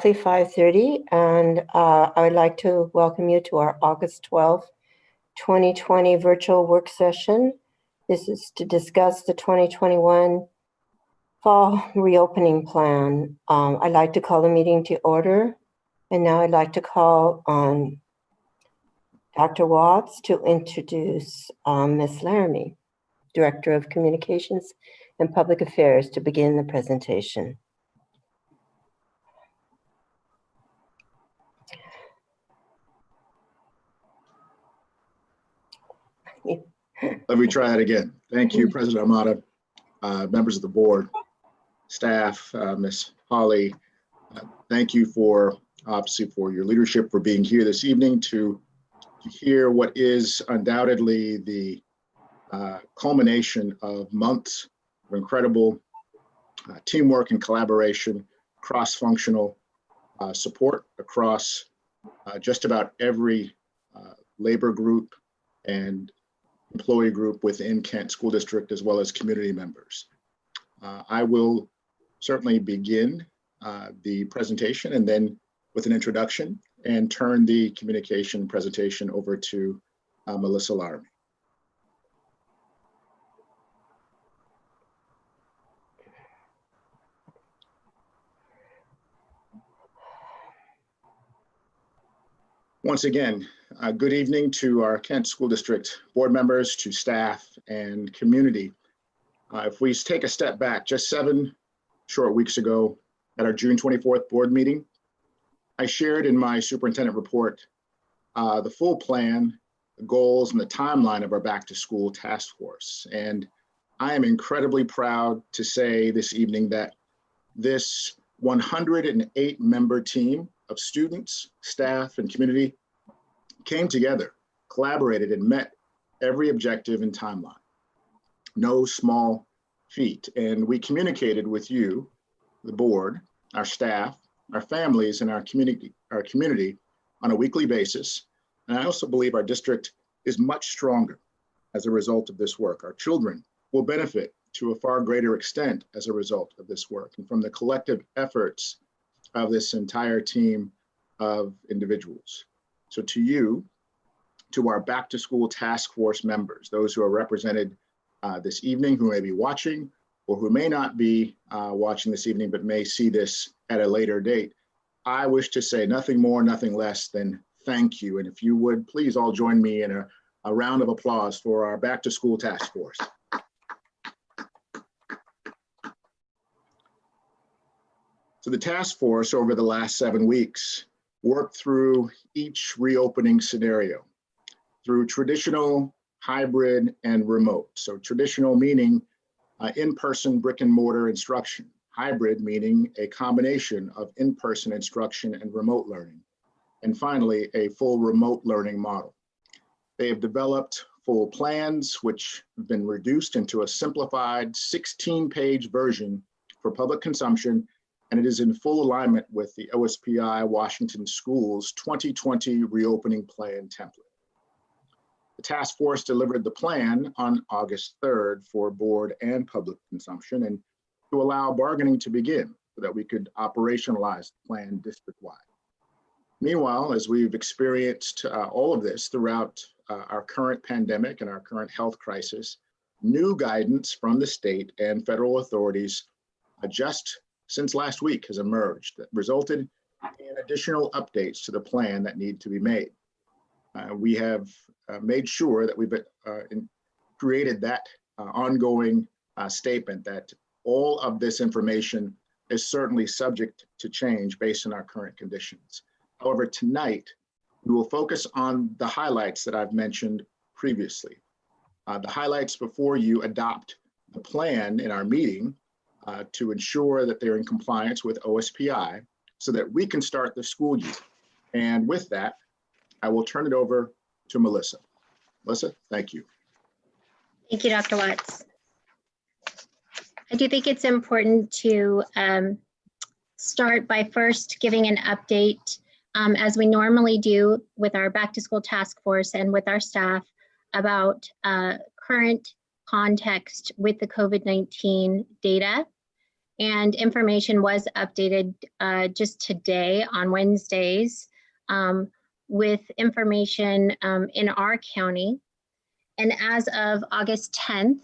exactly 5:30, and I would like to welcome you to our August 12th, 2020 virtual work session. This is to discuss the 2021 fall reopening plan. I'd like to call the meeting to order, and now I'd like to call on Dr. Watts to introduce Ms. Laramie, Director of Communications and Public Affairs, to begin the presentation. Let me try that again. Thank you, President Armada, members of the board, staff, Ms. Holly. Thank you for, obviously, for your leadership, for being here this evening to hear what is undoubtedly the culmination of months of incredible teamwork and collaboration, cross-functional support across just about every labor group and employee group within Kent School District, as well as community members. I will certainly begin the presentation and then with an introduction and turn the communication presentation over to Melissa Laramie. Once again, good evening to our Kent School District board members, to staff and community. If we take a step back, just 7 short weeks ago at our June 24th board meeting, I shared in my superintendent report the full plan, the goals, and the timeline of our back to school task force. And I am incredibly proud to say this evening that this 108 member team of students, staff, and community came together, collaborated, and met every objective and timeline. No small feat. And we communicated with you, the board, our staff, our families, and our community on a weekly basis. And I also believe our district is much stronger as a result of this work. Our children will benefit to a far greater extent as a result of this work and from the collective efforts of this entire team of individuals. So to you, to our back to school task force members, those who are represented this evening, who may be watching or who may not be watching this evening, but may see this at a later date, I wish to say nothing more, nothing less than thank you. And if you would, please all join me in a round of applause for our back to school task force. So the task force over the last 7 weeks worked through each reopening scenario through traditional, hybrid, and remote. So traditional meaning in-person brick and mortar instruction, hybrid meaning a combination of in-person instruction and remote learning, and finally, a full remote learning model. They have developed full plans, which have been reduced into a simplified 16-page version for public consumption, and it is in full alignment with the OSPI Washington Schools 2020 reopening plan template. The task force delivered the plan on August 3rd for board and public consumption and to allow bargaining to begin so that we could operationalize the plan district-wide. Meanwhile, as we've experienced all of this throughout our current pandemic and our current health crisis, new guidance from the state and federal authorities just since last week has emerged that resulted in additional updates to the plan that need to be made. We have made sure that we've created that ongoing statement that all of this information is certainly subject to change based on our current conditions. However, tonight, we will focus on the highlights that I've mentioned previously. The highlights before you adopt the plan in our meeting to ensure that they're in compliance with OSPI so that we can start the school year. And with that, I will turn it over to Melissa. Melissa, thank you. Thank you, Dr. Watts. I do think it's important to start by first giving an update, as we normally do with our back to school task force and with our staff, about current context with the COVID-19 data And information was updated just today on Wednesdays with information in our county. And as of August 10th,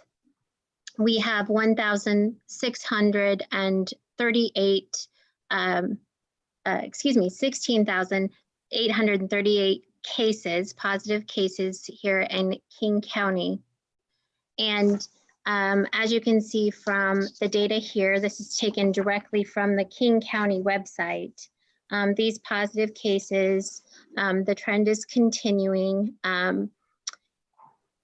we have 16,838 cases, positive cases here in King County. And as you can see from the data here, this is taken directly from the King County website. These positive cases, the trend is continuing.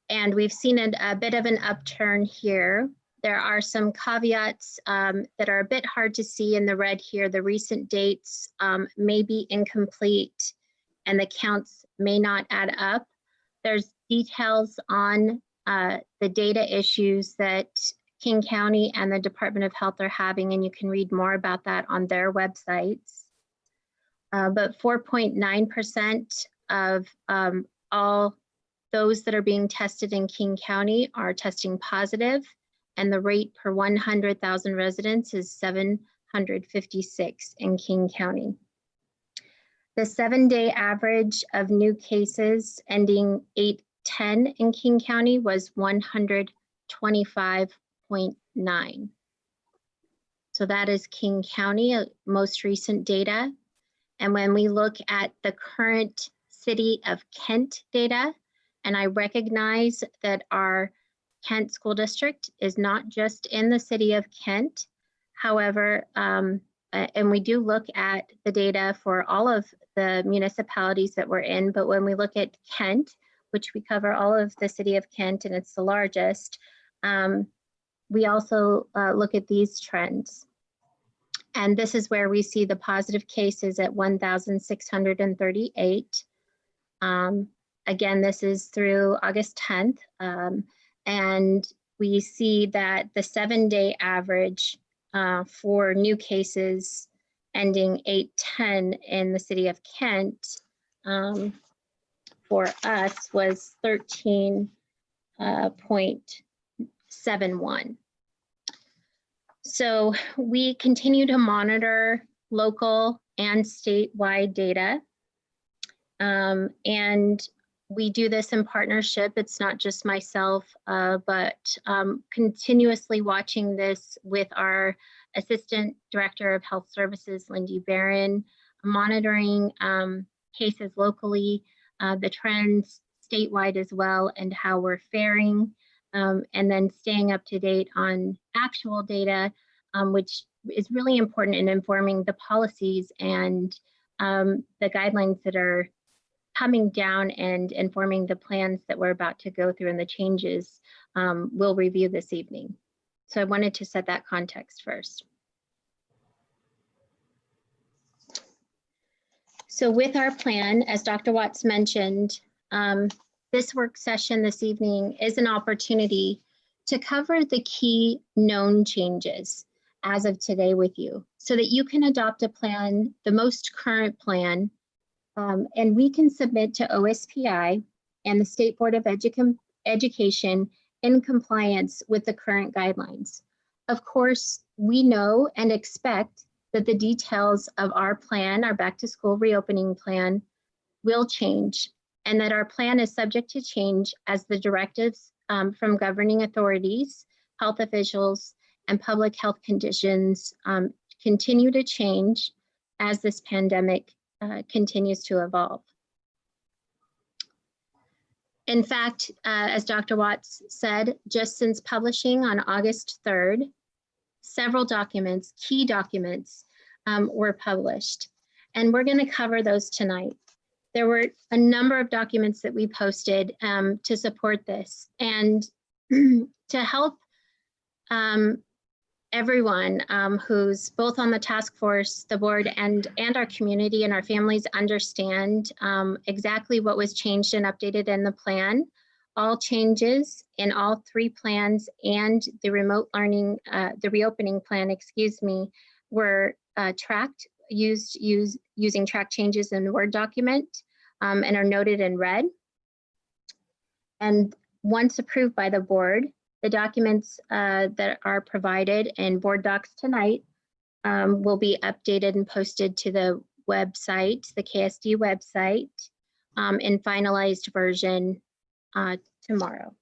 And we've seen a bit of an upturn here. There are some caveats that are a bit hard to see in the red here. The recent dates may be incomplete and the counts may not add up. There's details on the data issues that King County and the Department of Health are having, and you can read more about that on their websites. But 4.9% of all those that are being tested in King County are testing positive, and the rate per 100,000 residents is 756 in King County. The 7-day average of new cases ending 8/10 in King County was 125.9. So that is King County, most recent data. And when we look at the current City of Kent data, and I recognize that our Kent School District is not just in the City of Kent. However, and we do look at the data for all of the municipalities that we're in, but when we look at Kent, which we cover all of the City of Kent and it's the largest, we also look at these trends. And this is where we see the positive cases at 1,638. Again, this is through August 10th. And we see that the 7-day average for new cases ending 8/10 in the City of Kent for us was 13.71. So we continue to monitor local and statewide data. And we do this in partnership. It's not just myself, but continuously watching this with our Assistant Director of Health Services, Lindy Barron, monitoring cases locally, the trends statewide as well, and how we're faring, and then staying up to date on actual data, which is really important in informing the policies and the guidelines that are coming down and informing the plans that we're about to go through and the changes we'll review this evening. So I wanted to set that context first. So with our plan, as Dr. Watts mentioned, this work session this evening is an opportunity to cover the key known changes as of today with you so that you can adopt a plan, the most current plan, and we can submit to OSPI and the State Board of Education in compliance with the current guidelines. Of course, we know and expect that the details of our plan, our back to school reopening plan, will change, and that our plan is subject to change as the directives from governing authorities, health officials, and public health conditions continue to change as this pandemic continues to evolve. In fact, as Dr. Watts said, just since publishing on August 3rd, several documents, key documents, were published, and we're going to cover those tonight. There were a number of documents that we posted to support this, and to help everyone who's both on the task force, the board, and our community and our families understand exactly what was changed and updated in the plan. All changes in all 3 plans and the remote learning, the reopening plan, excuse me, were tracked, using track changes in the Word document and are noted in red. And once approved by the board, The documents that are provided in BoardDocs tonight will be updated and posted to the website, the KSD website, in finalized version tomorrow.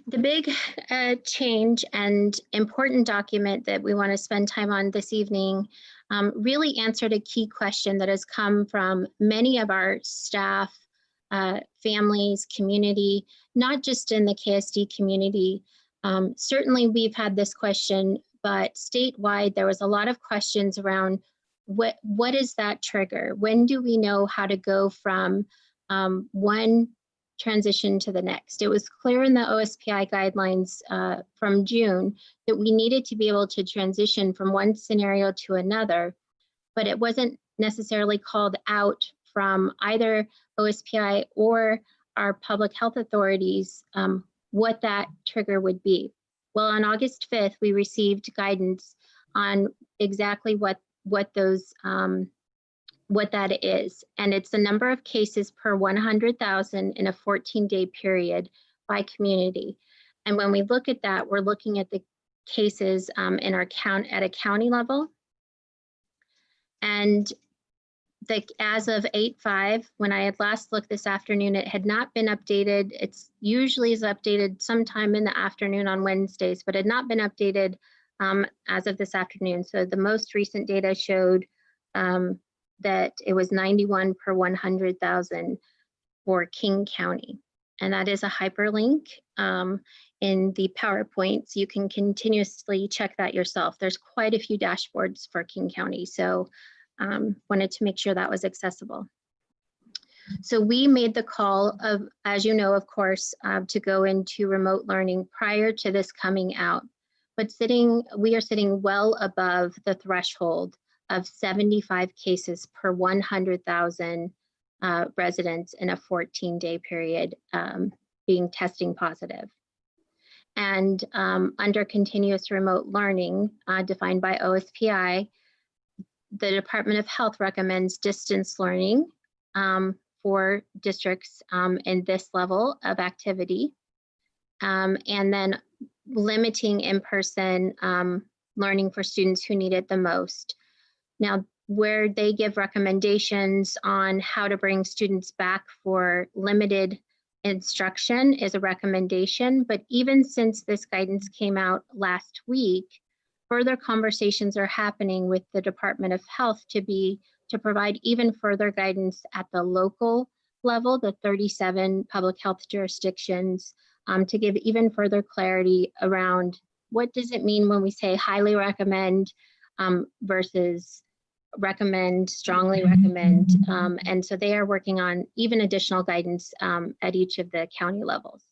The big change and important document that we want to spend time on this evening really answered a key question that has come from many of our staff, families, community, not just in the KSD community. Certainly we've had this question, but statewide there was a lot of questions around what is that trigger? When do we know how to go from one transition to the next? It was clear in the OSPI guidelines from June that we needed to be able to transition from one scenario to another, but it wasn't necessarily called out from either OSPI or our public health authorities what that trigger would be. Well, on August 5th, we received guidance on exactly what that is, and it's the number of cases per 100,000 in a 14-day period by community. And when we look at that, we're looking at the cases in our count at a county level. And as of 8/5, when I had last looked this afternoon, it had not been updated. It's usually is updated sometime in the afternoon on Wednesdays, but had not been updated as of this afternoon. So the most recent data showed that it was 91 per 100,000 for King County. And that is a hyperlink in the PowerPoint, so you can continuously check that yourself. There's quite a few dashboards for King County, so wanted to make sure that was accessible. So we made the call of, as you know, of course, to go into remote learning prior to this coming out. But we are sitting well above the threshold of 75 cases per 100,000 residents in a 14-day period being testing positive. And under continuous remote learning defined by OSPI, the Department of Health recommends distance learning for districts in this level of activity, and then limiting in-person learning for students who need it the most. Now, where they give recommendations on how to bring students back for limited instruction is a recommendation, but even since this guidance came out last week, further conversations are happening with the Department of Health to provide even further guidance at the local level, the 37 public health jurisdictions, to give even further clarity around what does it mean when we say highly recommend versus recommend, strongly recommend. And so they are working on even additional guidance at each of the county levels.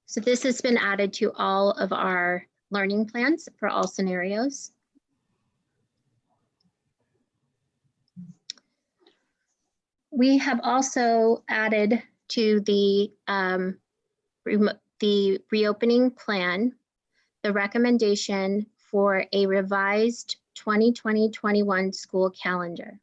So this has been added to all of our learning plans for all scenarios. We have also added to the reopening plan the recommendation for a revised 2020-21 school calendar.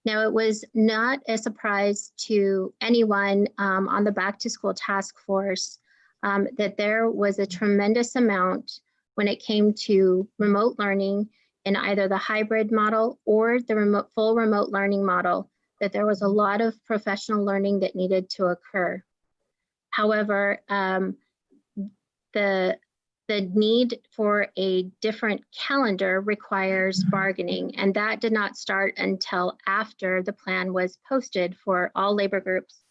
Now, it was not a surprise to anyone on the Back to School Task Force that there was a tremendous amount when it came to remote learning in either the hybrid model or the full remote learning model, that there was a lot of professional learning that needed to occur. However, the need for a different calendar requires bargaining, and that did not start until after the plan was posted for all labor groups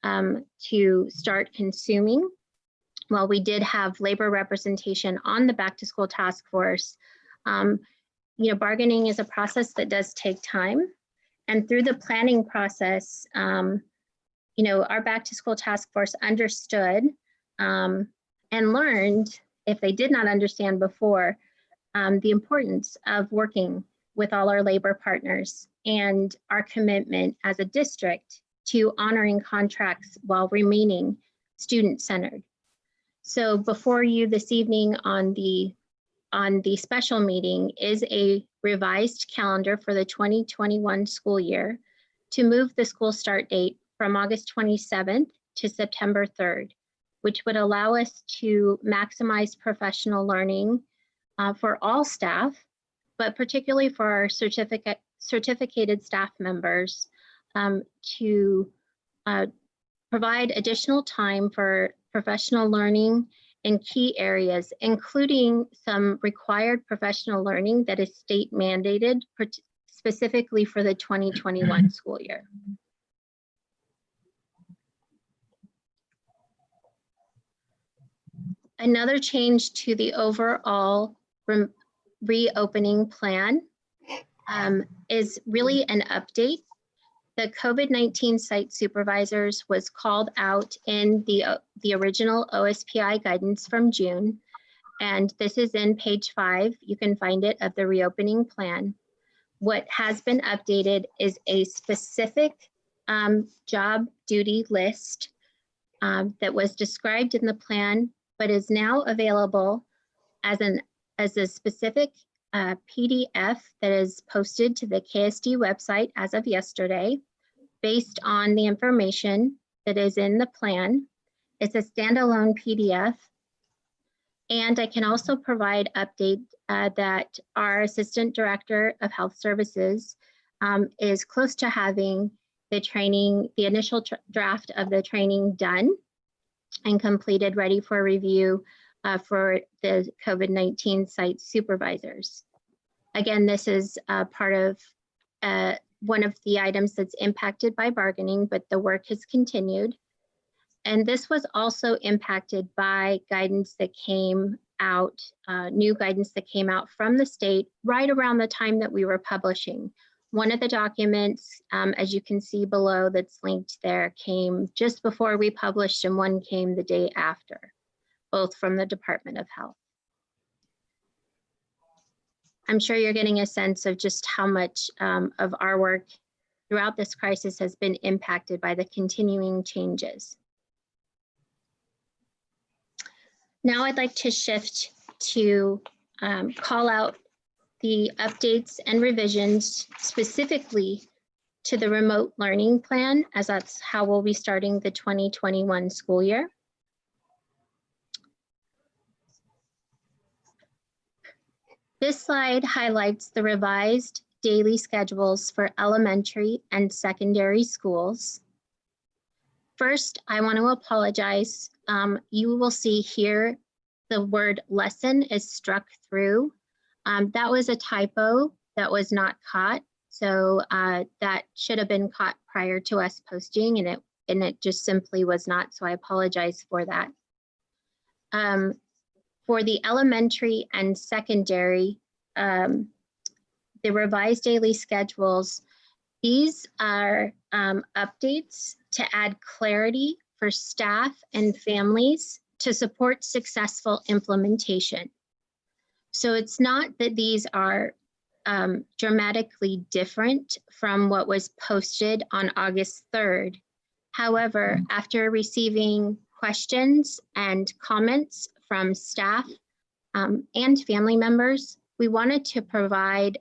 to start consuming. While we did have labor representation on the Back to School Task Force, bargaining is a process that does take time. And through the planning process, our Back to School Task Force understood and learned, if they did not understand before, the importance of working with all our labor partners and our commitment as a district to honoring contracts while remaining student-centered. So before you this evening on the on the special meeting is a revised calendar for the 2021 school year to move the school start date from August 27th to September 3rd, which would allow us to maximize professional learning for all staff, but particularly for our certificated staff members to provide additional time for professional learning in key areas, including some required professional learning that is state mandated specifically for the 2021 school year. Another change to the overall reopening plan is really an update. The COVID-19 site supervisors was called out in the original OSPI guidance from June, and this is in page 5. You can find it of the reopening plan. What has been updated is a specific job duty list that was described in the plan, but is now available as a specific PDF that is posted to the KSD website as of yesterday, based on the information that is in the plan. It's a standalone PDF. And I can also provide update that our Assistant Director of Health Services is close to having the training, the initial draft of the training done and completed, ready for review for the COVID-19 site supervisors. Again, this is part of one of the items that's impacted by bargaining, but the work has continued. And this was also impacted by guidance that came out, new guidance that came out from the state right around the time that we were publishing. One of the documents, as you can see below that's linked there, came just before we published, and one came the day after, both from the Department of Health. I'm sure you're getting a sense of just how much of our work throughout this crisis has been impacted by the continuing changes. Now I'd like to shift to call out the updates and revisions specifically to the remote learning plan, as that's how we'll be starting the 2021 school year. This slide highlights the revised daily schedules for elementary and secondary schools. First, I want to apologize. You will see here the word lesson is struck through. That was a typo that was not caught. So that should have been caught prior to us posting, and it just simply was not. So I apologize for that. For the elementary and secondary, the revised daily schedules, these are updates to add clarity for staff and families to support successful implementation. So it's not that these are dramatically different from what was posted on August 3rd. However, after receiving questions and comments from staff and family members, we wanted to provide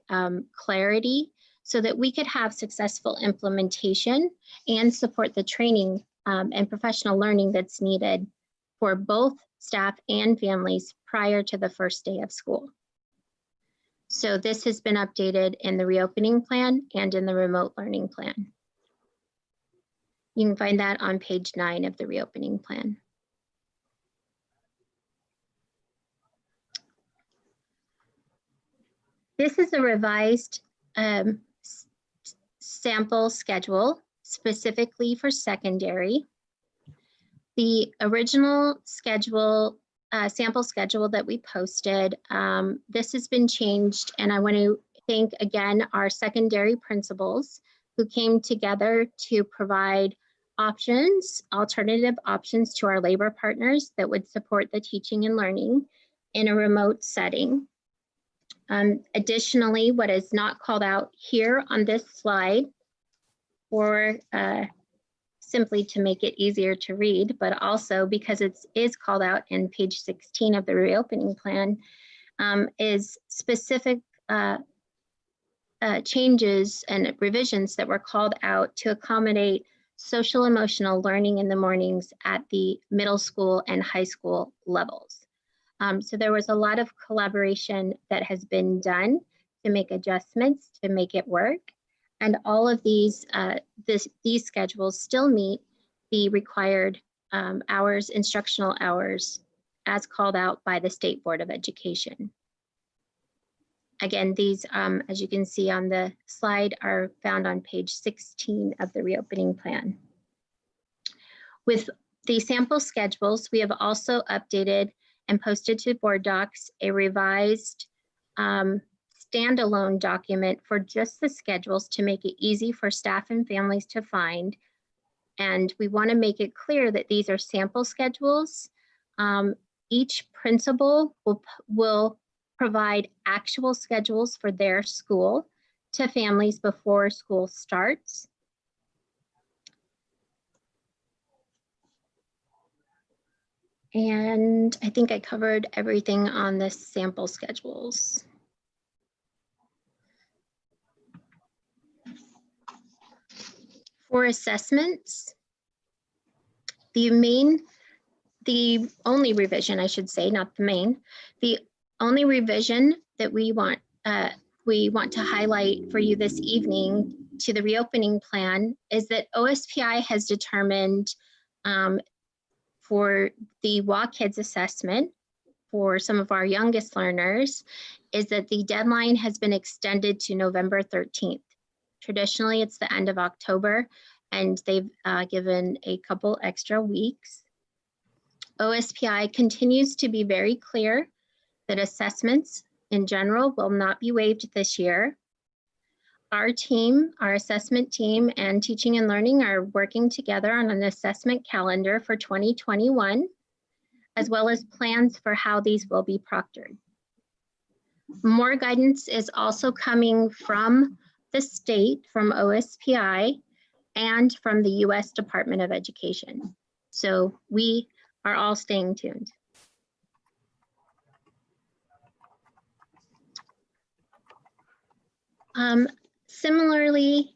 clarity so that we could have successful implementation and support the training and professional learning that's needed for both staff and families prior to the first day of school. So this has been updated in the reopening plan and in the remote learning plan. You can find that on page 9 of the reopening plan. This is a revised sample schedule specifically for secondary. The original schedule, sample schedule that we posted, this has been changed, and I want to thank again our secondary principals who came together to provide options, alternative options to our labor partners that would support the teaching and learning in a remote setting. Additionally, what is not called out here on this slide, or simply to make it easier to read, but also because it is called out in page 16 of the reopening plan, is specific changes and revisions that were called out to accommodate social emotional learning in the mornings at the middle school and high school levels. So there was a lot of collaboration that has been done to make adjustments to make it work. And all of these schedules still meet the required hours, instructional hours, as called out by the State Board of Education. Again, these, as you can see on the slide, are found on page 16 of the reopening plan. With the sample schedules, we have also updated and posted to BoardDocs a revised standalone document for just the schedules to make it easy for staff and families to find. And we want to make it clear that these are sample schedules. Each principal will provide actual schedules for their school to families before school starts. And I think I covered everything on the sample schedules. For assessments, the only revision, I should say, not the main, the only revision that we want to highlight for you this evening to the reopening plan is that OSPI has determined for the WA-KIDS assessment for some of our youngest learners is that the deadline has been extended to November 13th. Traditionally, it's the end of October, and they've given a couple extra weeks. OSPI continues to be very clear that assessments in general will not be waived this year. Our team, our assessment team, and teaching and learning are working together on an assessment calendar for 2021, as well as plans for how these will be proctored. More guidance is also coming from the state, from OSPI, and from the U.S. Department of Education. So we are all staying tuned. Similarly,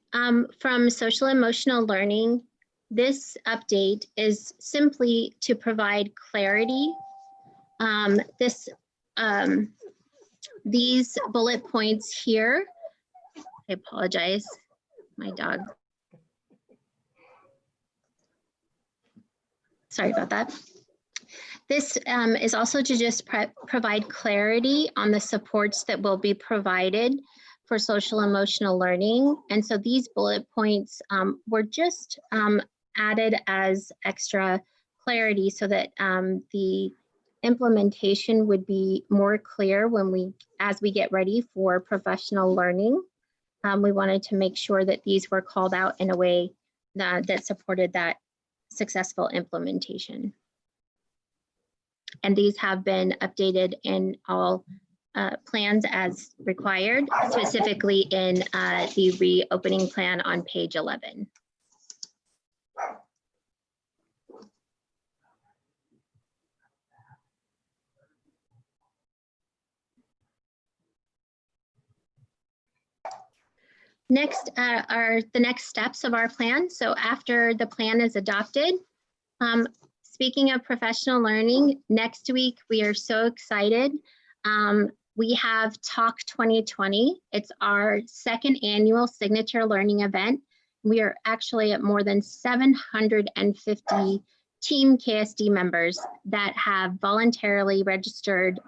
from social emotional learning, this update is simply to provide clarity. These bullet points here, I apologize, my dog. Sorry about that. This is also to just provide clarity on the supports that will be provided for social emotional learning. And so these bullet points were just added as extra clarity so that the implementation would be more clear as we get ready for professional learning. We wanted to make sure that these were called out in a way that supported that successful implementation. And these have been updated in all plans as required, specifically in the reopening plan on page 11. Next are the next steps of our plan. So after the plan is adopted, speaking of professional learning, next week we are so excited. We have Talk 2020. It's our second annual signature learning event. We are actually at more than 750 Team KSD members that have voluntarily registered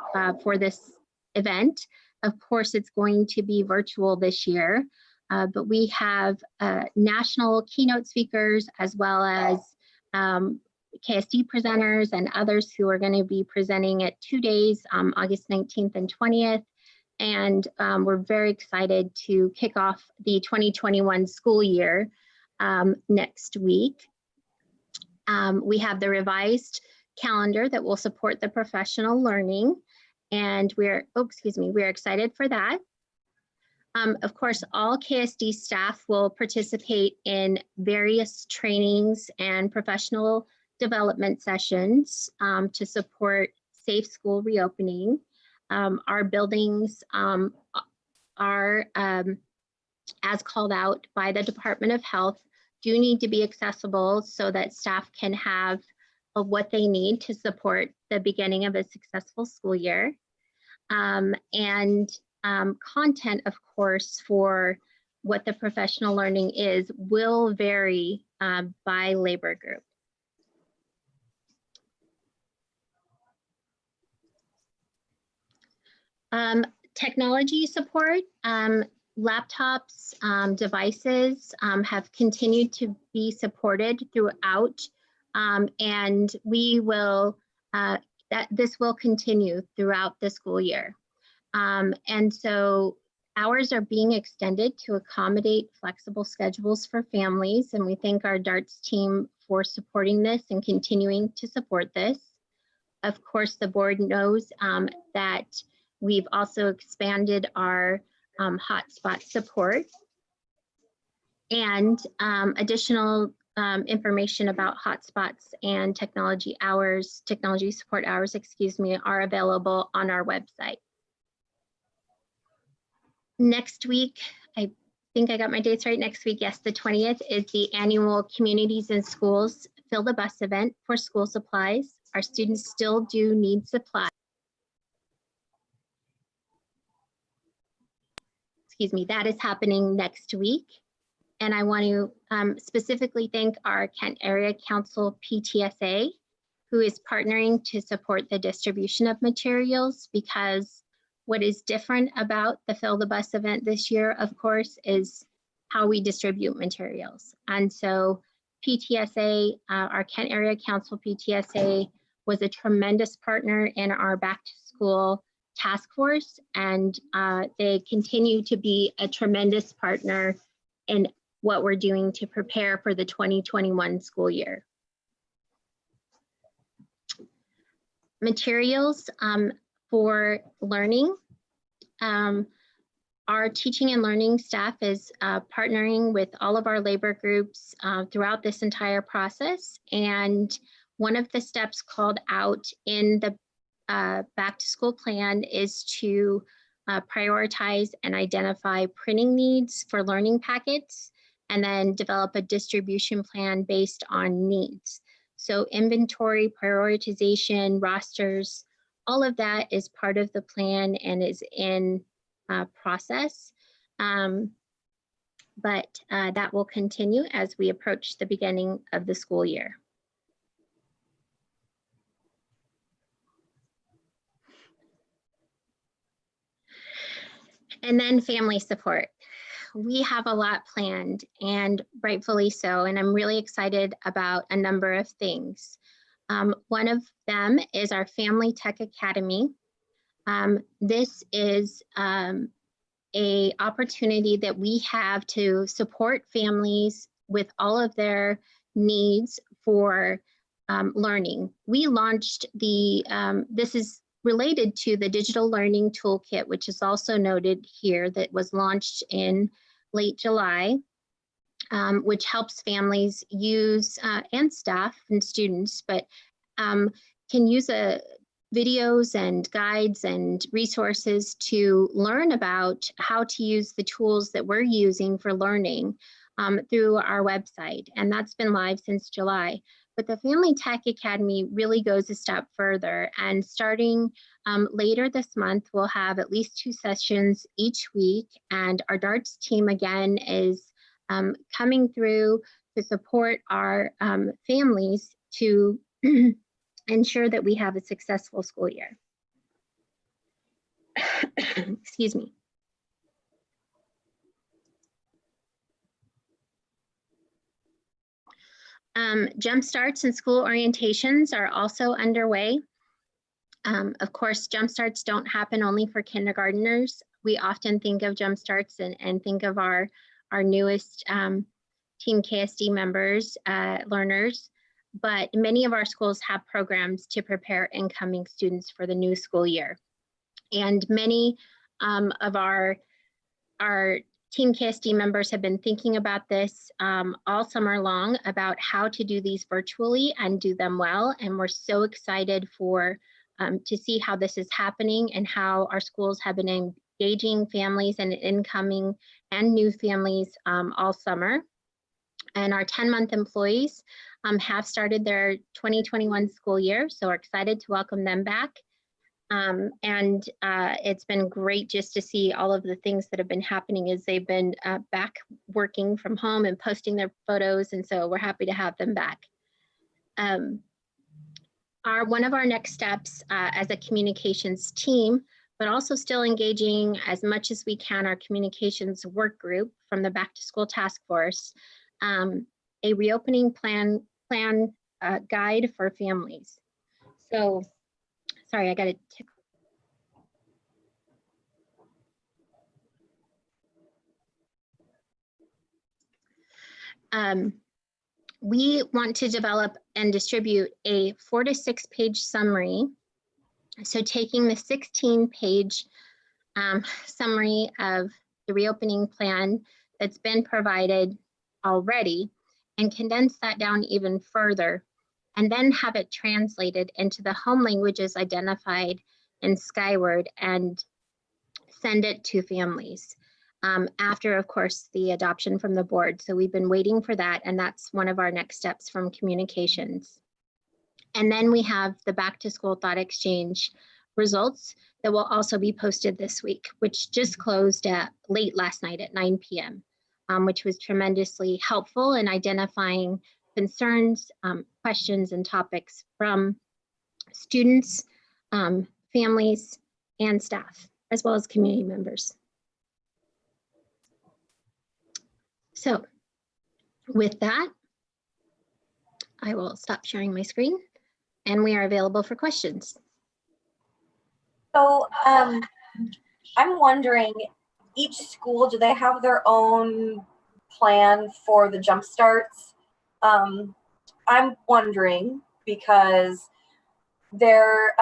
for this event. Of course, it's going to be virtual this year, but we have national keynote speakers as well as KSD presenters and others who are going to be presenting at 2 days, August 19th and 20th. And we're very excited to kick off the 2021 school year next week. We have the revised calendar that will support the professional learning, and we're excited for that. Of course, all KSD staff will participate in various trainings and professional development sessions to support safe school reopening. our buildings are, as called out by the Department of Health, do need to be accessible so that staff can have what they need to support the beginning of a successful school year. Content, of course, for what the professional learning is will vary by labor group. Technology support, laptops, devices have continued to be supported throughout, and we will, this will continue throughout the school year. And so hours are being extended to accommodate flexible schedules for families, and we thank our DARTS team for supporting this and continuing to support this. Of course, the board knows that we've also expanded our hotspot support, and additional information about hotspots and technology hours, technology support hours, excuse me, are available on our website. Next week, I think I got my dates right. Next week, yes, the 20th is the annual Communities in Schools Fill the Bus event for school supplies. Our students still do need supplies. Excuse me, that is happening next week. And I want to specifically thank our Kent Area Council PTSA, who is partnering to support the distribution of materials, because what is different about the Fill the Bus event this year, of course, is how we distribute materials. And so PTSA, our Kent Area Council PTSA, was a tremendous partner in our back to school task force, and they continue to be a tremendous partner in what we're doing to prepare for the 2021 school year. Materials for learning. Our teaching and learning staff is partnering with all of our labor groups throughout this entire process. And one of the steps called out in the back to school plan is to prioritize and identify printing needs for learning packets, and then develop a distribution plan based on needs. So inventory, prioritization, rosters, all of that is part of the plan and is in process. But that will continue as we approach the beginning of the school year. And then family support. We have a lot planned, and rightfully so, and I'm really excited about a number of things. One of them is our Family Tech Academy. This is an opportunity that we have to support families with all of their needs for learning. We launched the, this is related to the Digital Learning Toolkit, which is also noted here, that was launched in late July, which helps families use, and staff and students, but can use videos and guides and resources to learn about how to use the tools that we're using for learning through our website. And that's been live since July. But the Family Tech Academy really goes a step further, and starting later this month, we'll have at least 2 sessions each week, and our DARTS team again is coming through to support our families to ensure that we have a successful school year. Excuse me. Jump starts and school orientations are also underway. Of course, jump starts don't happen only for kindergartners. We often think of jump starts and think of our newest Team KSD members, learners, but many of our schools have programs to prepare incoming students for the new school year. And many of our Team KSD members have been thinking about this all summer long, about how to do these virtually and do them well. And we're so excited for to see how this is happening and how our schools have been engaging families and incoming and new families all summer. And our 10-month employees have started their 2021 school year, so we're excited to welcome them back. It's been great just to see all of the things that have been happening as they've been back working from home and posting their photos, and so we're happy to have them back. One of our next steps as a communications team, but also still engaging as much as we can our communications work group from the Back to School Task Force, a reopening plan guide for families. So, sorry, I got a tick. We want to develop and distribute a 4 to 6 page summary. So taking the 16-page summary of the reopening plan that's been provided already and condense that down even further, and then have it translated into the home languages identified in Skyward and send it to families. After, of course, the adoption from the board. So we've been waiting for that, and that's one of our next steps from communications. And then we have the Back to School Thought Exchange results that will also be posted this week, which just closed late last night at 9 p.m., which was tremendously helpful in identifying concerns, questions, and topics from students, families, and staff, as well as community members. So with that, I will stop sharing my screen and we are available for questions. So I'm wondering, each school, do they have their own plan for the jump starts? I'm wondering because there,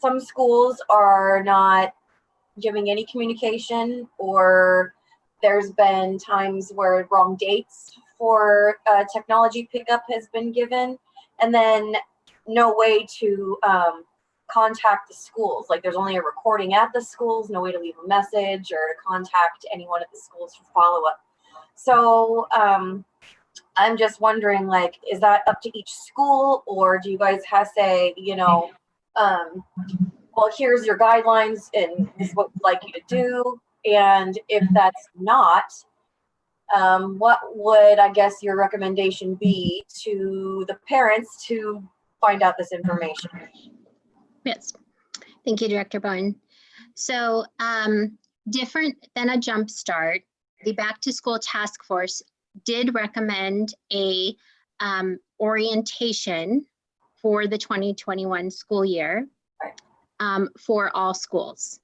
some schools are not giving any communication, or there's been times where wrong dates for technology pickup has been given, and then no way to contact the schools. Like there's only a recording at the schools, no way to leave a message or to contact anyone at the schools for follow-up. So I'm just wondering, like, is that up to each school, or do you guys have say, you know, well, here's your guidelines and this is what we'd like you to do? And if that's not, what would, I guess, your recommendation be to the parents to find out this information? Yes, thank you, Director Bowen. So different than a jump start, the Back to School Task Force did recommend a orientation for the 2021 school year for all schools.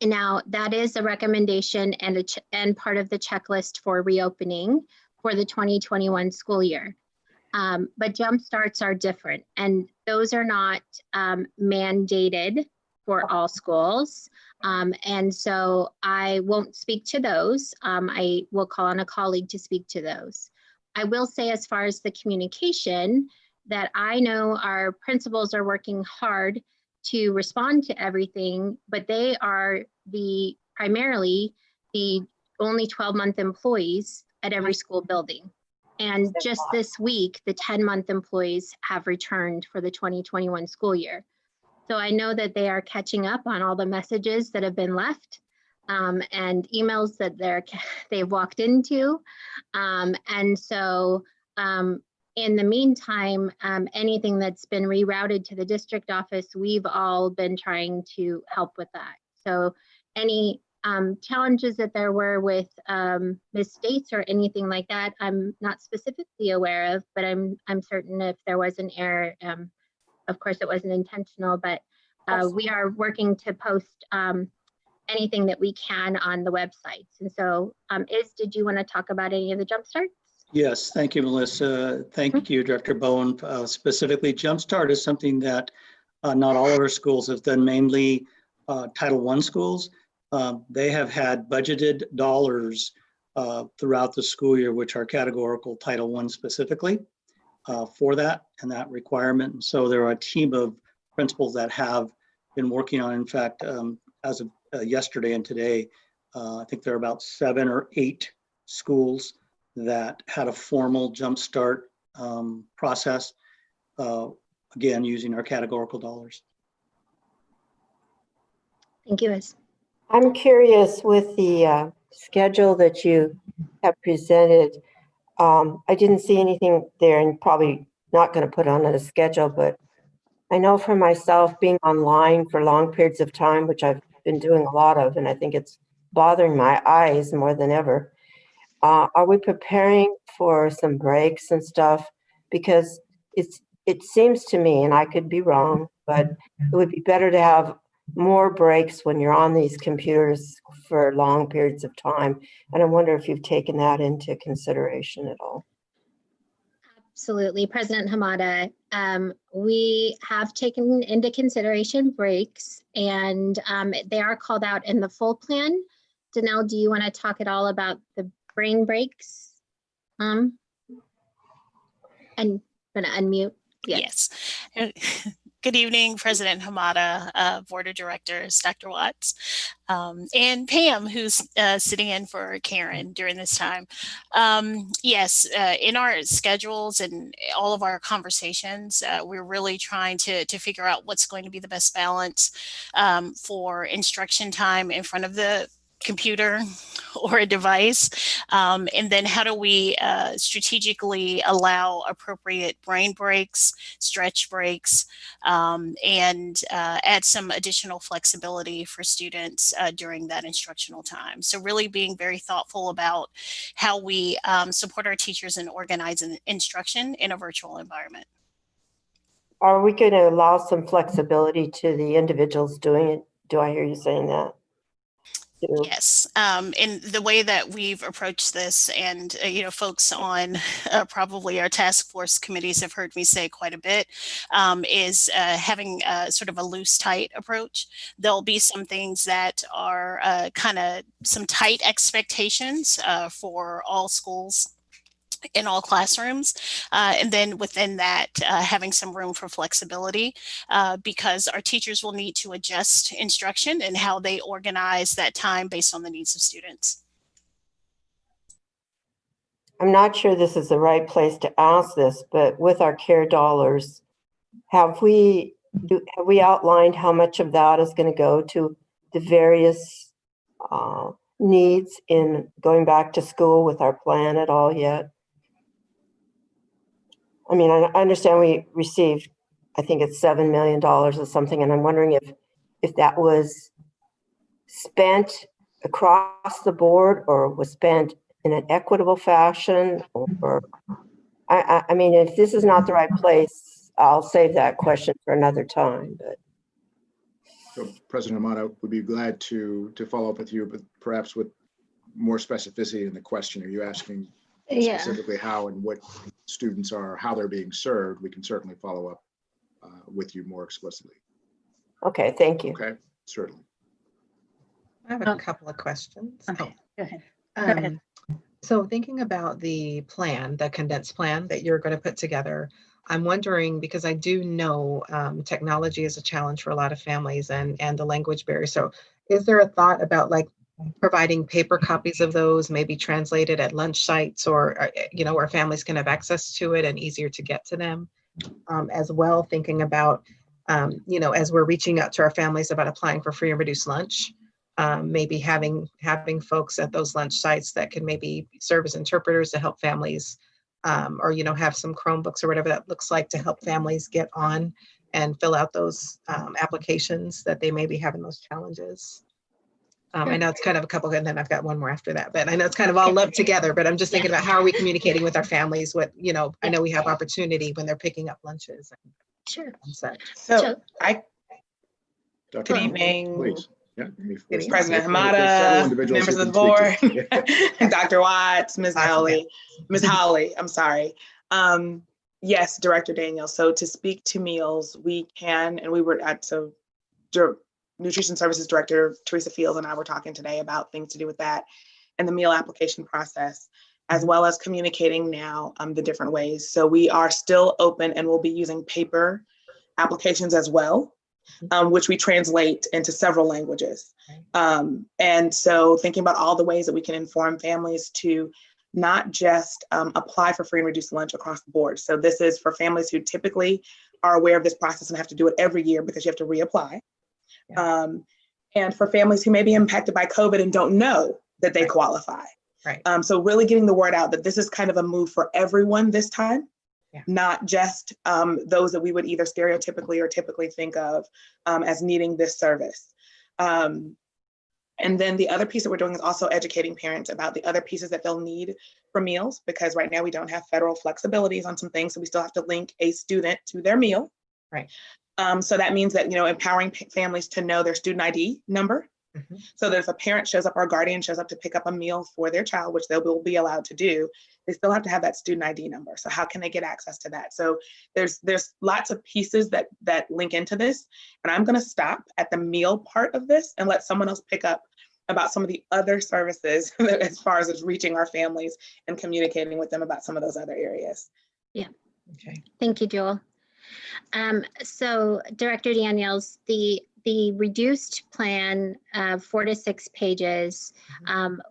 Now, that is a recommendation and part of the checklist for reopening for the 2021 school year. But jump starts are different, and those are not mandated for all schools. And so I won't speak to those. I will call on a colleague to speak to those. I will say, as far as the communication, that I know our principals are working hard to respond to everything, but they are primarily the only 12-month employees at every school building. And just this week, the 10-month employees have returned for the 2021 school year. So I know that they are catching up on all the messages that have been left and emails that they've walked into. And so in the meantime, anything that's been rerouted to the district office, we've all been trying to help with that. So any challenges that there were with misstates or anything like that, I'm not specifically aware of, but I'm certain if there was an error, of course it wasn't intentional, but we are working to post anything that we can on the websites. And so did you want to talk about any of the jump starts? Yes, thank you, Melissa. Thank you, Director Bowen. Specifically, Jumpstart is something that not all of our schools have done, mainly Title I schools. They have had budgeted dollars throughout the school year, which are categorical Title I specifically. for that and that requirement. And so there are a team of principals that have been working on, in fact, as of yesterday and today, I think there are about 7 or 8 schools that had a formal jumpstart process, again, using our categorical dollars. Thank you, Liz. I'm curious with the schedule that you have presented. I didn't see anything there, and probably not going to put on a schedule, but I know for myself being online for long periods of time, which I've been doing a lot of, and I think it's bothering my eyes more than ever. Are we preparing for some breaks and stuff? Because it seems to me, and I could be wrong, but it would be better to have more breaks when you're on these computers for long periods of time. And I wonder if you've taken that into consideration at all. Absolutely, President Hamada. We have taken into consideration breaks, and they are called out in the full plan. Danelle, do you want to talk at all about the brain breaks? I'm going to unmute. Yes. Good evening, President Hamada, Board of Directors, Dr. Watts, and Pam, who's sitting in for Karen during this time. Yes, in our schedules and all of our conversations, we're really trying to figure out what's going to be the best balance for instruction time in front of the computer or a device, and then how do we strategically allow appropriate brain breaks, stretch breaks, and add some additional flexibility for students during that instructional time. So really being very thoughtful about how we support our teachers and organize instruction in a virtual environment. Are we going to allow some flexibility to the individuals doing it? Do I hear you saying that? Yes, in the way that we've approached this, and folks on probably our task force committees have heard me say quite a bit, is having sort of a loose, tight approach. There'll be some things that are kind of some tight expectations for all schools in all classrooms. And then within that, having some room for flexibility because our teachers will need to adjust instruction and how they organize that time based on the needs of students. I'm not sure this is the right place to ask this, but with our CARE dollars, have we outlined how much of that is going to go to the various needs in going back to school with our plan at all yet? I mean, I understand we received, I think it's $7 million or something, and I'm wondering if that was spent across the board or was spent in an equitable fashion, or I mean, if this is not the right place, I'll save that question for another time. But so President Amato would be glad to follow up with you, but perhaps with more specificity in the question. Are you asking specifically how and what students are, how they're being served? We can certainly follow up with you more explicitly. Okay, thank you. Okay, certainly. I have a couple of questions. Okay, go ahead. So thinking about the plan, the condensed plan that you're going to put together, I'm wondering, because I do know technology is a challenge for a lot of families and the language barrier. So is there a thought about like providing paper copies of those, maybe translated at lunch sites or where families can have access to it and easier to get to them? As well, thinking about, as we're reaching out to our families about applying for free and reduced lunch, maybe having folks at those lunch sites that can maybe serve as interpreters to help families, or have some Chromebooks or whatever that looks like to help families get on and fill out those applications that they may be having those challenges. I know it's kind of a couple, and then I've got one more after that, but I know it's kind of all lumped together, but I'm just thinking about how are we communicating with our families? What, I know we have opportunity when they're picking up lunches. Sure. So Dr. good evening, Please. Yeah, President Hamada, members of the board, Dr. Watts, Ms. Holly, I'm sorry. Yes, Director Daniel. So to speak to meals, we can, and we were at, so Nutrition Services Director Teresa Fields and I were talking today about things to do with that and the meal application process. as well as communicating now the different ways. So we are still open and we'll be using paper applications as well, which we translate into several languages. And so thinking about all the ways that we can inform families to not just apply for free and reduced lunch across the board. So this is for families who typically are aware of this process and have to do it every year because you have to reapply. Yeah. And for families who may be impacted by COVID and don't know that they qualify. Right. So really getting the word out that this is kind of a move for everyone this time, not just those that we would either stereotypically or typically think of as needing this service. And then the other piece that we're doing is also educating parents about the other pieces that they'll need for meals, because right now we don't have federal flexibilities on some things, so we still have to link a student to their meal. Right. So that means that, empowering families to know their student ID number. Mm-hmm. So that if a parent shows up or a guardian shows up to pick up a meal for their child, which they will be allowed to do, they still have to have that student ID number. So how can they get access to that? So there's lots of pieces that link into this. And I'm going to stop at the meal part of this and let someone else pick up about some of the other services as far as reaching our families and communicating with them about some of those other areas. Yeah. Okay. Thank you, Joel. So Director Daniels, the reduced plan of 4 to 6 pages,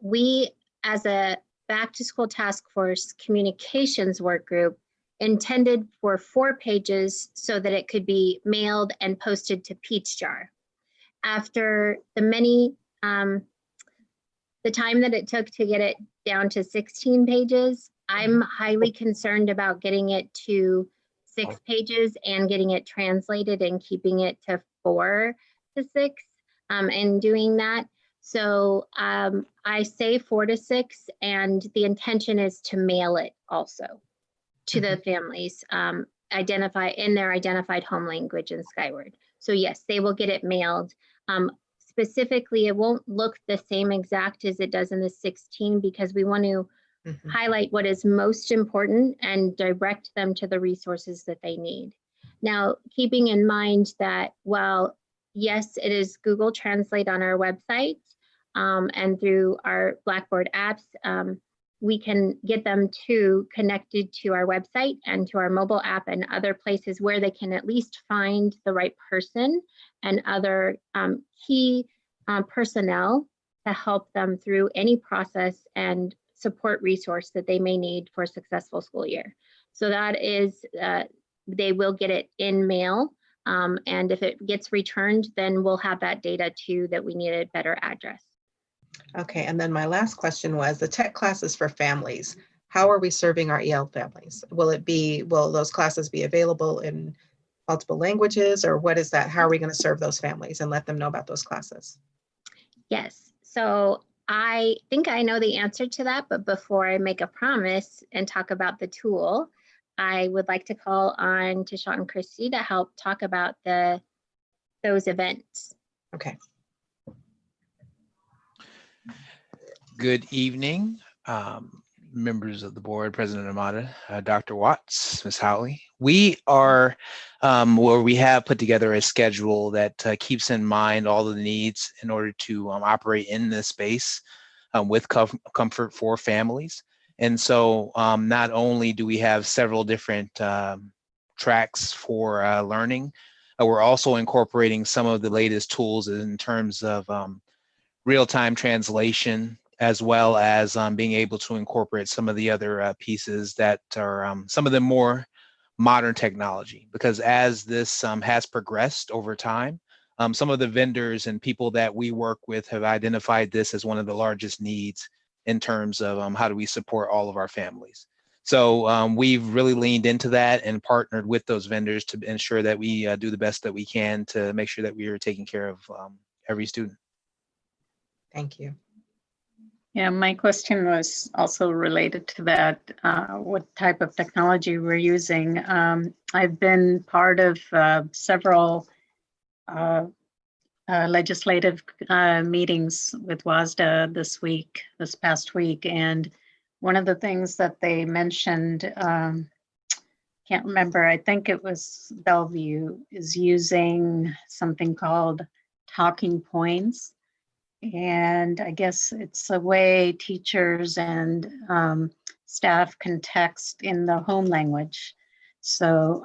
we as a back to school task force communications work group intended for 4 pages so that it could be mailed and posted to Peach Jar. After the time that it took to get it down to 16 pages, I'm highly concerned about getting it to 6 pages and getting it translated and keeping it to 4 to 6 and doing that. So I say 4 to 6, and the intention is to mail it also to the families identify in their identified home language in Skyward. So yes, they will get it mailed. Specifically, it won't look the same exact as it does in the 16 because we want to highlight what is most important and direct them to the resources that they need. Now, keeping in mind that while yes, it is Google Translate on our website and through our Blackboard apps, we can get them connected to our website and to our mobile app and other places where they can at least find the right person and other key personnel to help them through any process and support resource that they may need for a successful school year. So that is, they will get it in mail. And if it gets returned, then we'll have that data too that we need a better address. Okay, and then my last question was the tech classes for families. How are we serving our EL families? Will those classes be available in multiple languages, or what is that? How are we going to serve those families and let them know about those classes? Yes, so I think I know the answer to that, but before I make a promise and talk about the tool, I would like to call on Tisha and Christy to help talk about those events. Okay. Good evening, members of the board, President Amata, Dr. Watts, Ms. Howley. We are where we have put together a schedule that keeps in mind all of the needs in order to operate in this space with comfort for families. And so not only do we have several different tracks for learning, we're also incorporating some of the latest tools in terms of real-time translation, as well as being able to incorporate some of the other pieces that are some of the more modern technology. Because as this has progressed over time, some of the vendors and people that we work with have identified this as one of the largest needs in terms of how do we support all of our families. So we've really leaned into that and partnered with those vendors to ensure that we do the best that we can to make sure that we are taking care of every student. Thank you. Yeah, my question was also related to that, what type of technology we're using. I've been part of several legislative meetings with WASDA this past week, and one of the things that they mentioned, can't remember, I think it was Bellevue, is using something called talking points. And I guess it's a way teachers and staff can text in the home language. So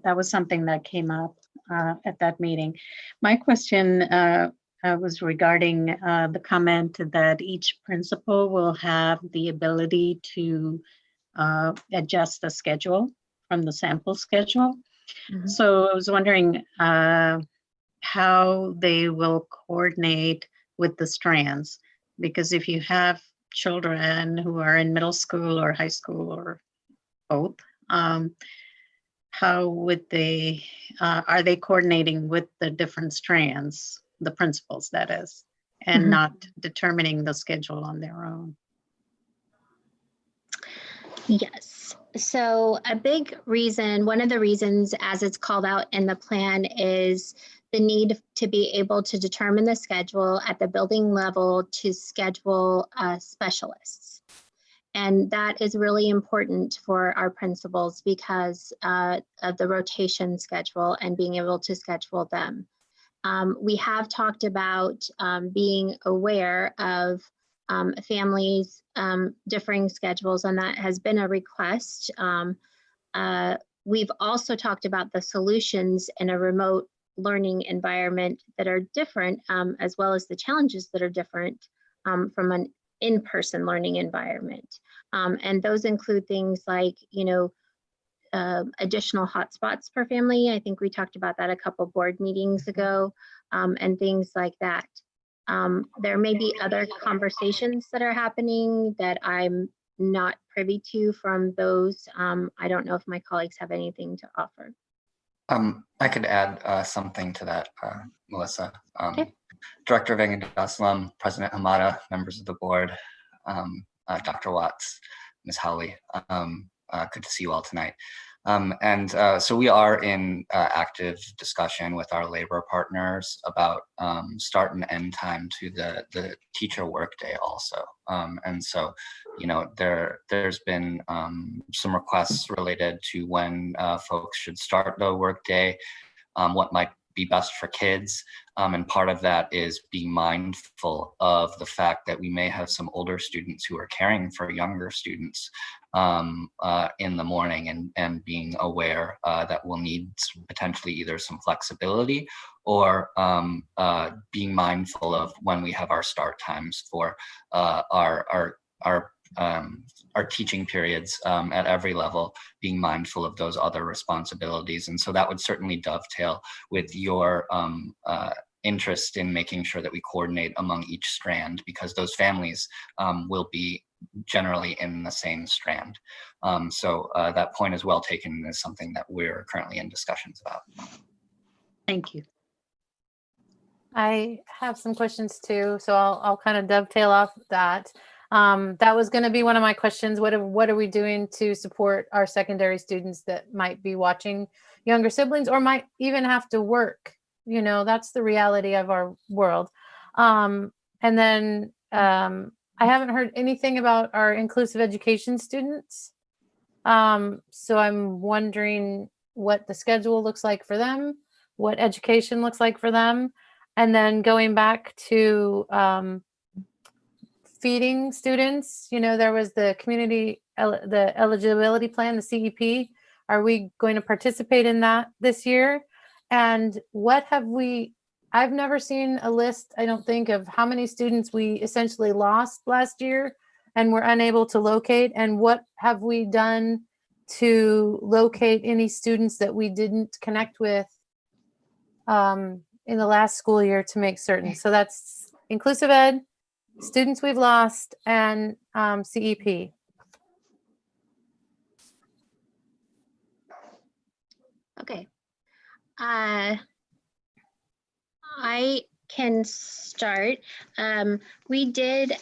that was something that came up at that meeting. My question was regarding the comment that each principal will have the ability to adjust the schedule from the sample schedule. Mhm. So I was wondering how they will coordinate with the strands, because if you have children who are in middle school or high school or both, how would they, are they coordinating with the different strands, the principals that is, and Mhm. not determining the schedule on their own? Yes. So a big reason, one of the reasons as it's called out in the plan is the need to be able to determine the schedule at the building level to schedule specialists. And that is really important for our principals because of the rotation schedule and being able to schedule them. We have talked about being aware of families' differing schedules, and that has been a request. We've also talked about the solutions in a remote learning environment that are different, as well as the challenges that are different from an in-person learning environment. And those include things like, additional hotspots per family. I think we talked about that a couple board meetings ago, and things like that. There may be other conversations that are happening that I'm not privy to from those. I don't know if my colleagues have anything to offer. I could add something to that, Melissa. Okay. Director Vengadaslam, President Hamada, members of the board, Dr. Watts, Ms. Howley, good to see you all tonight. So we are in active discussion with our labor partners about start and end time to the teacher workday also. And so, there's been some requests related to when folks should start the workday, what might be best for kids. And part of that is being mindful of the fact that we may have some older students who are caring for younger students in the morning, and being aware that we'll need potentially either some flexibility or being mindful of when we have our start times for our teaching periods at every level, being mindful of those other responsibilities. And so that would certainly dovetail with your interest in making sure that we coordinate among each strand, because those families will be generally in the same strand. So that point is well taken, and is something that we're currently in discussions about. Thank you. I have some questions too, so I'll kind of dovetail off that. That was going to be one of my questions. What are we doing to support our secondary students that might be watching younger siblings or might even have to work? That's the reality of our world. And then I haven't heard anything about our inclusive education students. So I'm wondering what the schedule looks like for them, what education looks like for them. And then going back to feeding students, there was the the eligibility plan, the CEP. Are we going to participate in that this year? And I've never seen a list, I don't think, of how many students we essentially lost last year and were unable to locate. And what have we done to locate any students that we didn't connect with in the last school year to make certain? So that's inclusive ed, students we've lost, and CEP. Okay. I can start. We did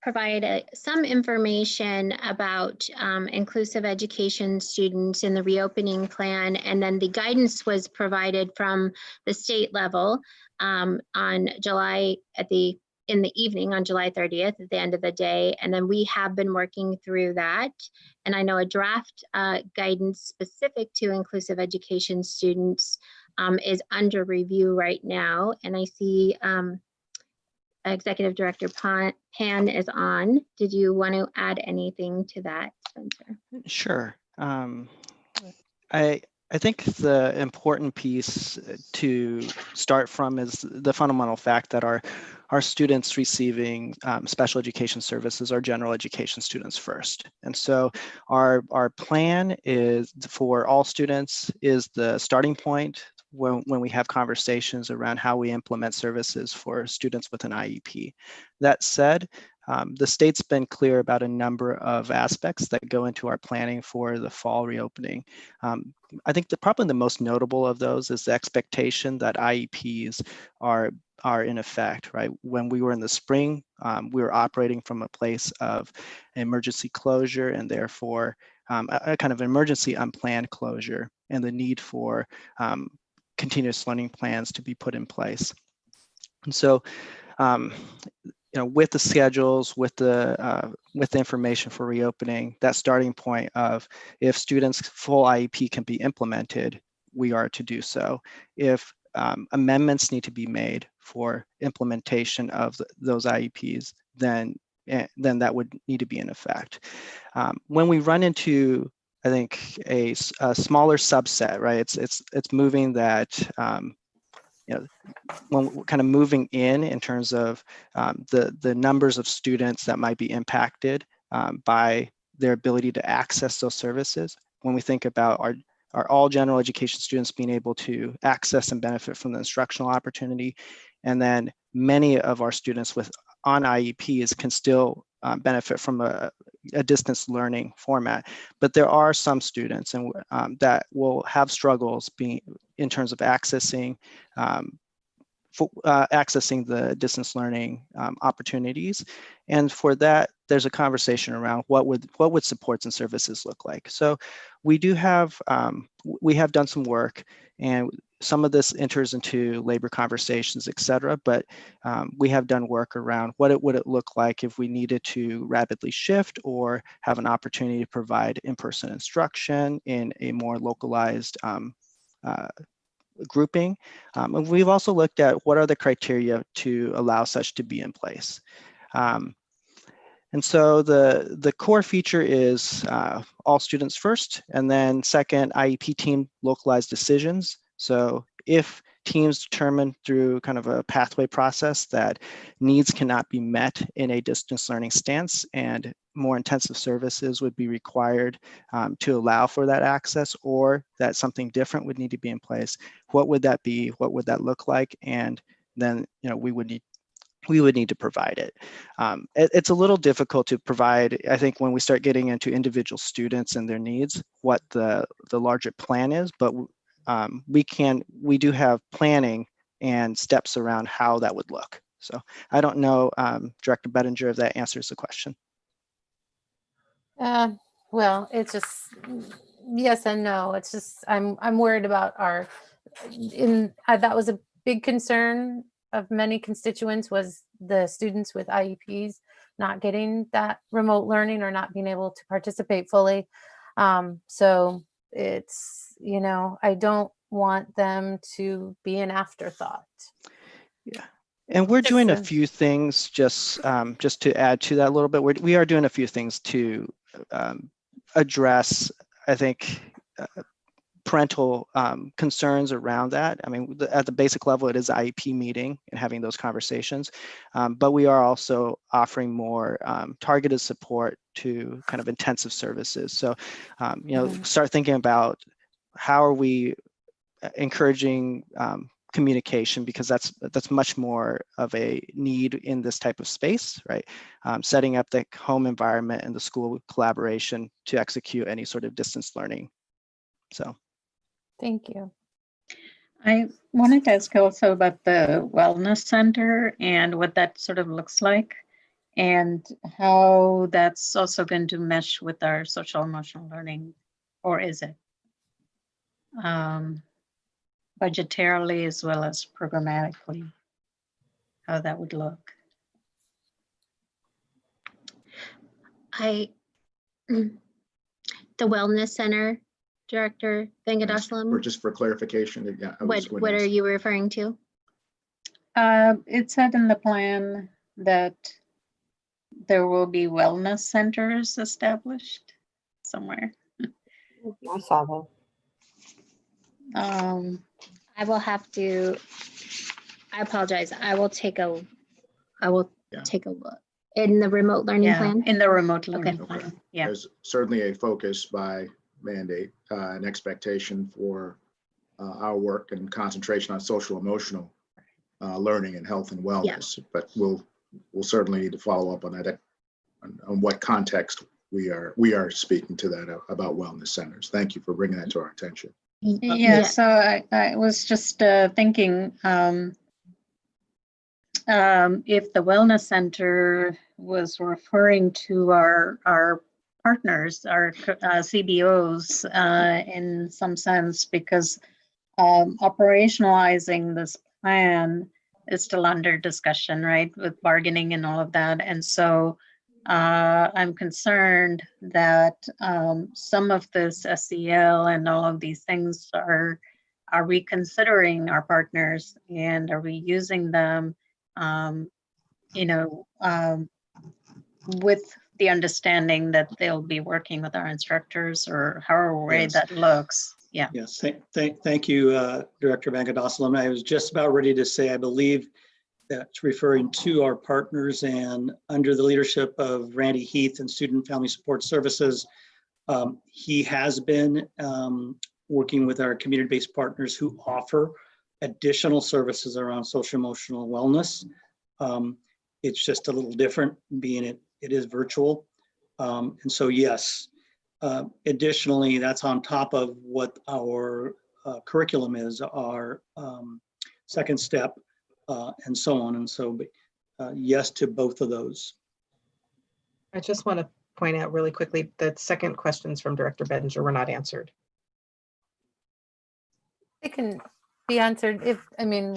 provide some information about inclusive education students in the reopening plan, and then the guidance was provided from the state level on July in the evening on July 30th at the end of the day. And then we have been working through that. And I know a draft guidance specific to inclusive education students is under review right now. And I see Executive Director Pan is on. Did you want to add anything to that, Spencer? Sure. I think the important piece to start from is the fundamental fact that our students receiving special education services are general education students first. And so our plan is for all students is the starting point when we have conversations around how we implement services for students with an IEP. That said, the state's been clear about a number of aspects that go into our planning for the fall reopening. I think probably the most notable of those is the expectation that IEPs are in effect, right? When we were in the spring, we were operating from a place of emergency closure and therefore a kind of emergency unplanned closure and the need for continuous learning plans to be put in place. And so, with the schedules, with the information for reopening, that starting point of if students' full IEP can be implemented, we are to do so. If amendments need to be made for implementation of those IEPs, then that would need to be in effect. When we run into, I think, a smaller subset, right? It's moving that. When we're kind of moving in terms of the numbers of students that might be impacted by their ability to access those services, when we think about our all general education students being able to access and benefit from the instructional opportunity, and then many of our students on IEPs can still benefit from a distance learning format, but there are some students that will have struggles in terms of accessing the distance learning opportunities, and for that, there's a conversation around what would supports and services look like. So we have done some work, and some of this enters into labor conversations, et cetera, but we have done work around what would it look like if we needed to rapidly shift or have an opportunity to provide in-person instruction in a more localized grouping. And we've also looked at what are the criteria to allow such to be in place. And so the core feature is all students first, and then second, IEP team localized decisions. So if teams determine through kind of a pathway process that needs cannot be met in a distance learning stance and more intensive services would be required to allow for that access, or that something different would need to be in place, what would that be? What would that look like? And then we would need to provide it. It's a little difficult to provide, I think, when we start getting into individual students and their needs, what the larger plan is, but we do have planning and steps around how that would look. So I don't know, Director Bettinger, if that answers the question. Well, it's just yes and no. It's just I'm worried about that was a big concern of many constituents, was the students with IEPs not getting that remote learning or not being able to participate fully. So it's, I don't want them to be an afterthought. Yeah. And we're doing a few things just to add to that a little bit. We are doing a few things to address, I think, parental concerns around that. I mean, at the basic level, it is IEP meeting and having those conversations, but we are also offering more targeted support to kind of intensive services. So, start thinking about how are we encouraging communication, because that's much more of a need in this type of space, right? Setting up the home environment and the school collaboration to execute any sort of distance learning. So. Thank you. I wanted to ask also about the wellness center and what that sort of looks like, and how that's also going to mesh with our social emotional learning, or is it? Budgetarily as well as programmatically, how that would look. The Wellness Center, Director Vengadaslam. Or just for clarification, yeah. What are you referring to? It said in the plan that there will be wellness centers established somewhere. I saw that. I will have to, I apologize. I will take a look in the remote learning Yeah, plan. in the remote learning Okay. plan. Yeah. There's certainly a focus by mandate, an expectation for our work and concentration on social emotional learning and health and wellness. But we'll certainly need to follow up on that, on what context we are speaking to that about wellness centers. Thank you for bringing that to our attention. Yeah, so I was just thinking if the wellness center was referring to our partners, our CBOs in some sense, because operationalizing this plan is still under discussion, right, with bargaining and all of that. And so I'm concerned that some of this SEL and all of these things are we considering our partners, and are we using them, with the understanding that they'll be working with our instructors, or however way Yes. that looks. Yeah. Yes, thank you, Director Venkatasalam. I was just about ready to say, I believe that's referring to our partners, and under the leadership of Randy Heath and Student Family Support Services, he has been working with our community-based partners who offer additional services around social emotional wellness. It's just a little different, being it is virtual. And so, yes, additionally, that's on top of what our curriculum is, our second step, and so on. And so, yes to both of those. I just want to point out really quickly that second questions from Director Bettinger were not answered. It can be answered we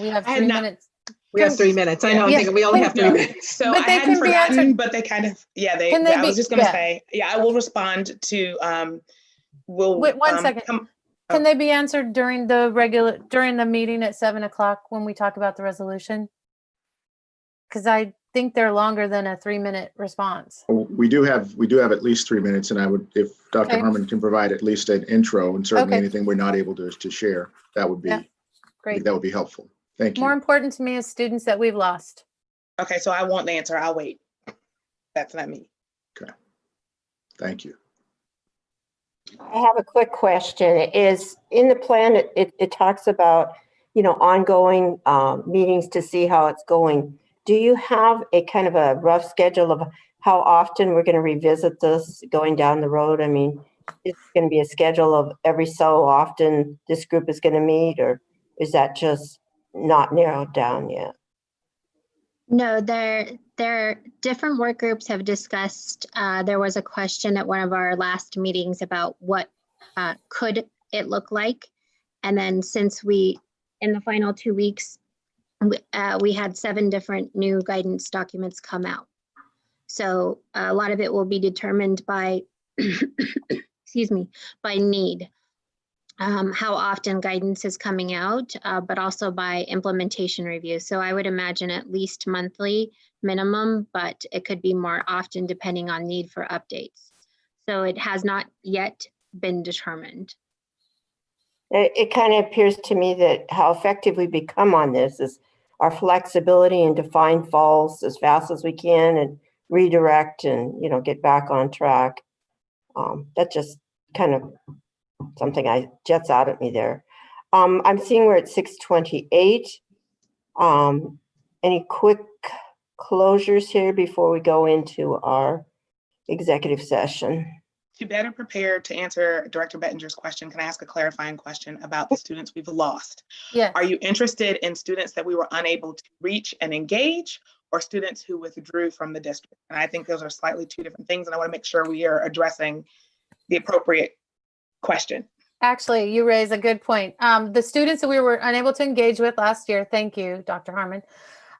have I had 3 not- minutes. We have 3 minutes. I know, I'm Yeah. thinking we only have 3 minutes. So But I they hadn't can be forgotten, answered. but they kind of, Can they I was be- just gonna yeah. say, I will respond to, Wait, 1 second. Can they be answered during the meeting at 7 o'clock when we talk about the resolution? Because I think they're longer than a 3-minute response. We do have at least 3 minutes, and I would, if Dr. Okay. Harmon can provide at least an intro, and certainly Okay. anything we're not able to share, that would be, Yeah. Great. that would be helpful. Thank you. More important to me is students that we've lost. Okay, so I won't answer, I'll wait. That's not me. Thank you. I have a quick question. Is in the plan, it talks about, ongoing meetings to see how it's going. Do you have a kind of a rough schedule of how often we're going to revisit this going down the road? I mean, is it going to be a schedule of every so often this group is going to meet, or is that just not narrowed down yet? No, different work groups have discussed, there was a question at one of our last meetings about what could it look like. And then since in the final 2 weeks, we had 7 different new guidance documents come out. So a lot of it will be determined by, excuse me, by need. How often guidance is coming out, but also by implementation review. So I would imagine at least monthly minimum, but it could be more often depending on need for updates. So it has not yet been determined. It kind of appears to me that how effective we become on this is our flexibility and to find faults as fast as we can and redirect and, get back on track. That just kind of something jets out at me there. I'm seeing we're at 6:28. Any quick closures here before we go into our executive session? To better prepare to answer Director Bettinger's question, can I ask a clarifying question about the students we've lost? Yeah. Are you interested in students that we were unable to reach and engage, or students who withdrew from the district? And I think those are slightly 2 different things, and I want to make sure we are addressing the appropriate question. Actually, you raise a good point. The students that we were unable to engage with last year, thank you, Dr. Harmon.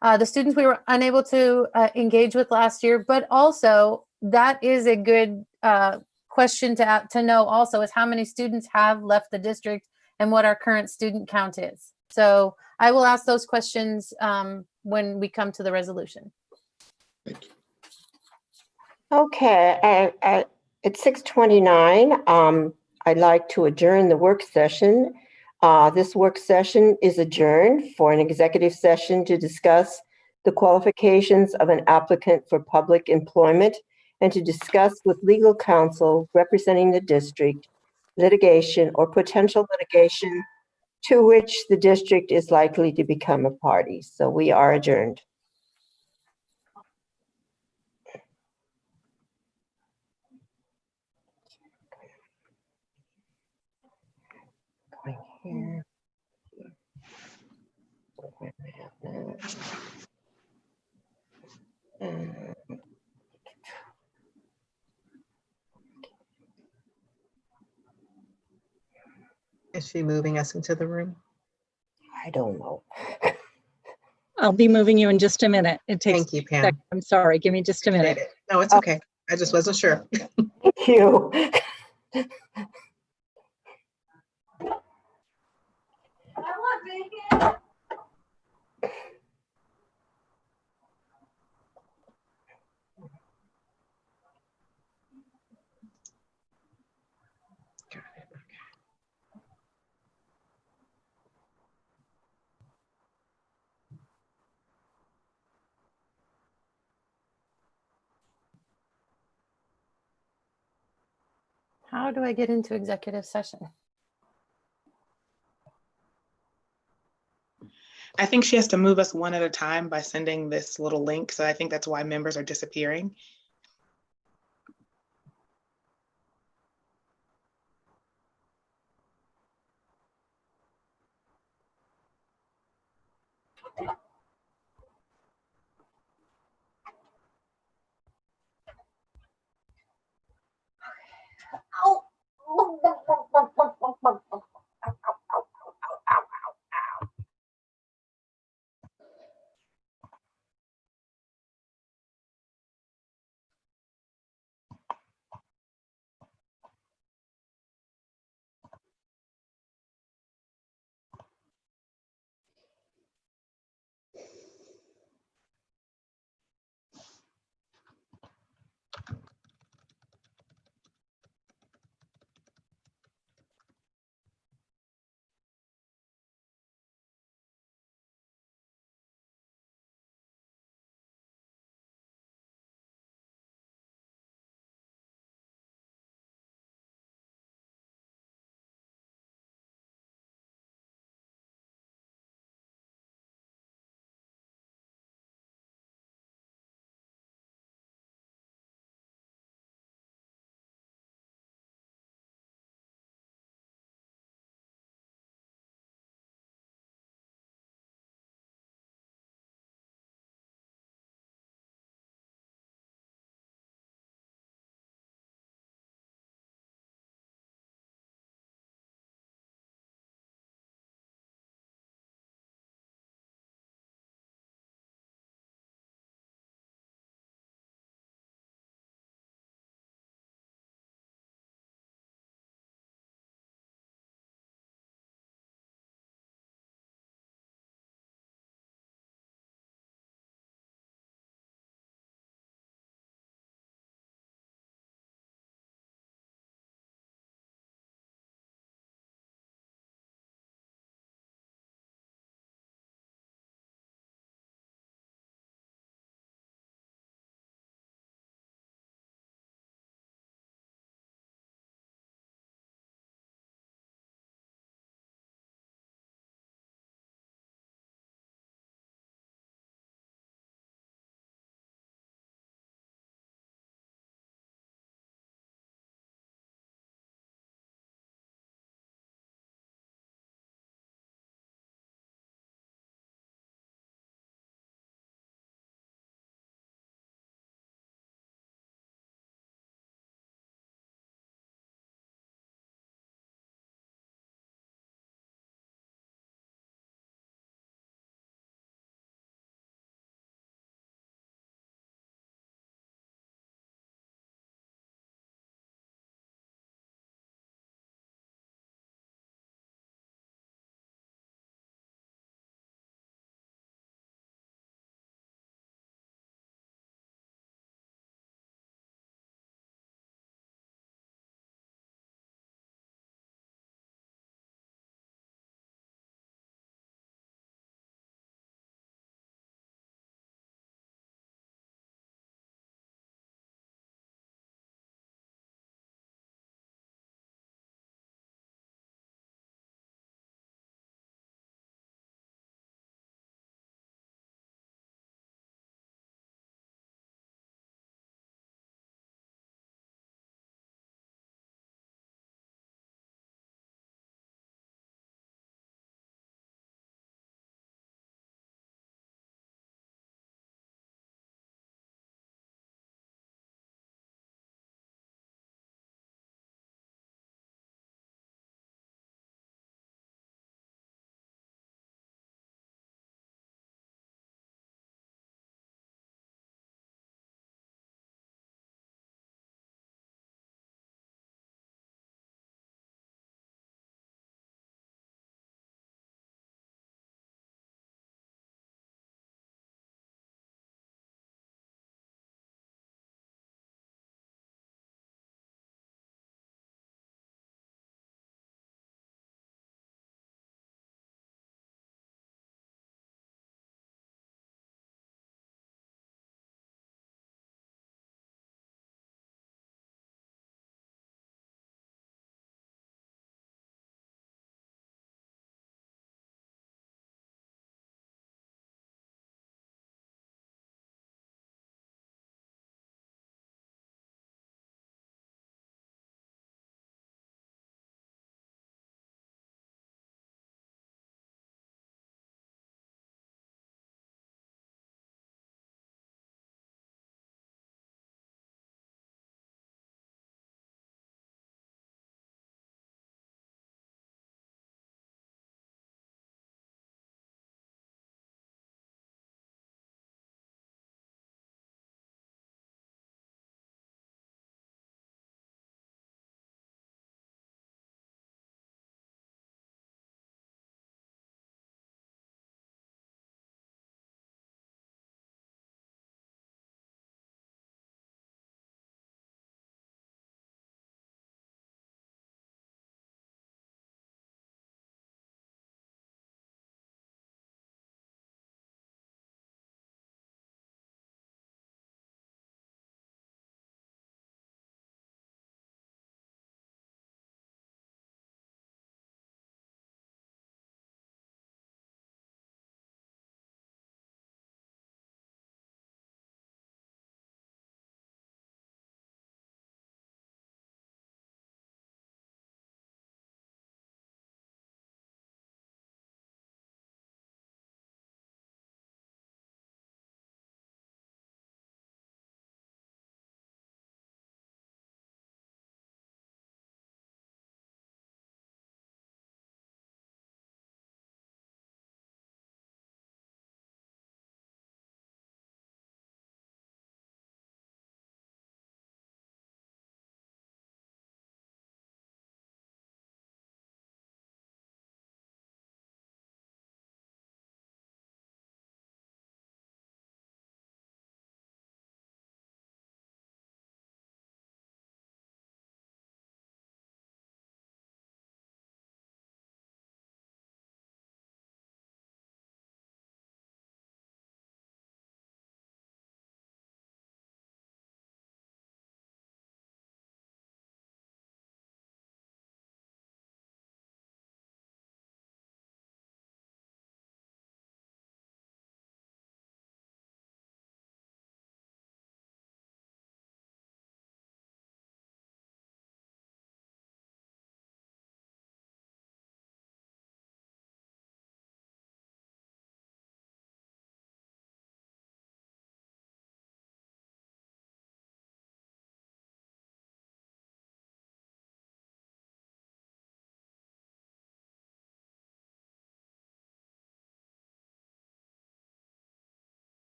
The students we were unable to engage with last year, but also that is a good question to know also, is how many students have left the district and what our current student count is. So I will ask those questions when we come to the resolution. Thank you. Okay, at 6:29, I'd like to adjourn the work session. This work session is adjourned for an executive session to discuss the qualifications of an applicant for public employment and to discuss with legal counsel representing the district litigation or potential litigation to which the district is likely to become a party. So we are adjourned. Going here. Is she moving us into the room? I don't know. I'll be moving you in just a minute. It takes. Thank you, Pam. I'm sorry. Give me just a minute. No, it's okay. I just wasn't sure. Thank you. How do I get into executive session? I think she has to move us one at a time by sending this little link. So I think that's why members are disappearing.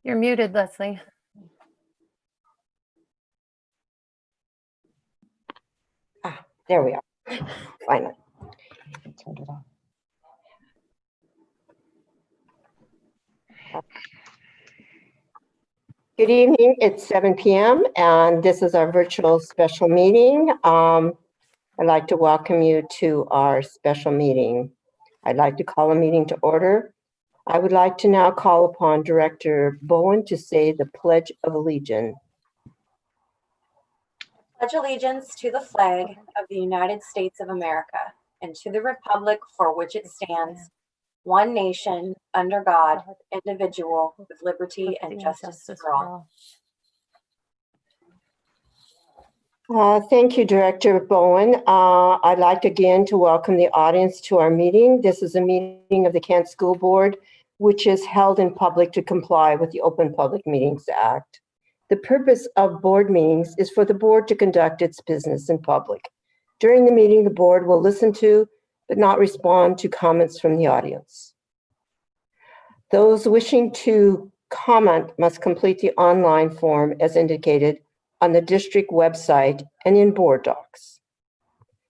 You're muted, Leslie. There we are. Finally. Turned it off. Good evening. It's 7 p.m. and this is our virtual special meeting. I'd like to welcome you to our special meeting. I'd like to call a meeting to order. I would like to now call upon Director Bowen to say the Pledge of Allegiance. Pledge allegiance to the flag of the United States of America and to the republic for which it stands, one nation, under God, indivisible, with liberty and justice for all. Thank you, Director Bowen. I'd like again to welcome the audience to our meeting. This is a meeting of the Kent School Board, which is held in public to comply with the Open Public Meetings Act. The purpose of board meetings is for the board to conduct its business in public. During the meeting, the board will listen to, but not respond to comments from the audience. Those wishing to comment must complete the online form as indicated on the district website and in BoardDocs.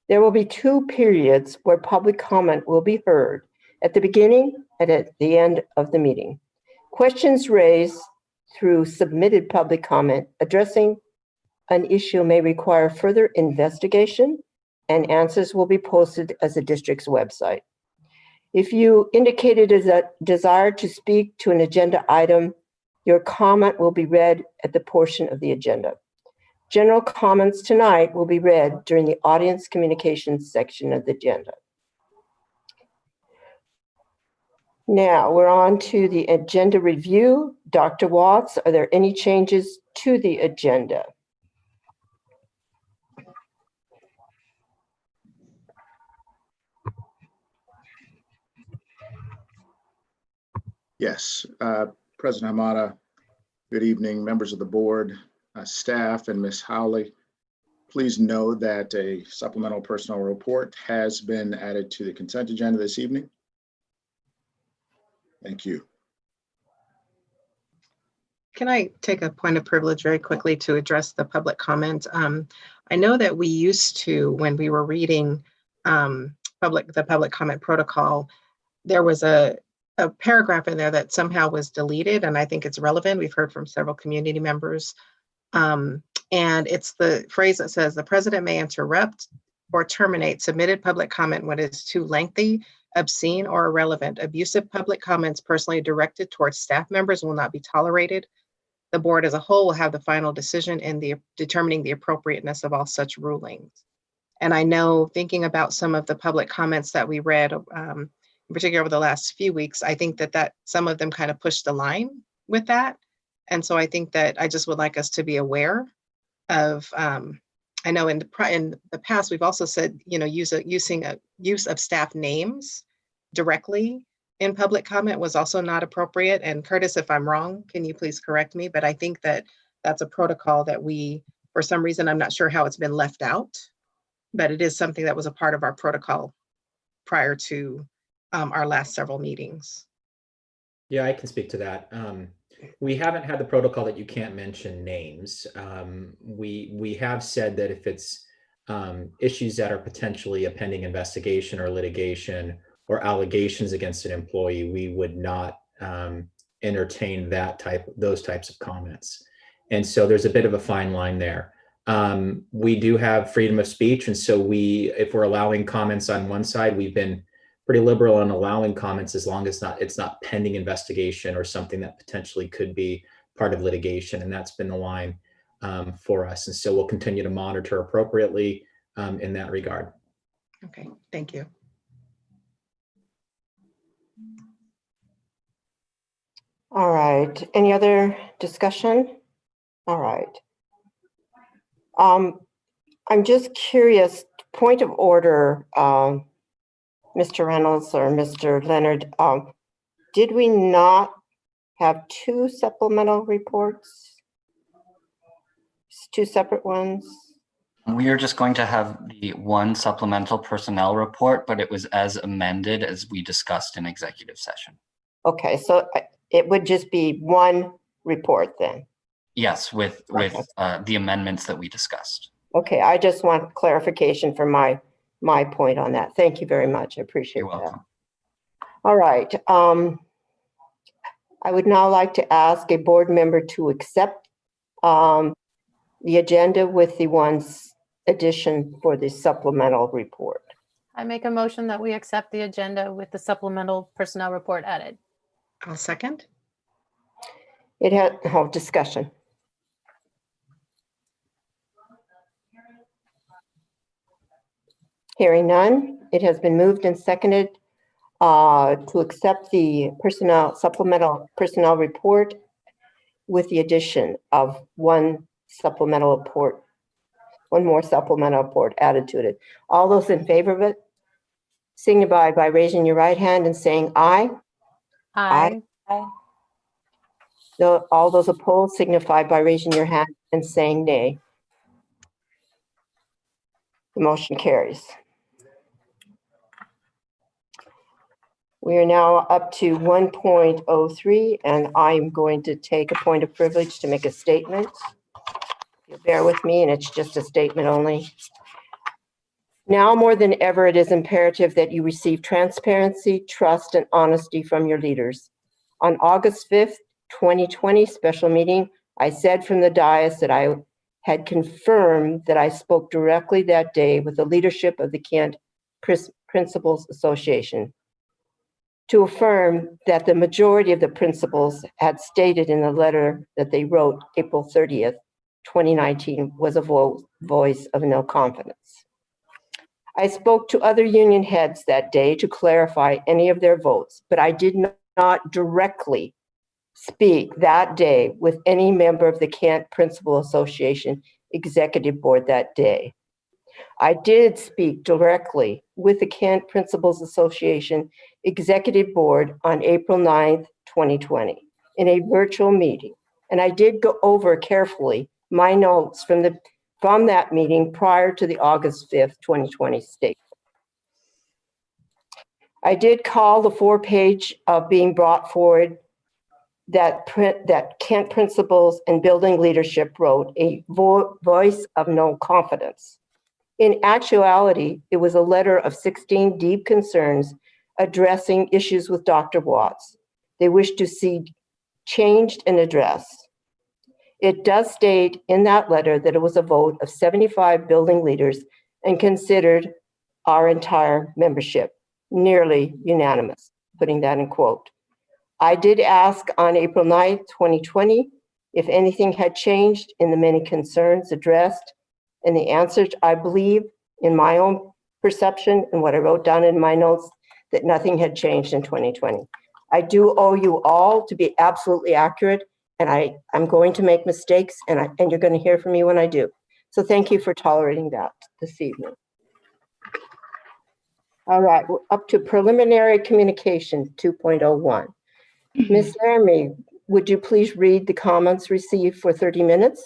There will be 2 periods where public comment will be heard, at the beginning and at the end of the meeting. Questions raised through submitted public comment addressing an issue may require further investigation, and answers will be posted as the district's website. If you indicated a desire to speak to an agenda item, your comment will be read at the portion of the agenda. General comments tonight will be read during the audience communications section of the agenda. Now we're on to the agenda review. Dr. Watts, are there any changes to the agenda? Yes, President Hamada, good evening, members of the board, staff, and Ms. Howley. Please know that a supplemental personnel report has been added to the consent agenda this evening. Thank you. Can I take a point of privilege very quickly to address the public comment? I know that we used to, when we were reading the public comment protocol, there was a paragraph in there that somehow was deleted, and I think it's relevant. We've heard from several community members. And it's the phrase that says, the president may interrupt or terminate submitted public comment when it is too lengthy, obscene, or irrelevant. Abusive public comments personally directed towards staff members will not be tolerated. The board as a whole will have the final decision in determining the appropriateness of all such rulings. And I know, thinking about some of the public comments that we read, in particular over the last few weeks, I think that some of them kind of pushed the line with that. And so I think that I just would like us to be aware of, I know in the past, we've also said, use of staff names directly in public comment was also not appropriate. And Curtis, if I'm wrong, can you please correct me? But I think that that's a protocol that we, for some reason, I'm not sure how it's been left out, but it is something that was a part of our protocol prior to our last several meetings. Yeah, I can speak to that. We haven't had the protocol that you can't mention names. We have said that if it's issues that are potentially a pending investigation or litigation or allegations against an employee, we would not entertain those types of comments. And so there's a bit of a fine line there. We do have freedom of speech, and so if we're allowing comments on one side, we've been pretty liberal on allowing comments as long as it's not pending investigation or something that potentially could be part of litigation. And that's been the line for us. And so we'll continue to monitor appropriately in that regard. Okay, thank you. All right, any other discussion? All right. I'm just curious, point of order, Mr. Reynolds or Mr. Leonard, did we not have 2 supplemental reports? 2 separate ones? We are just going to have the 1 supplemental personnel report, but it was as amended as we discussed in executive session. Okay, so it would just be 1 report then? Yes, with the amendments that we discussed. Okay, I just want clarification for my point on that. Thank you very much. I appreciate You're welcome. that. All right. I would now like to ask a board member to accept the agenda with the one's addition for the supplemental report. I make a motion that we accept the agenda with the supplemental personnel report added. I'll second. It had discussion. Hearing none, it has been moved and seconded to accept the supplemental personnel report with the addition of one more supplemental report added to it. All those in favor of it, signify by raising your right hand and saying aye. Aye. All those opposed signify by raising your hand and saying nay. The motion carries. We are now up to 1.03, and I'm going to take a point of privilege to make a statement. You'll bear with me, and it's just a statement only. Now more than ever, it is imperative that you receive transparency, trust, and honesty from your leaders. On August 5th, 2020 special meeting, I said from the dais that I had confirmed that I spoke directly that day with the leadership of the Kent Principals Association to affirm that the majority of the principals had stated in the letter that they wrote April 30th, 2019 was a voice of no confidence. I spoke to other union heads that day to clarify any of their votes, but I did not directly speak that day with any member of the Kent Principal Association Executive Board that day. I did speak directly with the Kent Principals Association Executive Board on April 9th, 2020, in a virtual meeting, and I did go over carefully my notes from that meeting prior to the August 5th, 2020 statement. I did call the 4-page of being brought forward that Kent Principals and Building Leadership wrote, a voice of no confidence. In actuality, it was a letter of 16 deep concerns addressing issues with Dr. Watts they wish to see changed and addressed. It does state in that letter that it was a vote of 75 building leaders and considered our entire membership, nearly unanimous, putting that in quote. I did ask on April 9th, 2020, if anything had changed in the many concerns addressed, and the answer, I believe, in my own perception and what I wrote down in my notes, that nothing had changed in 2020. I do owe you all to be absolutely accurate, and I'm going to make mistakes, and you're going to hear from me when I do. So thank you for tolerating that this evening. All right, we're up to preliminary communication 2.01. Ms. Laramie, would you please read the comments received for 30 minutes?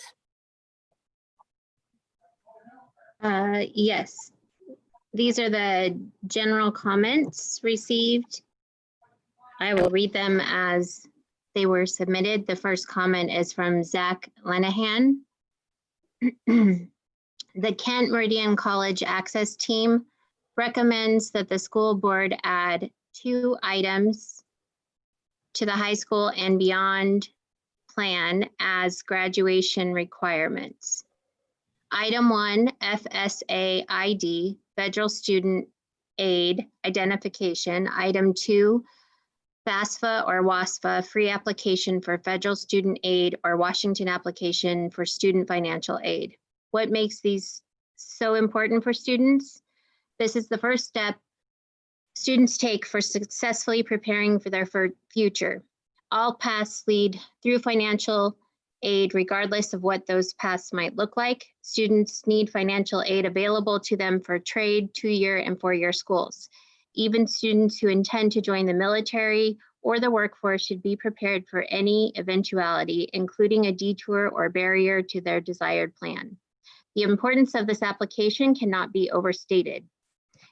Yes. These are the general comments received. I will read them as they were submitted. The first comment is from Zach Lenahan. The Kent Meridian College Access Team recommends that the school board add 2 items to the high school and beyond plan as graduation requirements. Item 1, FSA ID, Federal Student Aid Identification. Item 2, FAFSA or WASFA, free application for federal student aid or Washington application for student financial aid. What makes these so important for students? This is the first step students take for successfully preparing for their future. All paths lead through financial aid, regardless of what those paths might look like. Students need financial aid available to them for trade, 2-year and 4-year schools. Even students who intend to join the military or the workforce should be prepared for any eventuality, including a detour or barrier to their desired plan. The importance of this application cannot be overstated.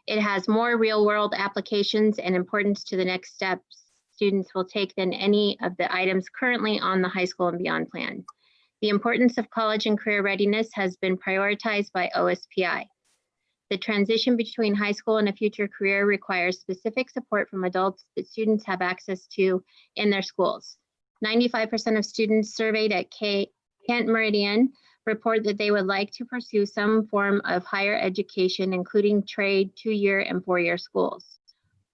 It has more real-world applications and importance to the next steps students will take than any of the items currently on the high school and beyond plan. The importance of college and career readiness has been prioritized by OSPI. The transition between high school and a future career requires specific support from adults that students have access to in their schools. 95% of students surveyed at Kent Meridian report that they would like to pursue some form of higher education, including trade, 2-year and 4-year schools.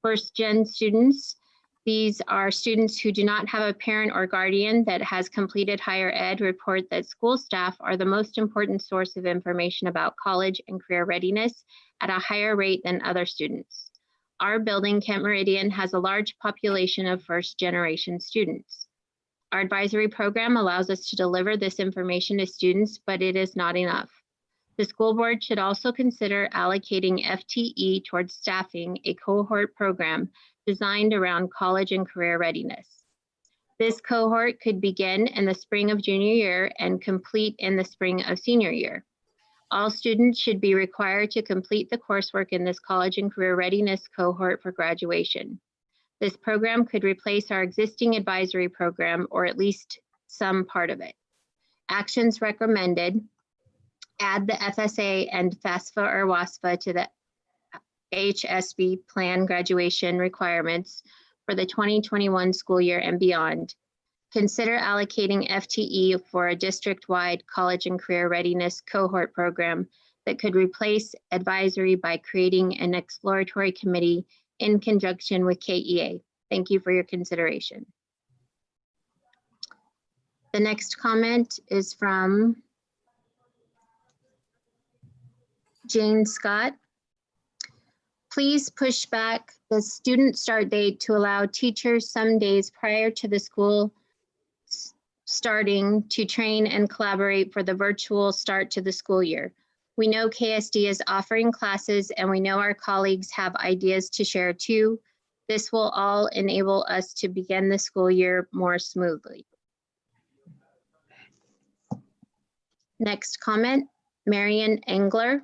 First-gen students, these are students who do not have a parent or guardian that has completed higher ed, report that school staff are the most important source of information about college and career readiness at a higher rate than other students. Our building, Kent Meridian, has a large population of first-generation students. Our advisory program allows us to deliver this information to students, but it is not enough. The school board should also consider allocating FTE towards staffing a cohort program designed around college and career readiness. This cohort could begin in the spring of junior year and complete in the spring of senior year. All students should be required to complete the coursework in this college and career readiness cohort for graduation. This program could replace our existing advisory program, or at least some part of it. Actions recommended: add the FSA and FAFSA or WASFA to the HSB plan graduation requirements for the 2021 school year and beyond. Consider allocating FTE for a district-wide college and career readiness cohort program that could replace advisory by creating an exploratory committee in conjunction with KEA. Thank you for your consideration. The next comment is from Jane Scott. Please push back the student start date to allow teachers some days prior to the school starting to train and collaborate for the virtual start to the school year. We know KSD is offering classes and we know our colleagues have ideas to share too. This will all enable us to begin the school year more smoothly. Next comment, Marian Engler.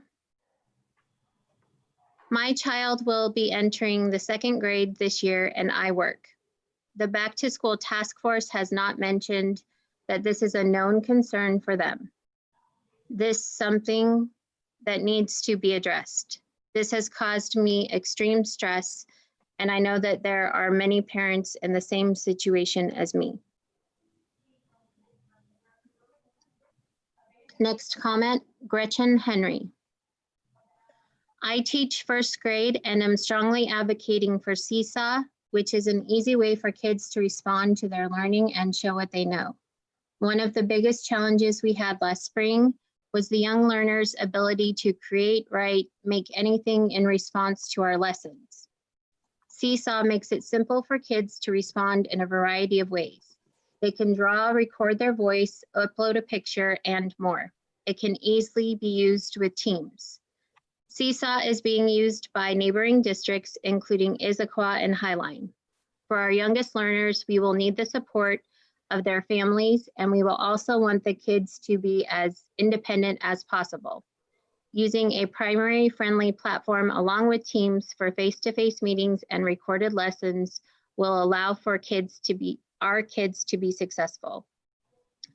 My child will be entering the 2nd grade this year and I work. The Back to School Task Force has not mentioned that this is a known concern for them. This is something that needs to be addressed. This has caused me extreme stress, and I know that there are many parents in the same situation as me. Next comment, Gretchen Henry. I teach 1st grade and am strongly advocating for Seesaw, which is an easy way for kids to respond to their learning and show what they know. One of the biggest challenges we had last spring was the young learners' ability to create, write, make anything in response to our lessons. Seesaw makes it simple for kids to respond in a variety of ways. They can draw, record their voice, upload a picture, and more. It can easily be used with teams. Seesaw is being used by neighboring districts, including Issaquah and Highline. For our youngest learners, we will need the support of their families, and we will also want the kids to be as independent as possible. Using a primary friendly platform along with teams for face-to-face meetings and recorded lessons will allow for our kids to be successful.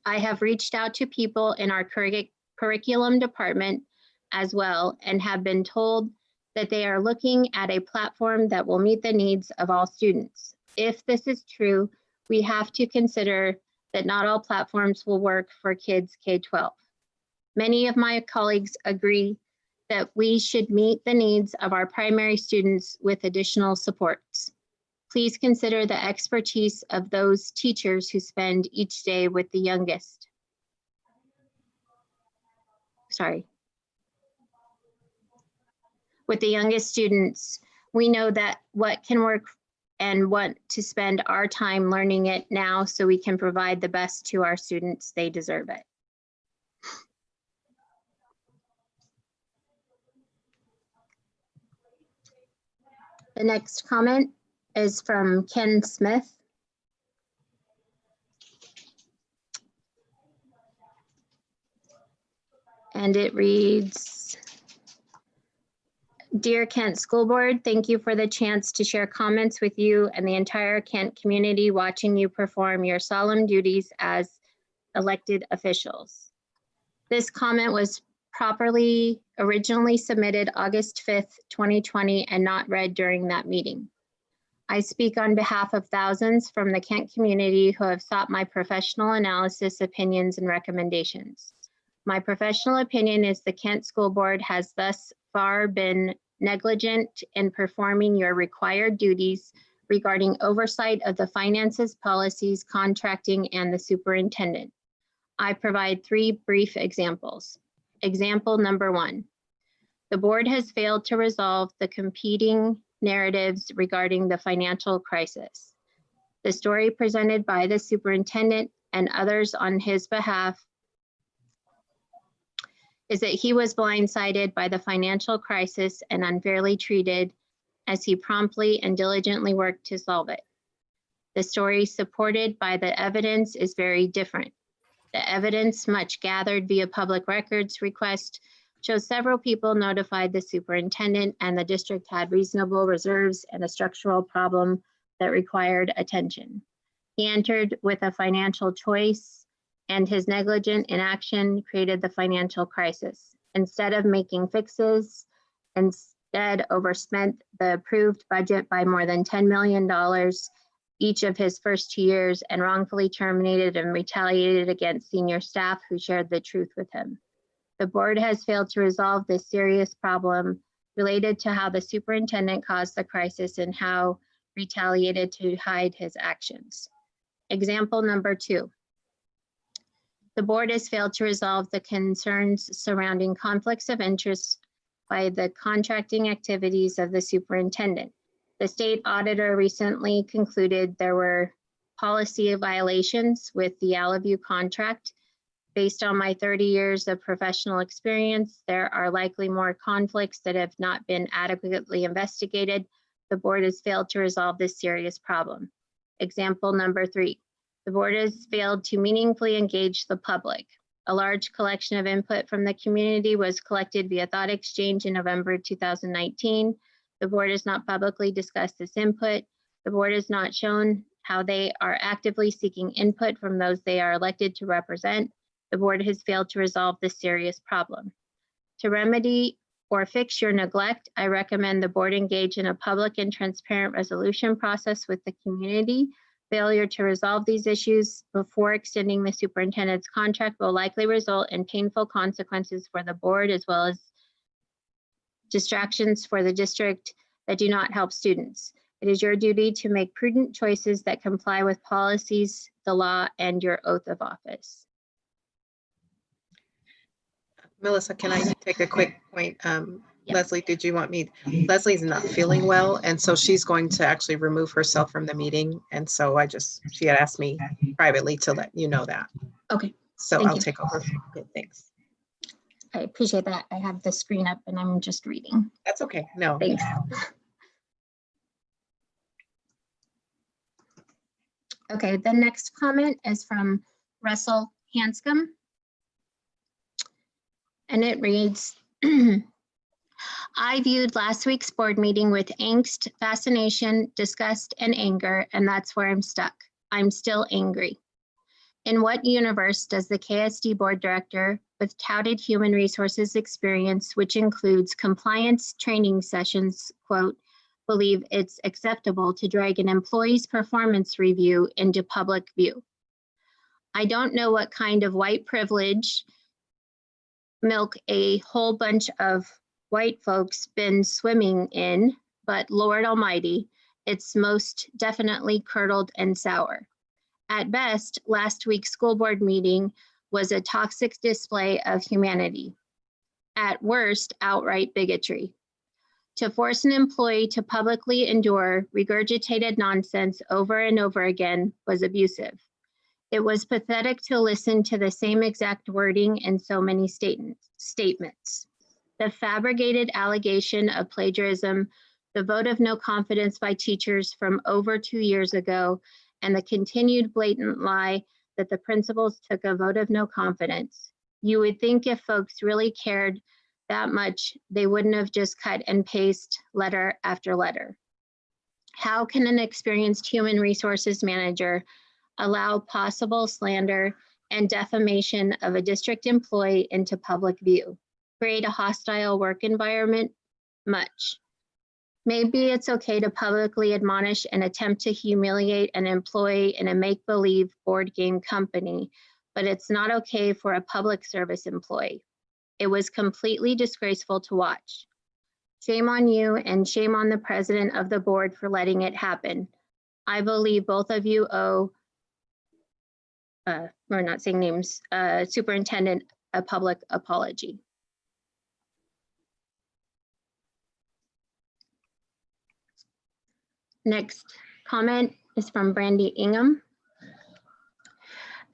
I have reached out to people in our curriculum department as well and have been told that they are looking at a platform that will meet the needs of all students. If this is true, we have to consider that not all platforms will work for kids K-12. Many of my colleagues agree that we should meet the needs of our primary students with additional supports. Please consider the expertise of those teachers who spend each day with the youngest. With the youngest students. We know that what can work and want to spend our time learning it now so we can provide the best to our students. They deserve it. The next comment is from Ken Smith. And it reads, Dear Kent School Board, thank you for the chance to share comments with you and the entire Kent community watching you perform your solemn duties as elected officials. This comment was originally submitted August 5th, 2020, and not read during that meeting. I speak on behalf of thousands from the Kent community who have sought my professional analysis, opinions, and recommendations. My professional opinion is the Kent School Board has thus far been negligent in performing your required duties regarding oversight of the finances, policies, contracting, and the superintendent. I provide 3 brief examples. Example number 1, the board has failed to resolve the competing narratives regarding the financial crisis. The story presented by the superintendent and others on his behalf is that he was blindsided by the financial crisis and unfairly treated as he promptly and diligently worked to solve it. The story supported by the evidence is very different. The evidence, much gathered via public records request, shows several people notified the superintendent and the district had reasonable reserves and a structural problem that required attention. He entered with a financial choice, and his negligent inaction created the financial crisis. Instead of making fixes, instead overspent the approved budget by more than $10 million each of his first 2 years and wrongfully terminated and retaliated against senior staff who shared the truth with him. The board has failed to resolve this serious problem related to how the superintendent caused the crisis and how retaliated to hide his actions. Example number 2. The board has failed to resolve the concerns surrounding conflicts of interest by the contracting activities of the superintendent. The state auditor recently concluded there were policy violations with the Allaview contract. Based on my 30 years of professional experience, there are likely more conflicts that have not been adequately investigated. The board has failed to resolve this serious problem. Example number 3, the board has failed to meaningfully engage the public. A large collection of input from the community was collected via Thought Exchange in November 2019. The board has not publicly discussed this input. The board has not shown how they are actively seeking input from those they are elected to represent. The board has failed to resolve this serious problem. To remedy or fix your neglect, I recommend the board engage in a public and transparent resolution process with the community. Failure to resolve these issues before extending the superintendent's contract will likely result in painful consequences for the board as well as distractions for the district that do not help students. It is your duty to make prudent choices that comply with policies, the law, and your oath of office. Melissa, can I take a quick point? Leslie, did you want me? Leslie's not feeling well, and so she's going to actually remove herself from the meeting. And so she had asked me privately to let you know that. Okay. So I'll take over. Okay, thanks. I appreciate that. I have the screen up and I'm just reading. That's okay. No. Thanks. Okay, the next comment is from Russell Hanscom. And it reads, I viewed last week's board meeting with angst, fascination, disgust, and anger, and that's where I'm stuck. I'm still angry. In what universe does the KSD board director with touted human resources experience, which includes compliance training sessions, quote, believe it's acceptable to drag an employee's performance review into public view? I don't know what kind of white privilege milk a whole bunch of white folks been swimming in, but Lord Almighty, it's most definitely curdled and sour. At best, last week's school board meeting was a toxic display of humanity. At worst, outright bigotry. To force an employee to publicly endure regurgitated nonsense over and over again was abusive. It was pathetic to listen to the same exact wording in so many statements. The fabricated allegation of plagiarism, the vote of no confidence by teachers from over 2 years ago, and the continued blatant lie that the principals took a vote of no confidence. You would think if folks really cared that much, they wouldn't have just cut and paste letter after letter. How can an experienced human resources manager allow possible slander and defamation of a district employee into public view? Create a hostile work environment? Much. Maybe it's okay to publicly admonish and attempt to humiliate an employee in a make-believe board game company, but it's not okay for a public service employee. It was completely disgraceful to watch. Shame on you and shame on the president of the board for letting it happen. I believe both of you owe, we're not saying names, superintendent a public apology. Next comment is from Brandy Ingham.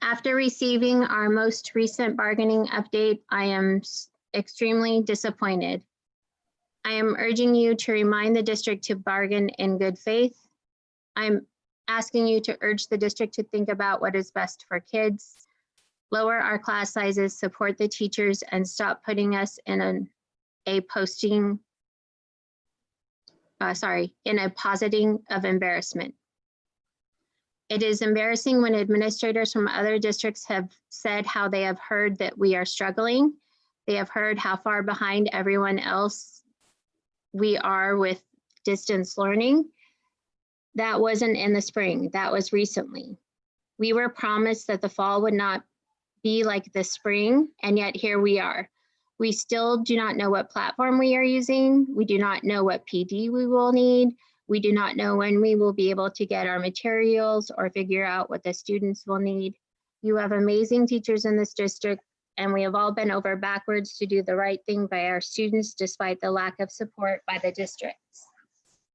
After receiving our most recent bargaining update, I am extremely disappointed. I am urging you to remind the district to bargain in good faith. I'm asking you to urge the district to think about what is best for kids, lower our class sizes, support the teachers, and stop putting us in a positing of embarrassment. It is embarrassing when administrators from other districts have said how they have heard that we are struggling. They have heard how far behind everyone else we are with distance learning. That wasn't in the spring, that was recently. We were promised that the fall would not be like the spring, and yet here we are. We still do not know what platform we are using. We do not know what PD we will need. We do not know when we will be able to get our materials or figure out what the students will need. You have amazing teachers in this district, and we have all bent over backwards to do the right thing by our students despite the lack of support by the districts.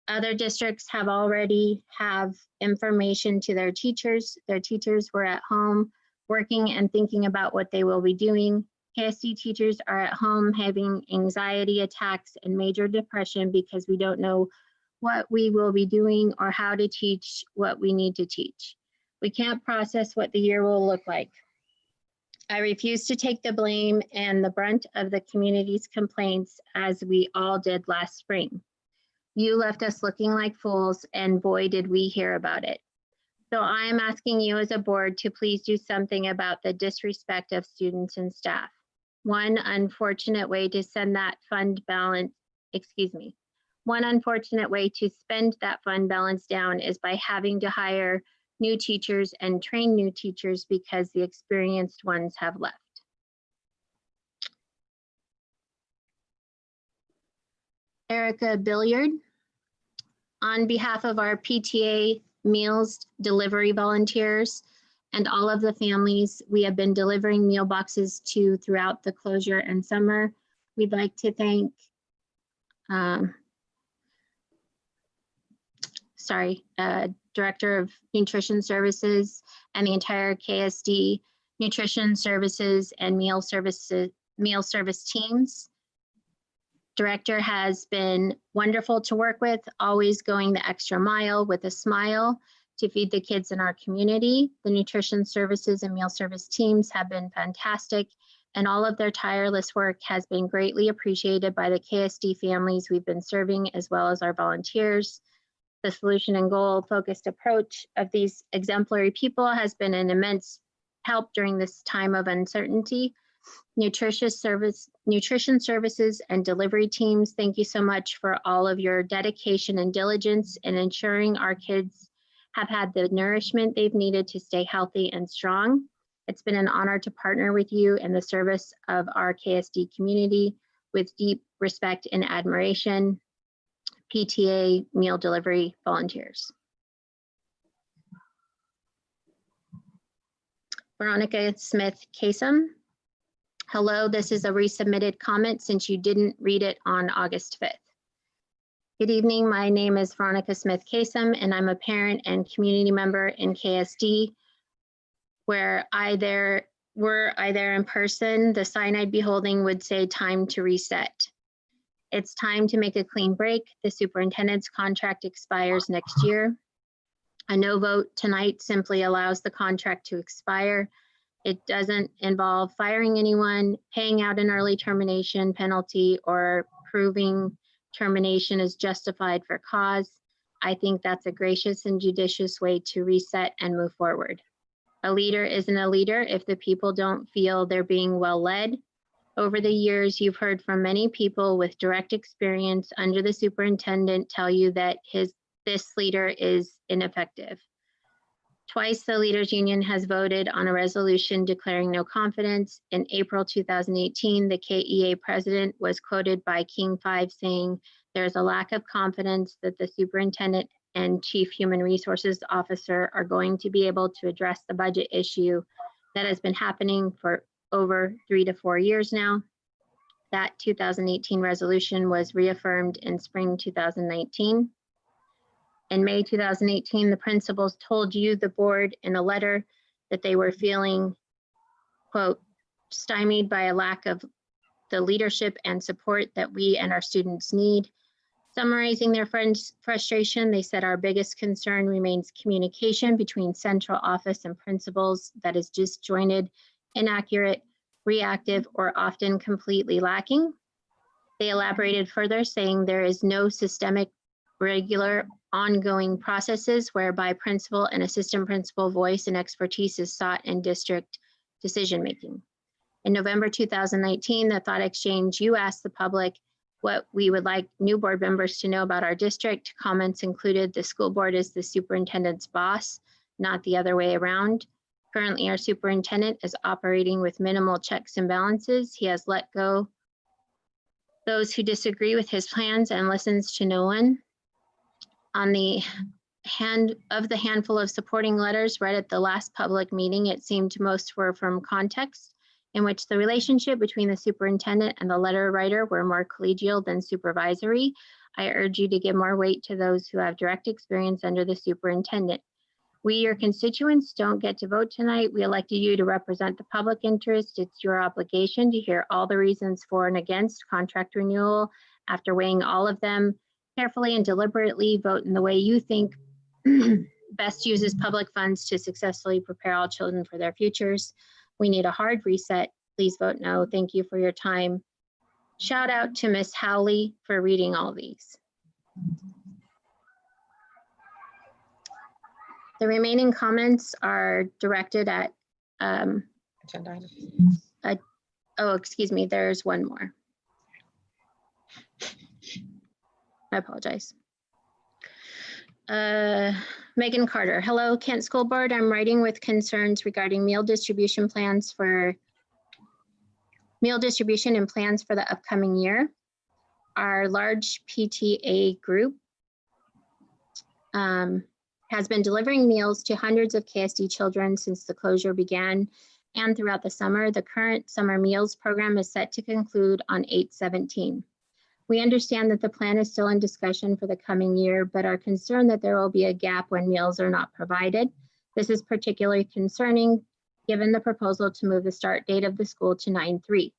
Other districts have already have information to their teachers. Their teachers were at home working and thinking about what they will be doing. KSD teachers are at home having anxiety attacks and major depression because we don't know what we will be doing or how to teach what we need to teach. We can't process what the year will look like. I refuse to take the blame and the brunt of the community's complaints as we all did last spring. You left us looking like fools, and boy, did we hear about it. So I am asking you as a board to please do something about the disrespect of students and staff. One unfortunate way to spend that fund balance down is by having to hire new teachers and train new teachers because the experienced ones have left. Erica Billiard, on behalf of our PTA meals delivery volunteers and all of the families we have been delivering meal boxes to throughout the closure and summer, we'd like to thank Director of Nutrition Services and the entire KSD Nutrition Services and meal service teams. Director has been wonderful to work with, always going the extra mile with a smile to feed the kids in our community. The nutrition services and meal service teams have been fantastic, and all of their tireless work has been greatly appreciated by the KSD families we've been serving, as well as our volunteers. The solution and goal focused approach of these exemplary people has been an immense help during this time of uncertainty. Nutrition services and delivery teams, thank you so much for all of your dedication and diligence in ensuring our kids have had the nourishment they've needed to stay healthy and strong. It's been an honor to partner with you in the service of our KSD community with deep respect and admiration. PTA meal delivery volunteers. Veronica Smith Kasem. Hello, this is a resubmitted comment since you didn't read it on August 5th. Good evening, my name is Veronica Smith Kasem, and I'm a parent and community member in KSD. Were I there in person, the sign I'd be holding would say time to reset. It's time to make a clean break. The superintendent's contract expires next year. A no vote tonight simply allows the contract to expire. It doesn't involve firing anyone, paying out an early termination penalty, or proving termination is justified for cause. I think that's a gracious and judicious way to reset and move forward. A leader isn't a leader if the people don't feel they're being well led. Over the years, you've heard from many people with direct experience under the superintendent tell you that this leader is ineffective. Twice the Leaders Union has voted on a resolution declaring no confidence. In April 2018, the KEA president was quoted by King 5 saying, "There's a lack of confidence that the superintendent and chief human resources officer are going to be able to address the budget issue that has been happening for over 3 to 4 years now." That 2018 resolution was reaffirmed in spring 2019. In May 2018, the principals told you, the board, in a letter that they were feeling, quote, stymied by a lack of the leadership and support that we and our students need. Summarizing their frustration, they said, "Our biggest concern remains communication between central office and principals that is disjointed, inaccurate, reactive, or often completely lacking." They elaborated further, saying there is no systemic, regular, ongoing processes whereby principal and assistant principal voice and expertise is sought in district decision-making. In November 2019, the thought exchange, you asked the public what we would like new board members to know about our district. Comments included, the school board is the superintendent's boss, not the other way around. Currently, our superintendent is operating with minimal checks and balances. He has let go those who disagree with his plans and listens to no one. On the handful of supporting letters read at the last public meeting, it seemed most were from context in which the relationship between the superintendent and the letter writer were more collegial than supervisory. I urge you to give more weight to those who have direct experience under the superintendent. We, your constituents, don't get to vote tonight. We elected you to represent the public interest. It's your obligation to hear all the reasons for and against contract renewal. After weighing all of them carefully and deliberately, vote in the way you think best uses public funds to successfully prepare all children for their futures. We need a hard reset. Please vote no. Thank you for your time. Shout out to Ms. Howley for reading all these. The remaining comments are directed at, Agenda items. oh, excuse me, there's one more. I apologize. Megan Carter, hello, Kent School Board. I'm writing with concerns regarding meal distribution and plans for the upcoming year. Our large PTA group has been delivering meals to hundreds of KSD children since the closure began and throughout the summer. The current summer meals program is set to conclude on 8/17. We understand that the plan is still in discussion for the coming year, but are concerned that there will be a gap when meals are not provided. This is particularly concerning given the proposal to move the start date of the school to 9/3.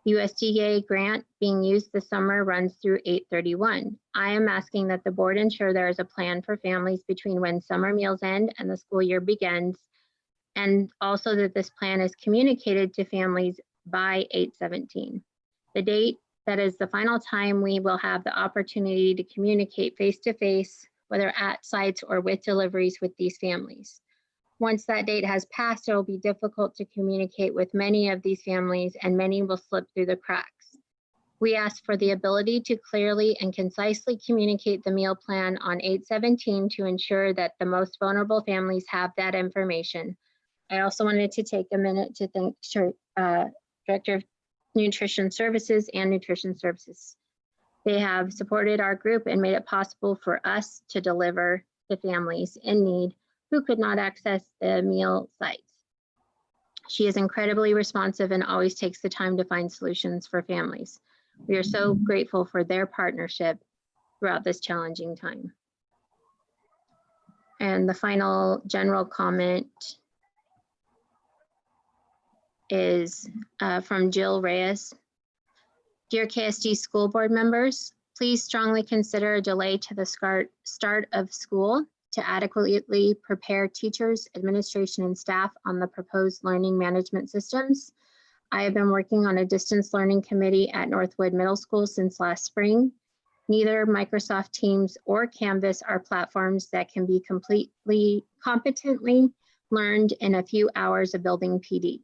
USDA grant being used this summer runs through 8/31. I am asking that the board ensure there is a plan for families between when summer meals end and the school year begins, and also that this plan is communicated to families by 8/17. The date that is the final time we will have the opportunity to communicate face-to-face, whether at sites or with deliveries with these families. Once that date has passed, it will be difficult to communicate with many of these families and many will slip through the cracks. We ask for the ability to clearly and concisely communicate the meal plan on 8/17 to ensure that the most vulnerable families have that information. I also wanted to take a minute to thank Director of Nutrition Services and Nutrition Services. They have supported our group and made it possible for us to deliver to families in need who could not access the meal sites. She is incredibly responsive and always takes the time to find solutions for families. We are so grateful for their partnership throughout this challenging time. And the final general comment is from Jill Reyes. Dear KSD school board members, please strongly consider a delay to the start of school to adequately prepare teachers, administration, and staff on the proposed learning management systems. I have been working on a distance learning committee at Northwood Middle School since last spring. Neither Microsoft Teams or Canvas are platforms that can be competently learned in a few hours of building PD.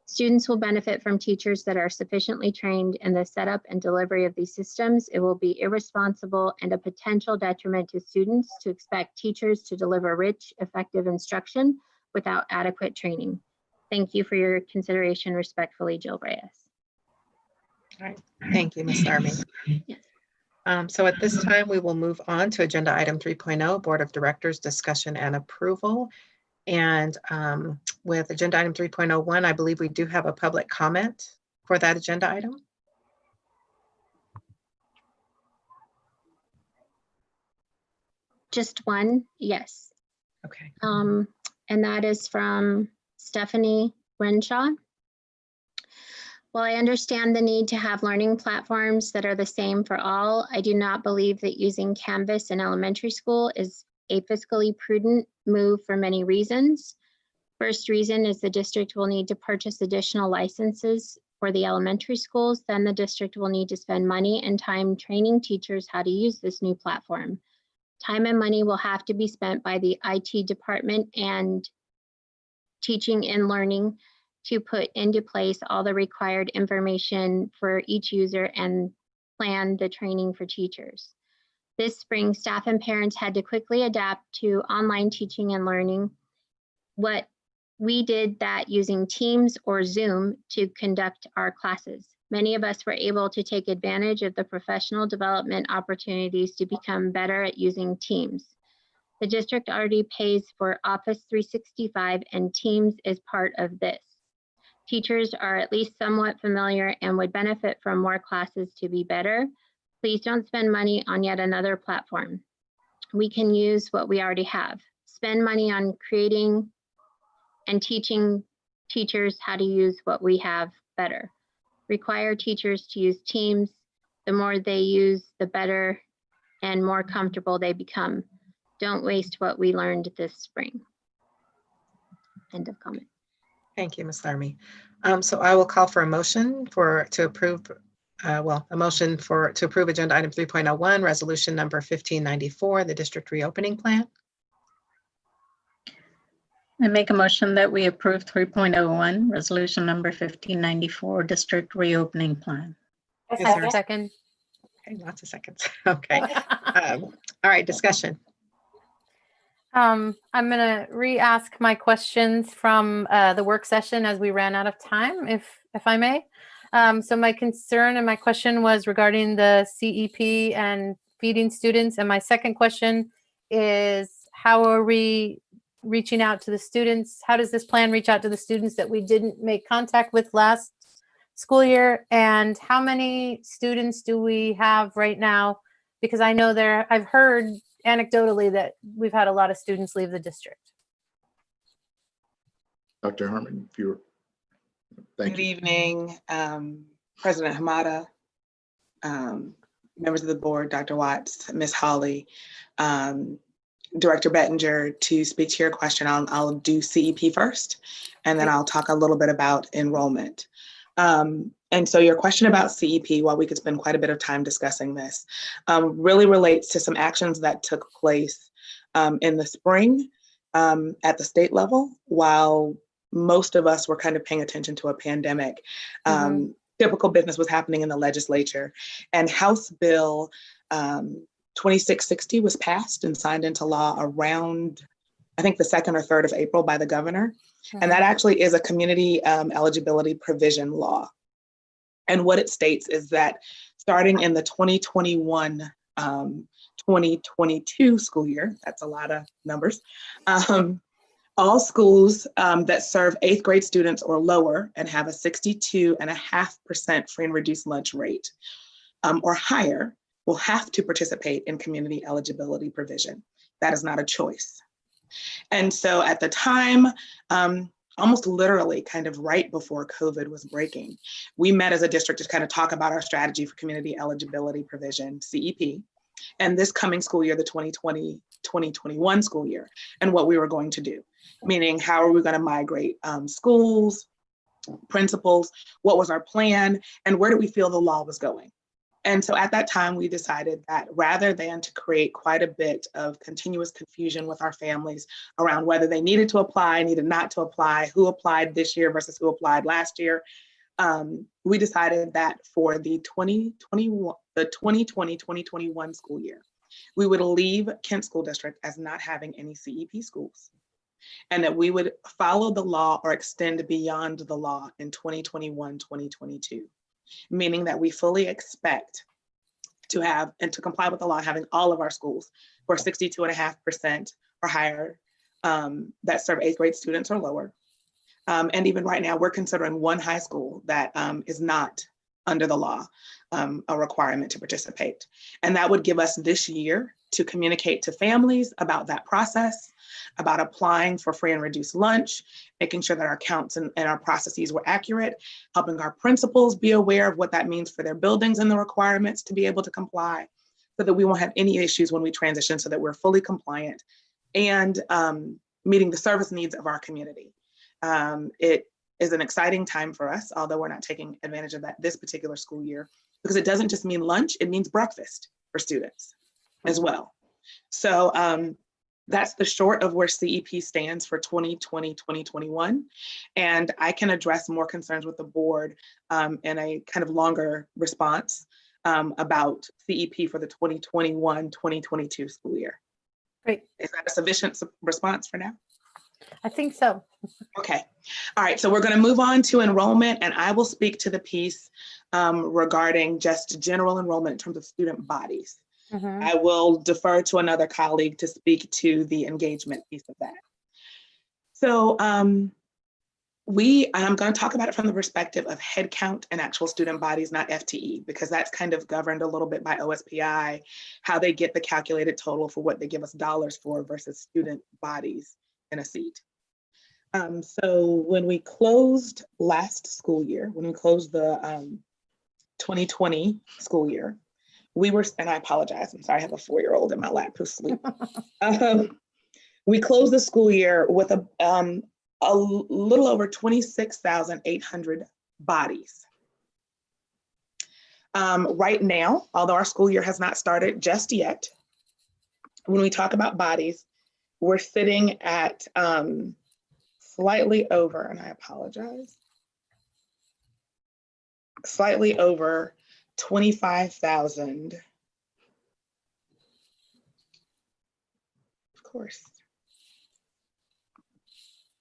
Students will benefit from teachers that are sufficiently trained in the setup and delivery of these systems. It will be irresponsible and a potential detriment to students to expect teachers to deliver rich, effective instruction without adequate training. Thank you for your consideration. Respectfully, Jill Reyes. All right, thank you, Ms. Army. Yes. So at this time, we will move on to agenda item 3.0, Board of Directors discussion and approval. And with agenda item 3.01, I believe we do have a public comment for that agenda item. Just one, yes. Okay. And that is from Stephanie Renshaw. While I understand the need to have learning platforms that are the same for all, I do not believe that using Canvas in elementary school is a fiscally prudent move for many reasons. First reason is the district will need to purchase additional licenses for the elementary schools. Then the district will need to spend money and time training teachers how to use this new platform. Time and money will have to be spent by the IT department and teaching and learning to put into place all the required information for each user and plan the training for teachers. This spring, staff and parents had to quickly adapt to online teaching and learning. What we did that using Teams or Zoom to conduct our classes. Many of us were able to take advantage of the professional development opportunities to become better at using Teams. The district already pays for Office 365 and Teams is part of this. Teachers are at least somewhat familiar and would benefit from more classes to be better. Please don't spend money on yet another platform. We can use what we already have. Spend money on creating and teaching teachers how to use what we have better. Require teachers to use Teams. The more they use, the better and more comfortable they become. Don't waste what we learned this spring. End of comment. Thank you, Ms. Larmy. So I will call for a motion to approve agenda item 3.01, resolution number 1594, the district reopening plan. I make a motion that we approve 3.01, resolution number 1594, district reopening plan. Second. Okay, lots of seconds. Okay. All right, discussion. I'm going to re-ask my questions from the work session as we ran out of time, if I may. So my concern and my question was regarding the CEP and feeding students. And my second question is, how are we reaching out to the students? How does this plan reach out to the students that we didn't make contact with last school year? And how many students do we have right now? Because I know I've heard anecdotally that we've had a lot of students leave the district. Dr. Harmon, if you're, thank you. Good evening, President Hamada, members of the board, Dr. Watts, Ms. Holly, Director Bettinger. To speak to your question, I'll do CEP first, and then I'll talk a little bit about enrollment. And so your question about CEP, while we could spend quite a bit of time discussing this, really relates to some actions that took place in the spring at the state level, while most of us were kind of paying attention to a pandemic. Typical business was happening in the legislature, and House Bill 2660 was passed and signed into law around, I think, the 2nd or 3rd of April by the governor. And that actually is a community eligibility provision law. And what it states is that starting in the 2021-2022 school year, that's a lot of numbers, all schools that serve 8th grade students or lower and have a 62.5% free and reduced lunch rate or higher will have to participate in community eligibility provision. That is not a choice. And so at the time, almost literally kind of right before COVID was breaking, we met as a district to kind of talk about our strategy for community eligibility provision, CEP. And this coming school year, the 2021 school year and what we were going to do, meaning how are we going to migrate schools, principals, what was our plan, and where do we feel the law was going. And so at that time, we decided that rather than to create quite a bit of continuous confusion with our families around whether they needed to apply, needed not to apply, who applied this year versus who applied last year, we decided that for the 2020-2021 school year, we would leave Kent School District as not having any CEP schools, and that we would follow the law or extend beyond the law in 2021-2022. Meaning that we fully expect to have and to comply with the law, having all of our schools for 62.5% or higher that serve 8th grade students or lower. And even right now, we're considering one high school that is not under the law a requirement to participate. And that would give us this year to communicate to families about that process, about applying for free and reduced lunch, making sure that our counts and our processes were accurate, helping our principals be aware of what that means for their buildings and the requirements to be able to comply, so that we won't have any issues when we transition, so that we're fully compliant and meeting the service needs of our community. It is an exciting time for us, although we're not taking advantage of that this particular school year, because it doesn't just mean lunch, it means breakfast for students as well. So that's the short of where CEP stands for 2020-2021. And I can address more concerns with the board in a kind of longer response about CEP for the 2021-2022 school year. Great. Is that a sufficient response for now? I think so. Okay. All right. So we're going to move on to enrollment, and I will speak to the piece regarding just general enrollment in terms of student bodies. Mm-hmm. I will defer to another colleague to speak to the engagement piece of that. So I'm going to talk about it from the perspective of headcount and actual student bodies, not FTE, because that's kind of governed a little bit by OSPI, how they get the calculated total for what they give us dollars for versus student bodies in a seat. So when we closed last school year, when we closed the 2020 school year, we were, and I apologize, I'm sorry, I have a 4-year-old in my lap who's asleep. We closed the school year with a little over 26,800 bodies. Right now, although our school year has not started just yet, when we talk about bodies, we're sitting at slightly over, and I apologize, slightly over 25,000. Of course.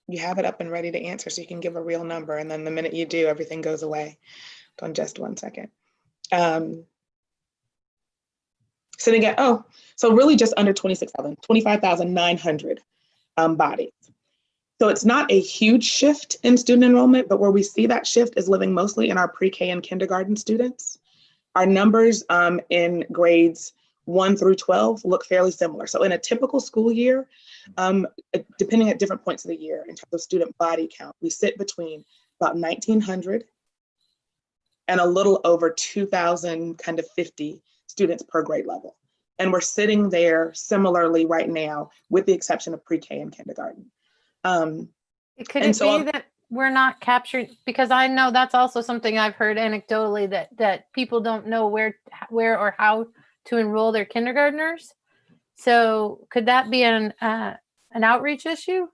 You have it up and ready to answer, so you can give a real number, and then the minute you do, everything goes away. Hold on just 1 second. Sitting at, so really just under 26,000, 25,900 bodies. So it's not a huge shift in student enrollment, but where we see that shift is living mostly in our pre-K and kindergarten students. Our numbers in grades 1 through 12 look fairly similar. So in a typical school year, depending at different points of the year in terms of student body count, we sit between about 1,900 and a little over 2,000 kind of 50 students per grade level. And we're sitting there similarly right now, with the exception of pre-K and kindergarten. Could it be that we're not capturing, because I know that's also something I've heard anecdotally, that people don't know where or how to enroll their kindergartners. So could that be an outreach issue?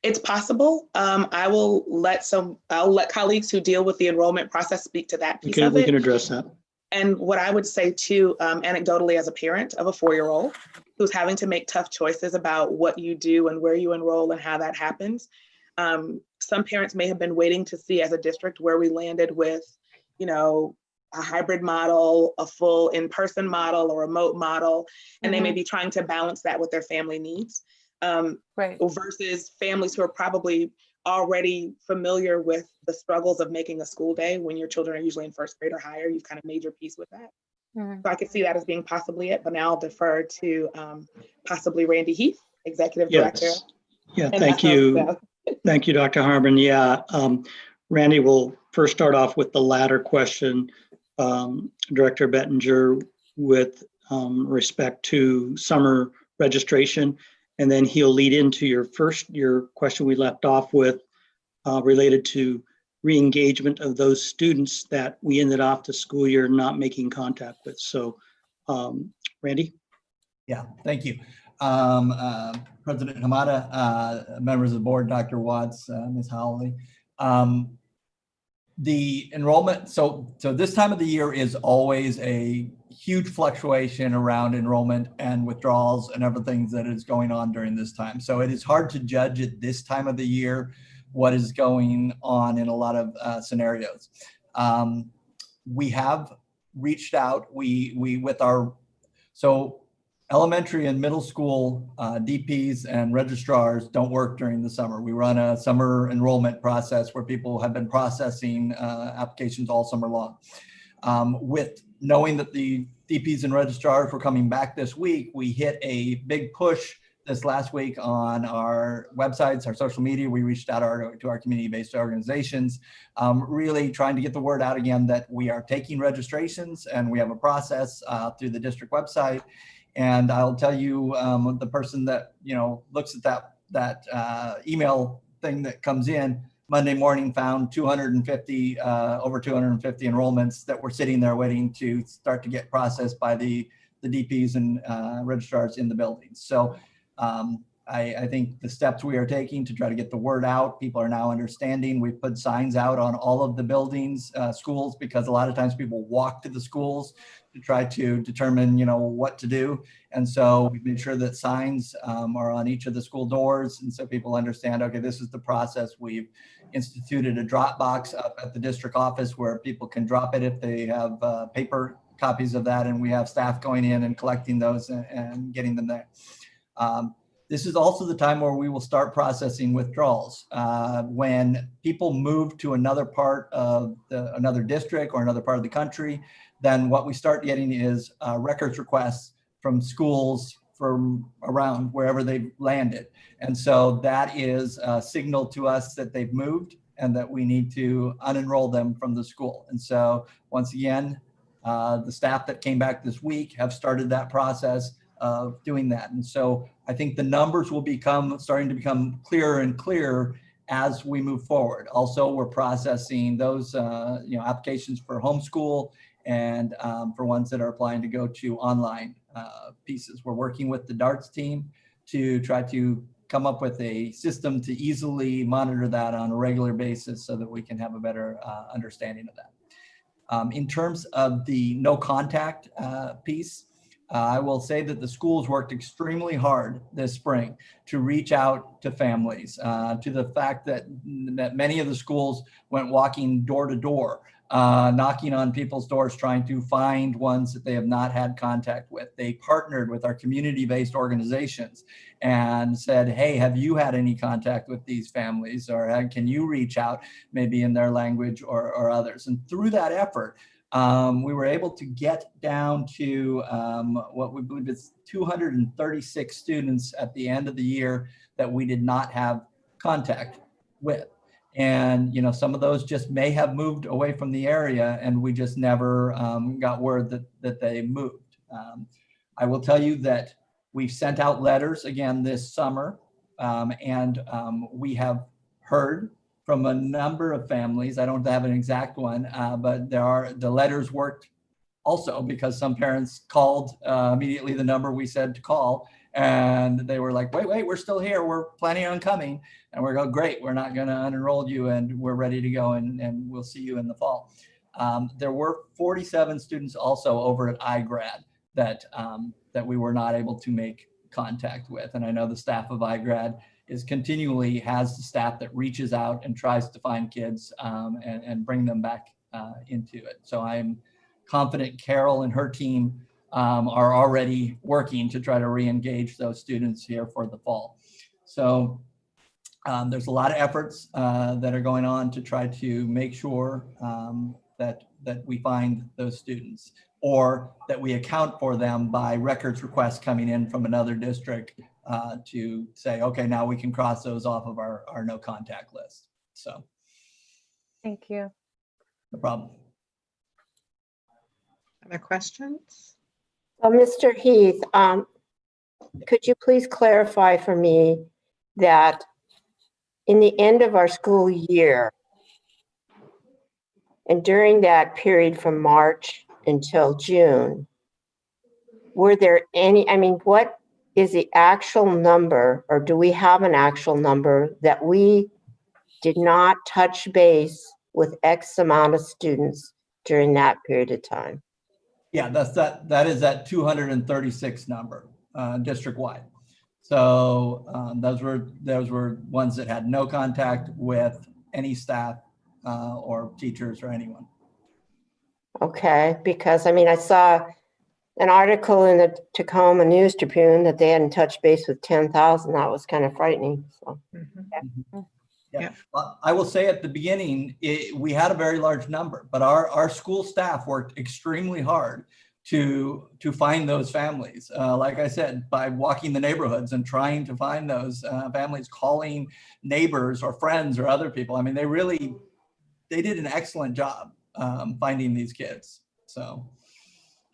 It's possible. I'll let colleagues who deal with the enrollment process speak to that piece of it. We can address that. And what I would say too, anecdotally, as a parent of a 4-year-old who's having to make tough choices about what you do and where you enroll and how that happens, some parents may have been waiting to see as a district where we landed with, a hybrid model, a full in-person model, a remote model, and they may be trying to balance that with their family needs, versus families who are probably already familiar with the struggles of making a school day when your children are usually in 1st grade or higher. You've kind of made your peace with that. So I could see that as being possibly it, but now I'll defer to possibly Randy Heath, Executive Director. Yeah, thank you. Thank you, Dr. Harmon. Yeah, Randy will first start off with the latter question, Director Bettinger, with respect to summer registration. And then he'll lead into your question we left off with related to re-engagement of those students that we ended off the school year not making contact with. So Randy? Yeah, thank you. President Hamada, members of the board, Dr. Watts, Ms. Howley. The enrollment, so this time of the year is always a huge fluctuation around enrollment and withdrawals and everything that is going on during this time. So it is hard to judge at this time of the year what is going on in a lot of scenarios. We have reached out, so elementary and middle school DPs and registrars don't work during the summer. We run a summer enrollment process where people have been processing applications all summer long. With knowing that the DPs and registrars were coming back this week, we hit a big push this last week on our websites, our social media. We reached out to our community-based organizations, really trying to get the word out again that we are taking registrations and we have a process through the district website. And I'll tell you, the person that looks at that email thing that comes in Monday morning found 250 over 250 enrollments that were sitting there waiting to start to get processed by the DPs and registrars in the buildings. So I think the steps we are taking to try to get the word out, people are now understanding. We've put signs out on all of the buildings, schools, because a lot of times people walk to the schools to try to determine, what to do. And so we've made sure that signs are on each of the school doors. And so people understand, okay, this is the process. We've instituted a drop box up at the district office where people can drop it if they have paper copies of that. And we have staff going in and collecting those and getting them there. This is also the time where we will start processing withdrawals. When people move to another part of another district or another part of the country, then what we start getting is records requests from schools from around wherever they've landed. And so that is a signal to us that they've moved and that we need to unenroll them from the school. And so once again, the staff that came back this week have started that process of doing that. And so I think the numbers will starting to become clearer and clearer as we move forward. Also, we're processing those applications for homeschool and for ones that are applying to go to online pieces. We're working with the DARTS team to try to come up with a system to easily monitor that on a regular basis so that we can have a better understanding of that. In terms of the no contact piece, I will say that the schools worked extremely hard this spring to reach out to families, to the fact that many of the schools went walking door to door, knocking on people's doors, trying to find ones that they have not had contact with. They partnered with our community-based organizations and said, hey, have you had any contact with these families? Or can you reach out maybe in their language or others? And through that effort, we were able to get down to what we believe is 236 students at the end of the year that we did not have contact with. And, some of those just may have moved away from the area and we just never got word that they moved. I will tell you that we've sent out letters again this summer and we have heard from a number of families. I don't have an exact one, but the letters worked also because some parents called immediately the number we said to call and they were like, wait, we're still here. We're planning on coming. And we're going, great, we're not going to unenroll you and we're ready to go and we'll see you in the fall. There were 47 students also over at iGrad that we were not able to make contact with. And I know the staff of iGrad continually has the staff that reaches out and tries to find kids and bring them back into it. So I'm confident Carol and her team are already working to try to re-engage those students here for the fall. So there's a lot of efforts that are going on to try to make sure that we find those students or that we account for them by records requests coming in from another district to say, okay, now we can cross those off of our no contact list. So. Thank you. No problem. Other questions? Mr. Heath, could you please clarify for me that in the end of our school year, and during that period from March until June, were there any, I mean, what is the actual number, or do we have an actual number that we did not touch base with X amount of students during that period of time? Yeah, that is that 236 number district-wide. So those were ones that had no contact with any staff or teachers or anyone. Okay, because I mean, I saw an article in the Tacoma News Tribune that they hadn't touched base with 10,000. That was kind of frightening. So. Yeah. I will say at the beginning, we had a very large number, but our school staff worked extremely hard to find those families. Like I said, by walking the neighborhoods and trying to find those families, calling neighbors or friends or other people. I mean, they did an excellent job finding these kids. So,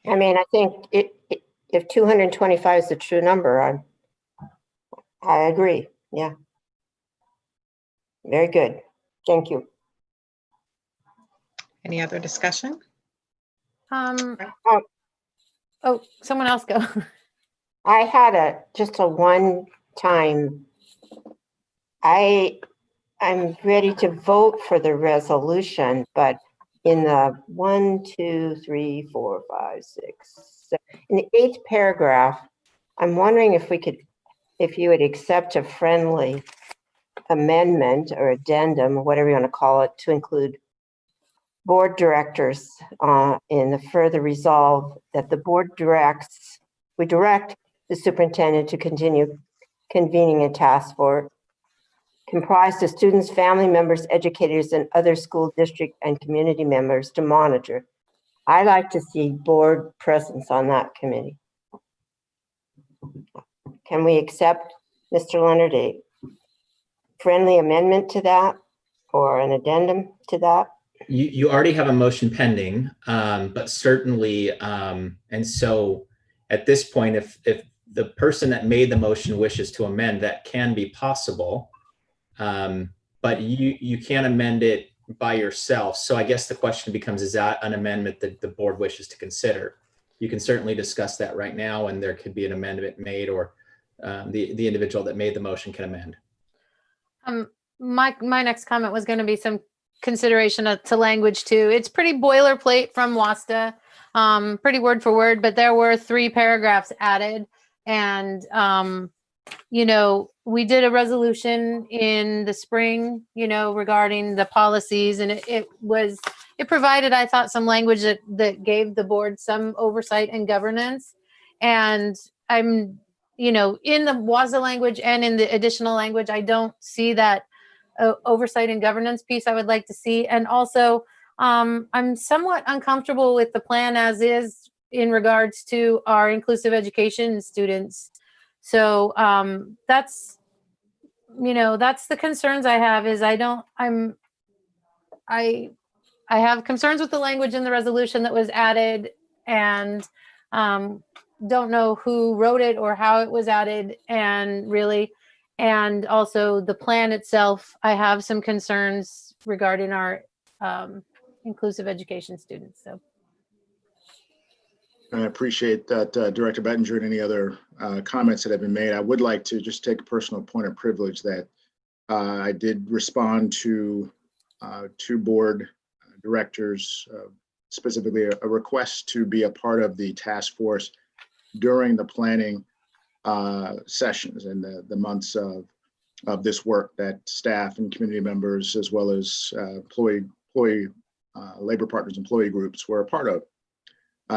I mean, I think if 225 is the true number, I agree. Yeah. Very good. Thank you. Any other discussion? Oh, someone else go. I had just a one-time, I'm ready to vote for the resolution, but in the 1, 2, 3, 4, 5, 6, 7, in the 8th paragraph, I'm wondering if you would accept a friendly amendment or addendum, or whatever you want to call it, to include board directors in the further resolve that the board we direct the superintendent to continue convening a task force comprised of students, family members, educators, and other school district and community members to monitor. I like to see board presence on that committee. Can we accept, Mr. Leonard, a friendly amendment to that or an addendum to that? You already have a motion pending, but certainly, and so at this point, if the person that made the motion wishes to amend, that can be possible, but you can't amend it by yourself. So I guess the question becomes, is that an amendment that the board wishes to consider? You can certainly discuss that right now, and there could be an amendment made, or the individual that made the motion can amend. My next comment was going to be some consideration to language too. It's pretty boilerplate from WASDA, pretty word for word, but there were 3 paragraphs added. And, you know, we did a resolution in the spring, you know, regarding the policies, and it provided, I thought, some language that gave the board some oversight and governance. And I'm, you know, in the WASDA language and in the additional language, I don't see that oversight and governance piece I would like to see. And also, I'm somewhat uncomfortable with the plan as is in regards to our inclusive education students. So that's, you know, that's the concerns I have. Is I have concerns with the language in the resolution that was added, and don't know who wrote it or how it was added, and really, and also the plan itself. I have some concerns regarding our inclusive education students. So I appreciate that, Director Bettinger, and any other comments that have been made. I would like to just take a personal point of privilege that I did respond to 2 board directors, specifically a request to be a part of the task force during the planning sessions and the months of this work, that staff and community members, as well as employee labor partners, employee groups were a part of.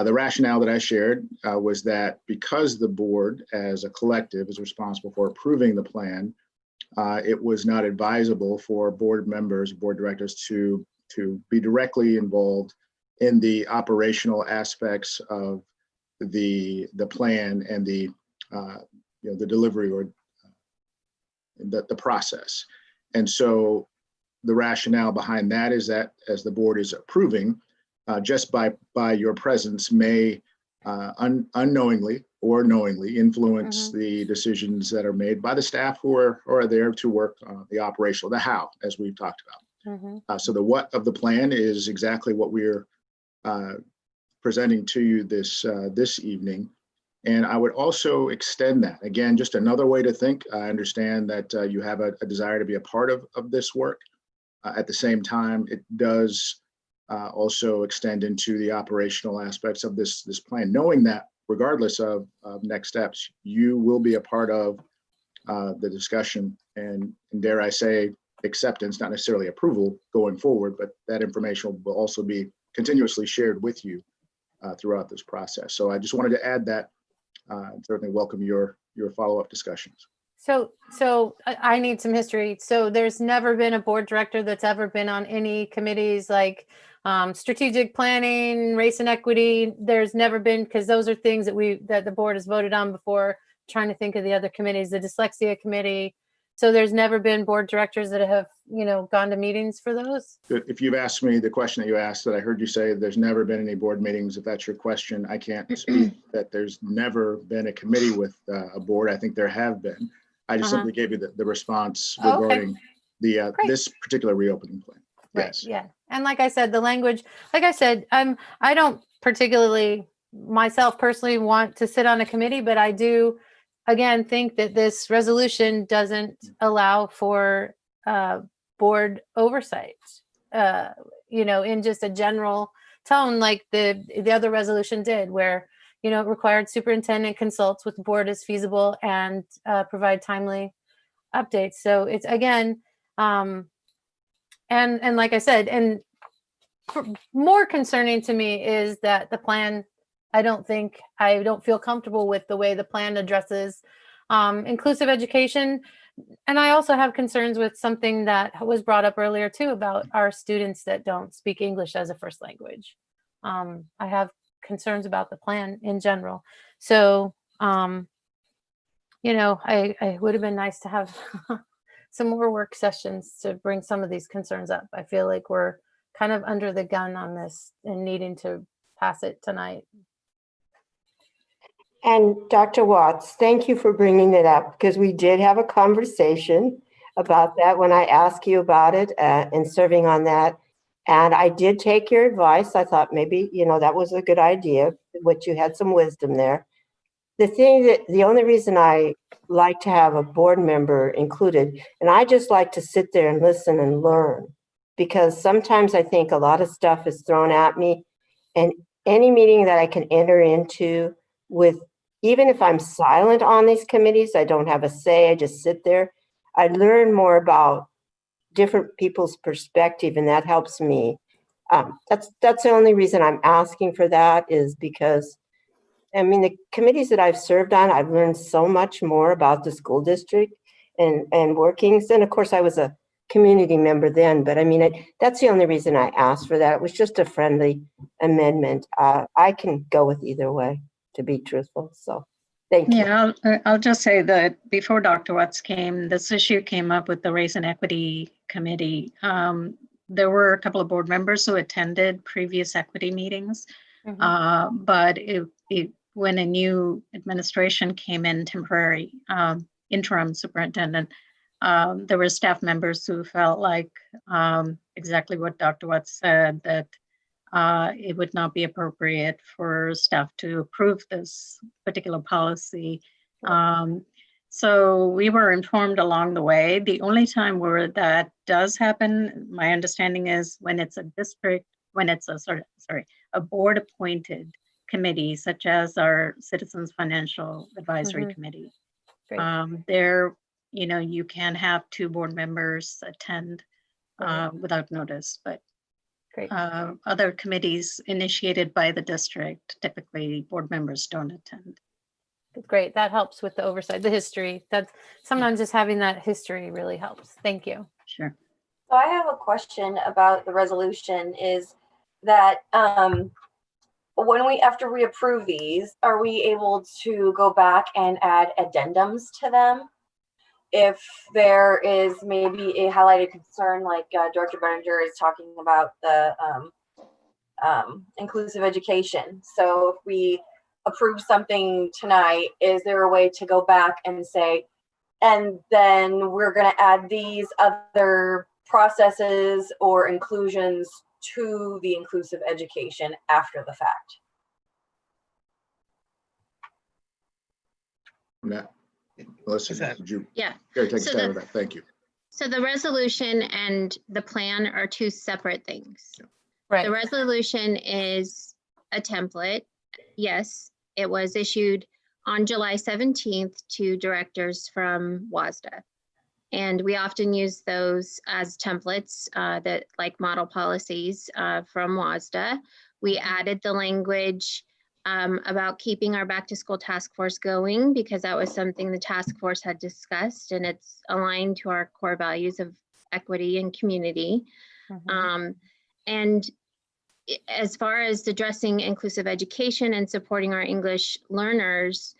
The rationale that I shared was that because the board as a collective is responsible for approving the plan, it was not advisable for board members, board directors to be directly involved in the operational aspects of the plan and the delivery or the process. And so the rationale behind that is that as the board is approving, just by your presence may unknowingly or knowingly influence the decisions that are made by the staff who are there to work on the operational, the how, as we've talked about. So the what of the plan is exactly what we're presenting to you this evening. And I would also extend that. Again, just another way to think. I understand that you have a desire to be a part of this work. At the same time, it does also extend into the operational aspects of this plan, knowing that regardless of next steps, you will be a part of the discussion and dare I say, acceptance, not necessarily approval going forward, but that information will also be continuously shared with you throughout this process. So I just wanted to add that and certainly welcome your follow-up discussions. So I need some history. So there's never been a board director that's ever been on any committees like strategic planning, race and equity. There's never been, because those are things that the board has voted on before. Trying to think of the other committees, the dyslexia committee. So there's never been board directors that have, gone to meetings for those? If you've asked me the question that you asked, that I heard you say there's never been any board meetings, if that's your question, I can't speak that there's never been a committee with a board. I think there have been. I just simply gave you the response regarding this particular reopening plan. Right. Yes. Yeah. And like I said, the language, like I said, I don't particularly myself personally want to sit on a committee, but I do, again, think that this resolution doesn't allow for board oversight, in just a general tone like the other resolution did, where, it required superintendent consults with the board as feasible and provide timely updates. So it's again, and like I said, and more concerning to me is that the plan, I don't feel comfortable with the way the plan addresses inclusive education. And I also have concerns with something that was brought up earlier too, about our students that don't speak English as a first language. I have concerns about the plan in general. So, I would have been nice to have some more work sessions to bring some of these concerns up. I feel like we're kind of under the gun on this and needing to pass it tonight. And Dr. Watts, thank you for bringing it up, because we did have a conversation about that when I asked you about it and serving on that. And I did take your advice. I thought maybe, that was a good idea, which you had some wisdom there. The only reason I like to have a board member included, and I just like to sit there and listen and learn, because sometimes I think a lot of stuff is thrown at me, and any meeting that I can enter into with, even if I'm silent on these committees, I don't have a say, I just sit there, I learn more about different people's perspective, and that helps me. That's the only reason I'm asking for that, is because, the committees that I've served on, I've learned so much more about the school district and workings. And of course, I was a community member then, but that's the only reason I asked for that. It was just a friendly amendment. I can go with either way, to be truthful. So thank you. Yeah, I'll just say that before Dr. Watts came, this issue came up with the Race and Equity Committee. There were a couple of board members who attended previous equity meetings, but when a new administration came in, temporary interim superintendent, there were staff members who felt like exactly what Dr. Watts said, that it would not be appropriate for staff to approve this particular policy. So we were informed along the way. The only time where that does happen, my understanding is when it's a board appointed committee, such as our Citizens Financial Advisory Committee. There, you can have two board members attend without notice, but other committees initiated by the district, typically board members don't attend. Great, that helps with the oversight, the history. That's sometimes just having that history really helps. Thank you. Sure. So I have a question about the resolution, is that after we approve these, are we able to go back and add addendums to them? If there is maybe a highlighted concern, like Director Benninger is talking about the inclusive education. So if we approve something tonight, is there a way to go back and say, and then we're going to add these other processes or inclusions to the inclusive education after the fact? Matt, Melissa, did you Yeah. take a So stab at that? Thank you. So the resolution and the plan are two separate things. Right. The resolution is a template. Yes, it was issued on July 17th to directors from WASDA. And we often use those as templates that like model policies from WASDA. We added the language about keeping our back to school task force going because that was something the task force had discussed, and it's aligned to our core values of equity and community. And as far as addressing inclusive education and supporting our English learners,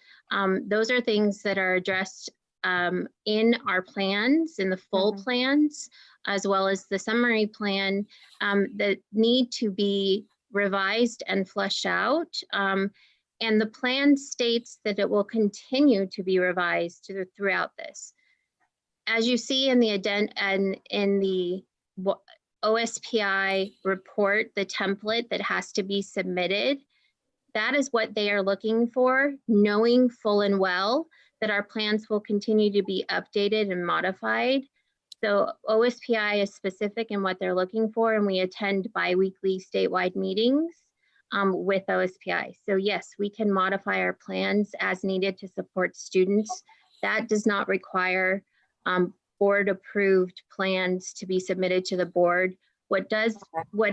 those are things that are addressed in our plans, in the full plans, as well as the summary plan that need to be revised and fleshed out. And the plan states that it will continue to be revised throughout this. As you see in the OSPI report, the template that has to be submitted, that is what they are looking for, knowing full and well that our plans will continue to be updated and modified. So OSPI is specific in what they're looking for, and we attend bi-weekly statewide meetings with OSPI. So yes, we can modify our plans as needed to support students. That does not require board-approved plans to be submitted to the board. What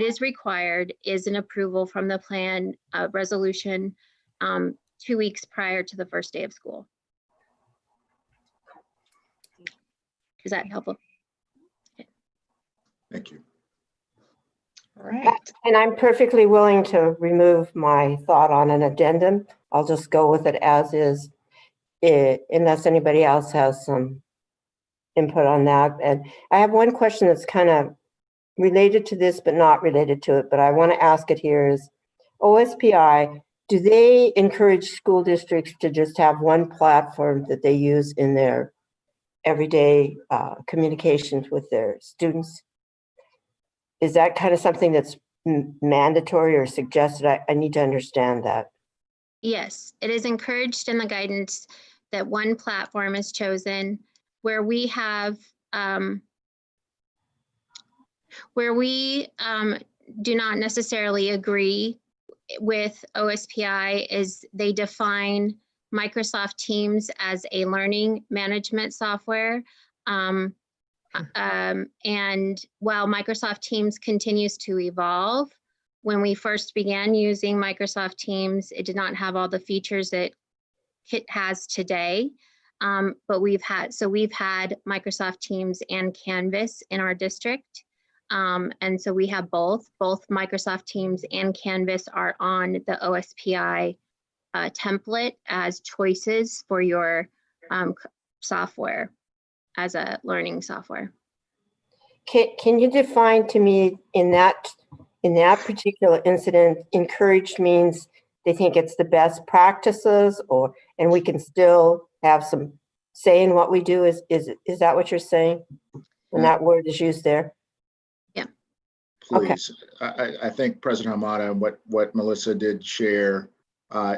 is required is an approval from the plan resolution 2 weeks prior to the first day of school. Is that helpful? Thank you. All right. And I'm perfectly willing to remove my thought on an addendum. I'll just go with it as is, unless anybody else has some input on that. And I have one question that's kind of related to this, but not related to it, but I want to ask it here is, OSPI, do they encourage school districts to just have one platform that they use in their everyday communications with their students? Is that kind of something that's mandatory or suggested? I need to understand that. Yes, it is encouraged in the guidance that one platform is chosen where we have, do not necessarily agree with OSPI is they define Microsoft Teams as a learning management software. And while Microsoft Teams continues to evolve, when we first began using Microsoft Teams, it did not have all the features that it has today. But we've had Microsoft Teams and Canvas in our district. And so we have both Microsoft Teams and Canvas are on the OSPI template as choices for your software as a learning software. Can you define to me in that particular incident, encouraged means they think it's the best practices, and we can still have some say in what we do? Is that what you're saying when that word is used there? Yeah. Please. Okay. I think President Hamada and what Melissa did share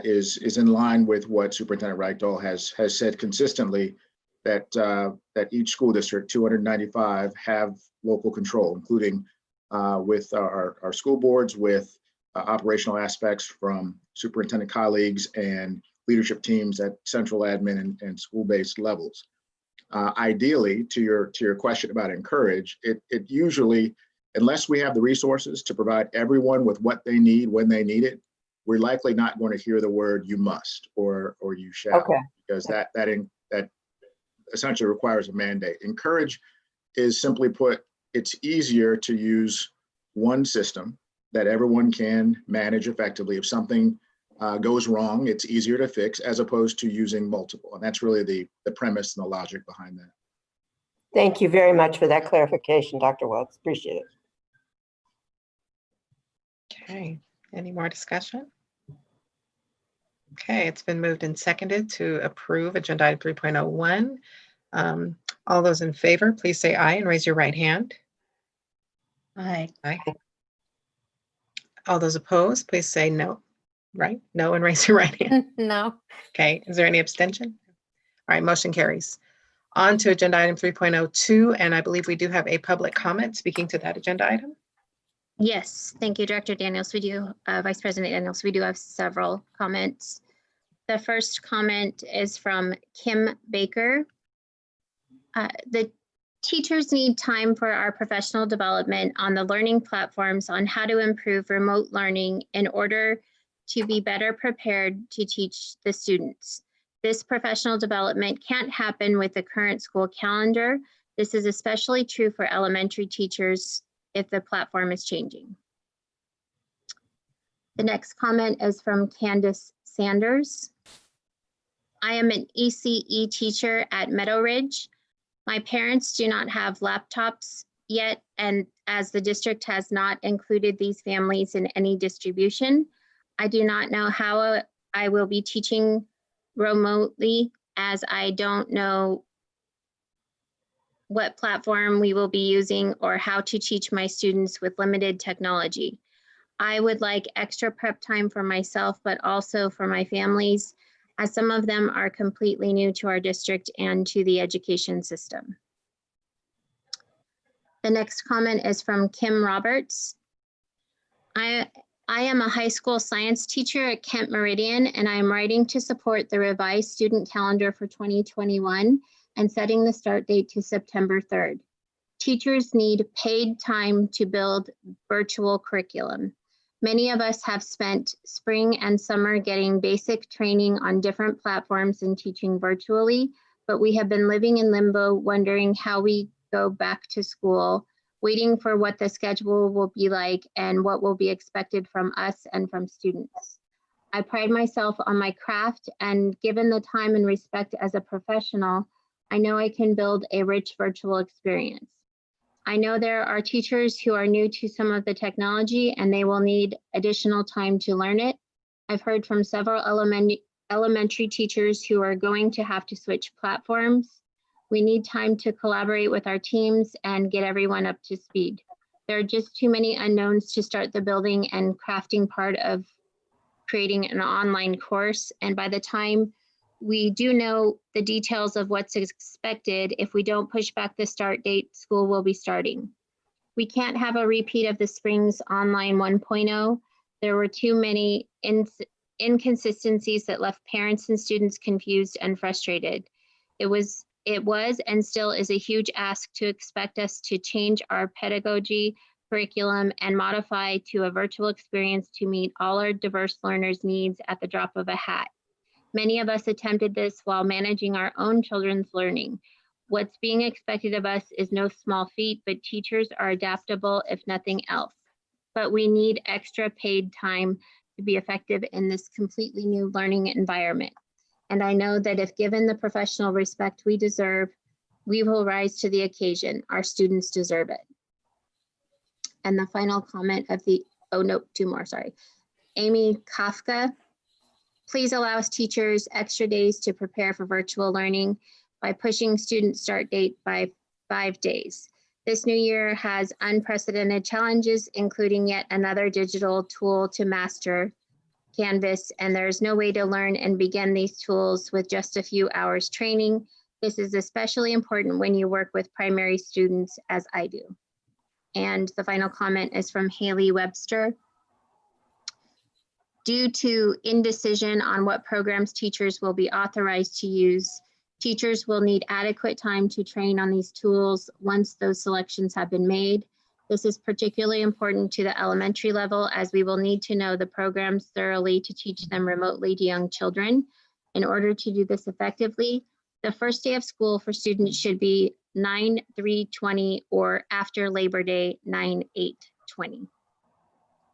is in line with what Superintendent Reichdahl has said consistently, that each school district, 295, have local control, including with our school boards, with operational aspects from superintendent colleagues and leadership teams at central admin and school-based levels. Ideally, to your question about encourage, it usually, unless we have the resources to provide everyone with what they need when they need it, we're likely not going to hear the word "you must" or "you shall," because that essentially requires a mandate. Encourage is simply put, it's easier to use one system that everyone can manage effectively. If something goes wrong, it's easier to fix as opposed to using multiple. And that's really the premise and the logic behind that. Thank you very much for that clarification, Dr. Wells. Appreciate it. Okay, any more discussion? Okay, it's been moved and seconded to approve agenda item 3.01. All those in favor, please say aye and raise your right hand. Aye. Aye. All those opposed, please say no. Right? No, and raise your right hand. No. Okay, is there any abstention? All right, motion carries. On to agenda item 3.02, and I believe we do have a public comment speaking to that agenda item. Yes, thank you, Director Daniels. We do, Vice President Daniels, we do have several comments. The first comment is from Kim Baker. The teachers need time for our professional development on the learning platforms on how to improve remote learning in order to be better prepared to teach the students. This professional development can't happen with the current school calendar. This is especially true for elementary teachers if the platform is changing. The next comment is from Candace Sanders. I am an ECE teacher at Meadow Ridge. My parents do not have laptops yet, and as the district has not included these families in any distribution, I do not know how I will be teaching remotely, as I don't know what platform we will be using or how to teach my students with limited technology. I would like extra prep time for myself, but also for my families, as some of them are completely new to our district and to the education system. The next comment is from Kim Roberts. I am a high school science teacher at Kent Meridian, and I am writing to support the revised student calendar for 2021 and setting the start date to September 3rd. Teachers need paid time to build virtual curriculum. Many of us have spent spring and summer getting basic training on different platforms and teaching virtually, but we have been living in limbo, wondering how we go back to school, waiting for what the schedule will be like and what will be expected from us and from students. I pride myself on my craft, and given the time and respect as a professional, I know I can build a rich virtual experience. I know there are teachers who are new to some of the technology and they will need additional time to learn it. I've heard from several elementary teachers who are going to have to switch platforms. We need time to collaborate with our teams and get everyone up to speed. There are just too many unknowns to start the building and crafting part of creating an online course. And by the time we do know the details of what's expected, if we don't push back the start date, school will be starting. We can't have a repeat of the spring's online 1.0. There were too many inconsistencies that left parents and students confused and frustrated. It was and still is a huge ask to expect us to change our pedagogy, curriculum, and modify to a virtual experience to meet all our diverse learners' needs at the drop of a hat. Many of us attempted this while managing our own children's learning. What's being expected of us is no small feat, but teachers are adaptable if nothing else. But we need extra paid time to be effective in this completely new learning environment. And I know that if given the professional respect we deserve, we will rise to the occasion. Our students deserve it. And the final comment of the, oh no, two more, sorry. Amy Kafka. Please allow us teachers extra days to prepare for virtual learning by pushing student start date by 5 days. This new year has unprecedented challenges, including yet another digital tool to master, Canvas, and there's no way to learn and begin these tools with just a few hours training. This is especially important when you work with primary students, as I do. And the final comment is from Haley Webster. Due to indecision on what programs teachers will be authorized to use, teachers will need adequate time to train on these tools once those selections have been made. This is particularly important to the elementary level, as we will need to know the programs thoroughly to teach them remotely to young children. In order to do this effectively, the first day of school for students should be 9/3/20 or after Labor Day, 9/8/20.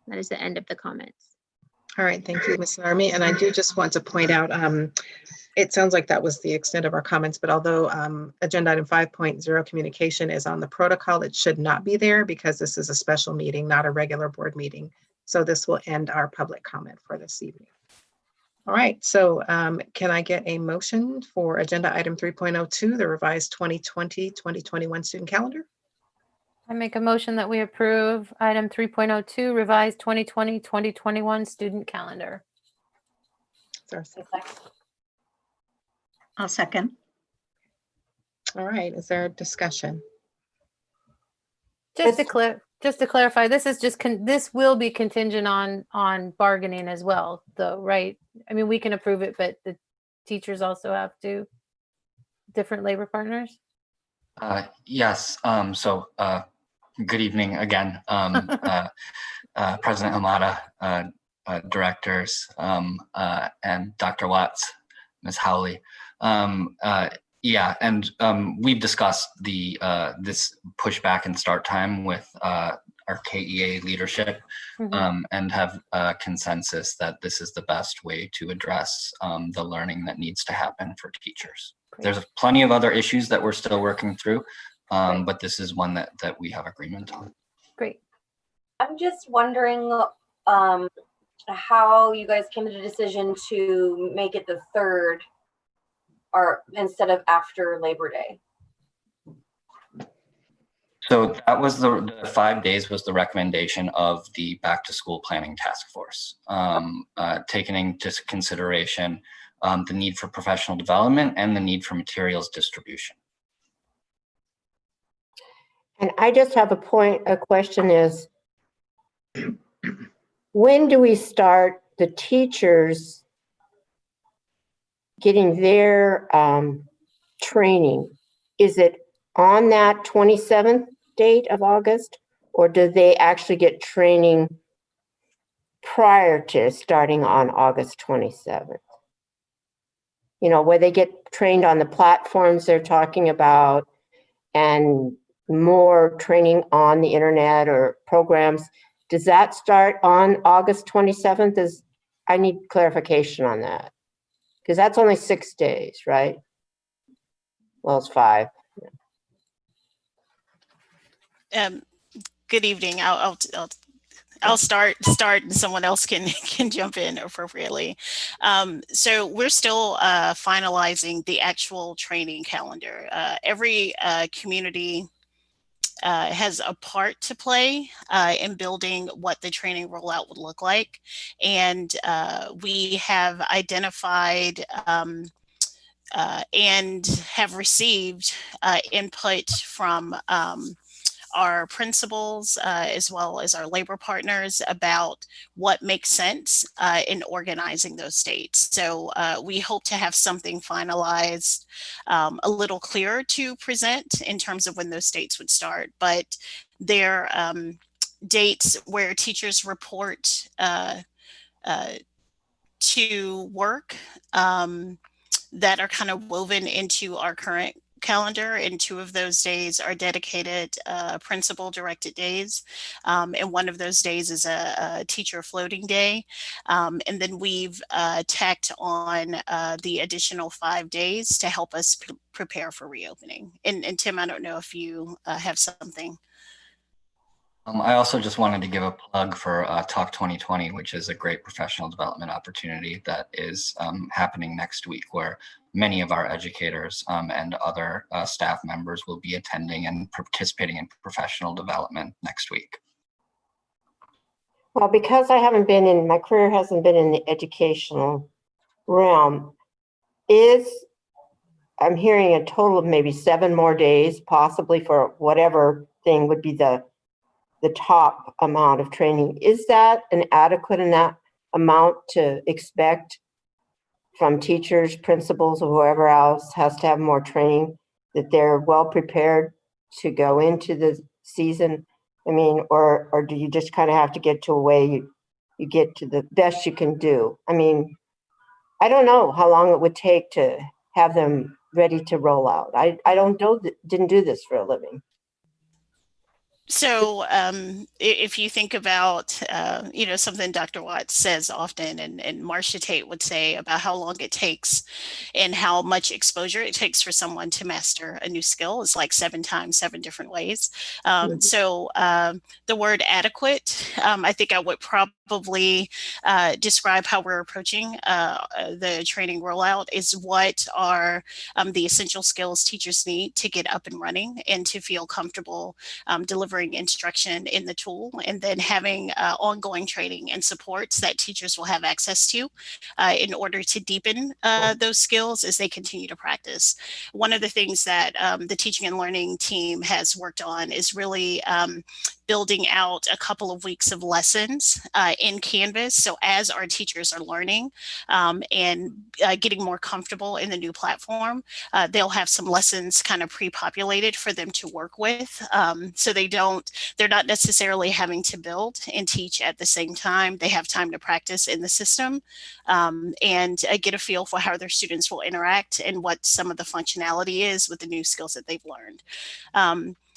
That is the end of the comments. All right, thank you, Ms. Narmi. And I do just want to point out, it sounds like that was the extent of our comments, but although agenda item 5.0 communication is on the protocol, it should not be there because this is a special meeting, not a regular board meeting. So this will end our public comment for this evening. All right, so can I get a motion for agenda item 3.02, the revised 2020-2021 student calendar? I make a motion that we approve item 3.02, revised 2020-2021 student calendar. I'll second. All right, is there a discussion? Just to clarify, this is just this will be contingent on bargaining as well, though, right? I mean, we can approve it, but the teachers also have to, different labor partners? Yes, good evening again, President Hamada, directors, and Dr. Watts, Ms. Howley. We've discussed this pushback and start time with our KEA leadership, and have a consensus that this is the best way to address the learning that needs to happen for teachers. Great. There's plenty of other issues that we're still working through, but this is one that we have agreement on. Great. I'm just wondering how you guys came to the decision to make it the 3rd or instead of after Labor Day. So that was the 5 days was the recommendation of the back to school planning task force, taking into consideration the need for professional development and the need for materials distribution. And I just have a question is, when do we start the teachers getting their training? Is it on that 27th date of August, or do they actually get training prior to starting on August 27th? You know, where they get trained on the platforms they're talking about and more training on the internet or programs. Does that start on August 27th? I need clarification on that. Because that's only 6 days, right? Well, it's 5. Good evening. I'll start and someone else can jump in appropriately. So we're still finalizing the actual training calendar. Every community has a part to play in building what the training rollout would look like. And we have identified and have received input from our principals as well as our labor partners about what makes sense in organizing those dates. So we hope to have something finalized a little clearer to present in terms of when those dates would start, but they're dates where teachers report to work that are kind of woven into our current calendar, and 2 of those days are dedicated principal directed days, and one of those days is a teacher floating day, and then we've tacked on the additional 5 days to help us prepare for reopening. And Tim, I don't know if you have something. I also just wanted to give a plug for Talk 2020, which is a great professional development opportunity that is happening next week, where many of our educators and other staff members will be attending and participating in professional development next week. Well, because I haven't been in, my career hasn't been in the educational realm, I'm hearing a total of maybe 7 more days, possibly for whatever thing would be the top amount of training. Is that an adequate amount to expect from teachers, principals, or whoever else has to have more training, that they're well prepared to go into the season? I mean, or do you just kind of have to get to a way you get to the best you can do? I mean, I don't know how long it would take to have them ready to roll out. I don't know, didn't do this for a living. So if you think about, something Dr. Watts says often, and Marcia Tate would say about how long it takes and how much exposure it takes for someone to master a new skill is like 7 times, 7 different ways. So the word adequate, I think I would probably describe how we're approaching the training rollout is what are the essential skills teachers need to get up and running and to feel comfortable delivering instruction in the tool, and then having ongoing training and supports that teachers will have access to in order to deepen those skills as they continue to practice. One of the things that the teaching and learning team has worked on is really building out a couple of weeks of lessons in Canvas. So as our teachers are learning and getting more comfortable in the new platform, they'll have some lessons kind of pre-populated for them to work with. So they're not necessarily having to build and teach at the same time. They have time to practice in the system and get a feel for how their students will interact and what some of the functionality is with the new skills that they've learned.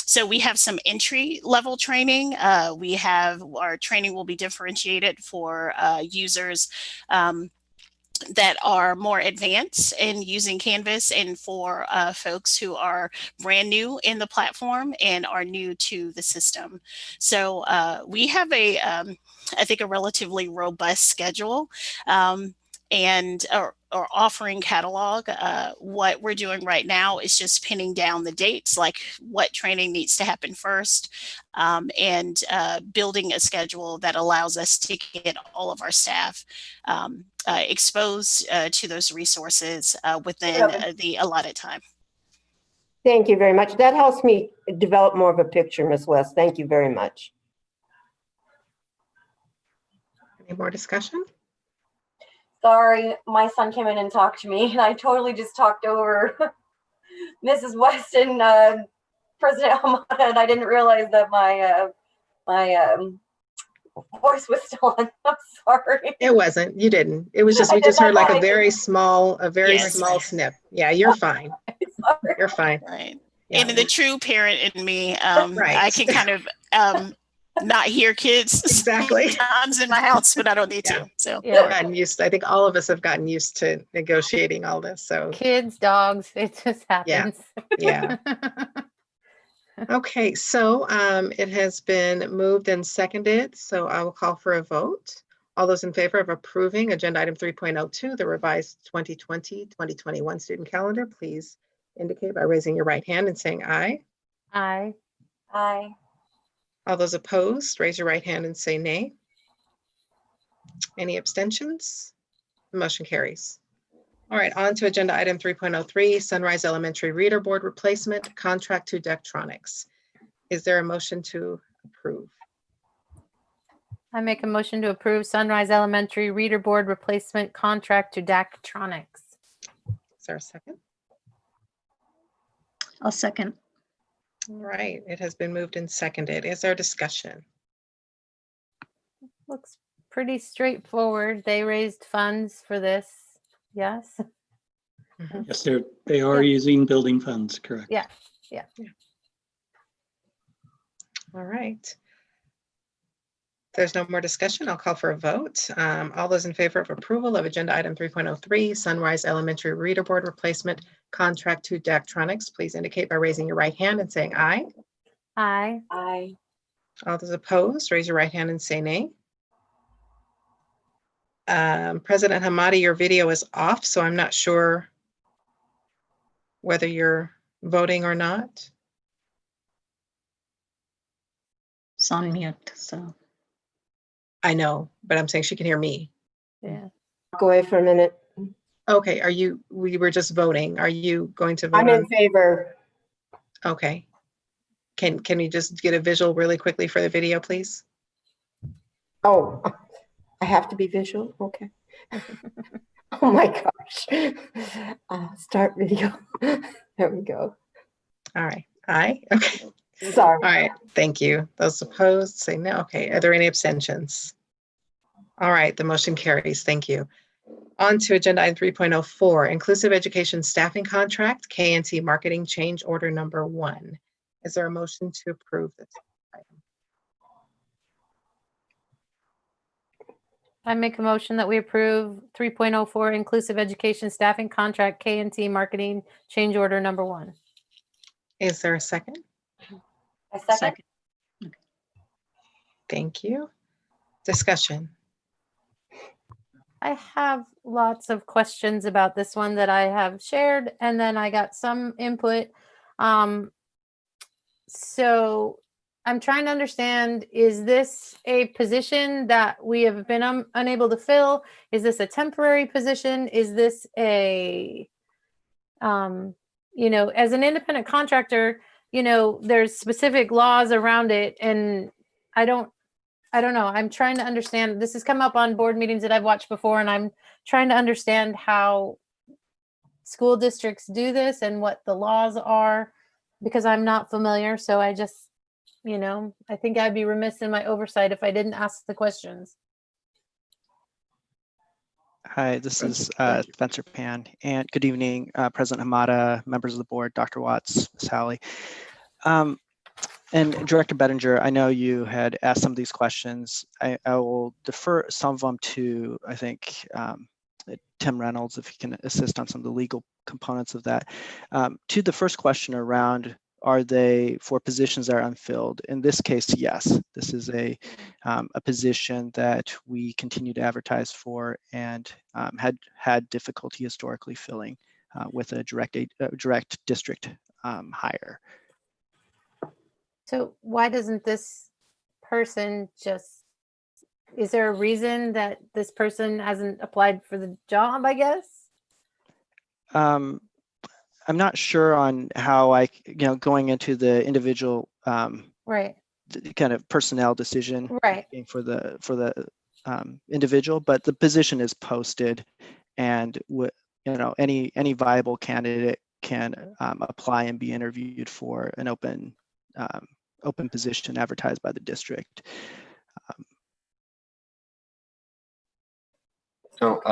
So we have some entry level training. Our training will be differentiated for users that are more advanced in using Canvas, and for folks who are brand new in the platform and are new to the system. So we have I think a relatively robust schedule and or offering catalog. What we're doing right now is just pinning down the dates, like what training needs to happen first, and building a schedule that allows us to get all of our staff exposed to those resources within the allotted time. Thank you very much. That helps me develop more of a picture, Ms. West. Thank you very much. Any more discussion? Sorry, my son came in and talked to me, and I totally just talked over Mrs. West and President Hamada, and I didn't realize that my voice was still on. I'm sorry. It wasn't. You didn't. It was just we just heard like a very small small snip. Yeah, you're fine. You're fine. Right. Yeah. And the true parent in me, Right. I can kind of not hear kids exactly sometimes in my house, but I don't need to. So yeah, gotten used. I think all of us have gotten used to negotiating all this. So kids, dogs, it just happens. Yeah. Okay, so it has been moved and seconded. So I will call for a vote. All those in favor of approving agenda item 3.02, the revised 2020-2021 student calendar, please indicate by raising your right hand and saying aye. Aye. Aye. All those opposed, raise your right hand and say nay. Any abstentions? The motion carries. All right, on to agenda item 3.03, Sunrise Elementary Reader Board Replacement, Contract to Daktronics. Is there a motion to approve? I make a motion to approve Sunrise Elementary Reader Board Replacement Contract to Daktronics. Is there a second? I'll second. All right, it has been moved and seconded. Is there discussion? Looks pretty straightforward. They raised funds for this. Yes. Yes, they are using building funds, correct? Yeah. All right. There's no more discussion. I'll call for a vote. All those in favor of approval of agenda item 3.03, Sunrise Elementary Reader Board Replacement Contract to Daktronics, please indicate by raising your right hand and saying aye. Aye. Aye. All those opposed, raise your right hand and say nay. President Hamada, your video is off, so I'm not sure whether you're voting or not. It's on mute, so. I know, but I'm saying she can hear me. Yeah. Walk away for a minute. Okay, we were just voting. Are you going to vote? I'm in favor. Okay. Can you just get a visual really quickly for the video, please? Oh, I have to be visual? Okay. Oh my gosh. Start video. There we go. All right. Aye. Okay. Sorry. All right. Thank you. Those opposed say no. Okay. Are there any abstentions? All right. The motion carries. Thank you. On to agenda item 3.04, Inclusive Education Staffing Contract, KNT Marketing Change Order Number 1. Is there a motion to approve this item? I make a motion that we approve 3.04 inclusive education staffing contract K&T marketing change order number 1. Is there a second? A second. Thank you. Discussion. I have lots of questions about this one that I have shared, and then I got some input. So I'm trying to understand, is this a position that we have been unable to fill? Is this a temporary position? Is this a, as an independent contractor, there's specific laws around it, and I don't know. I'm trying to understand. This has come up on board meetings that I've watched before, and I'm trying to understand how school districts do this and what the laws are, because I'm not familiar. So I just, I think I'd be remiss in my oversight if I didn't ask the questions. Hi, this is Spencer Pan, and good evening, President Hamada, members of the board, Dr. Watts, Ms. Howley. And Director Bettinger, I know you had asked some of these questions. I will defer some of them to, I think, Tim Reynolds, if he can assist on some of the legal components of that. To the first question around, are they for positions that are unfilled? In this case, yes. This is a position that we continue to advertise for and had difficulty historically filling with a direct district hire. So why doesn't this person is there a reason that this person hasn't applied for the job, I guess? I'm not sure on how going into the individual right, kind of personnel decision right, for the individual, but the position is posted, and any viable candidate can apply and be interviewed for an open position advertised by the district. So,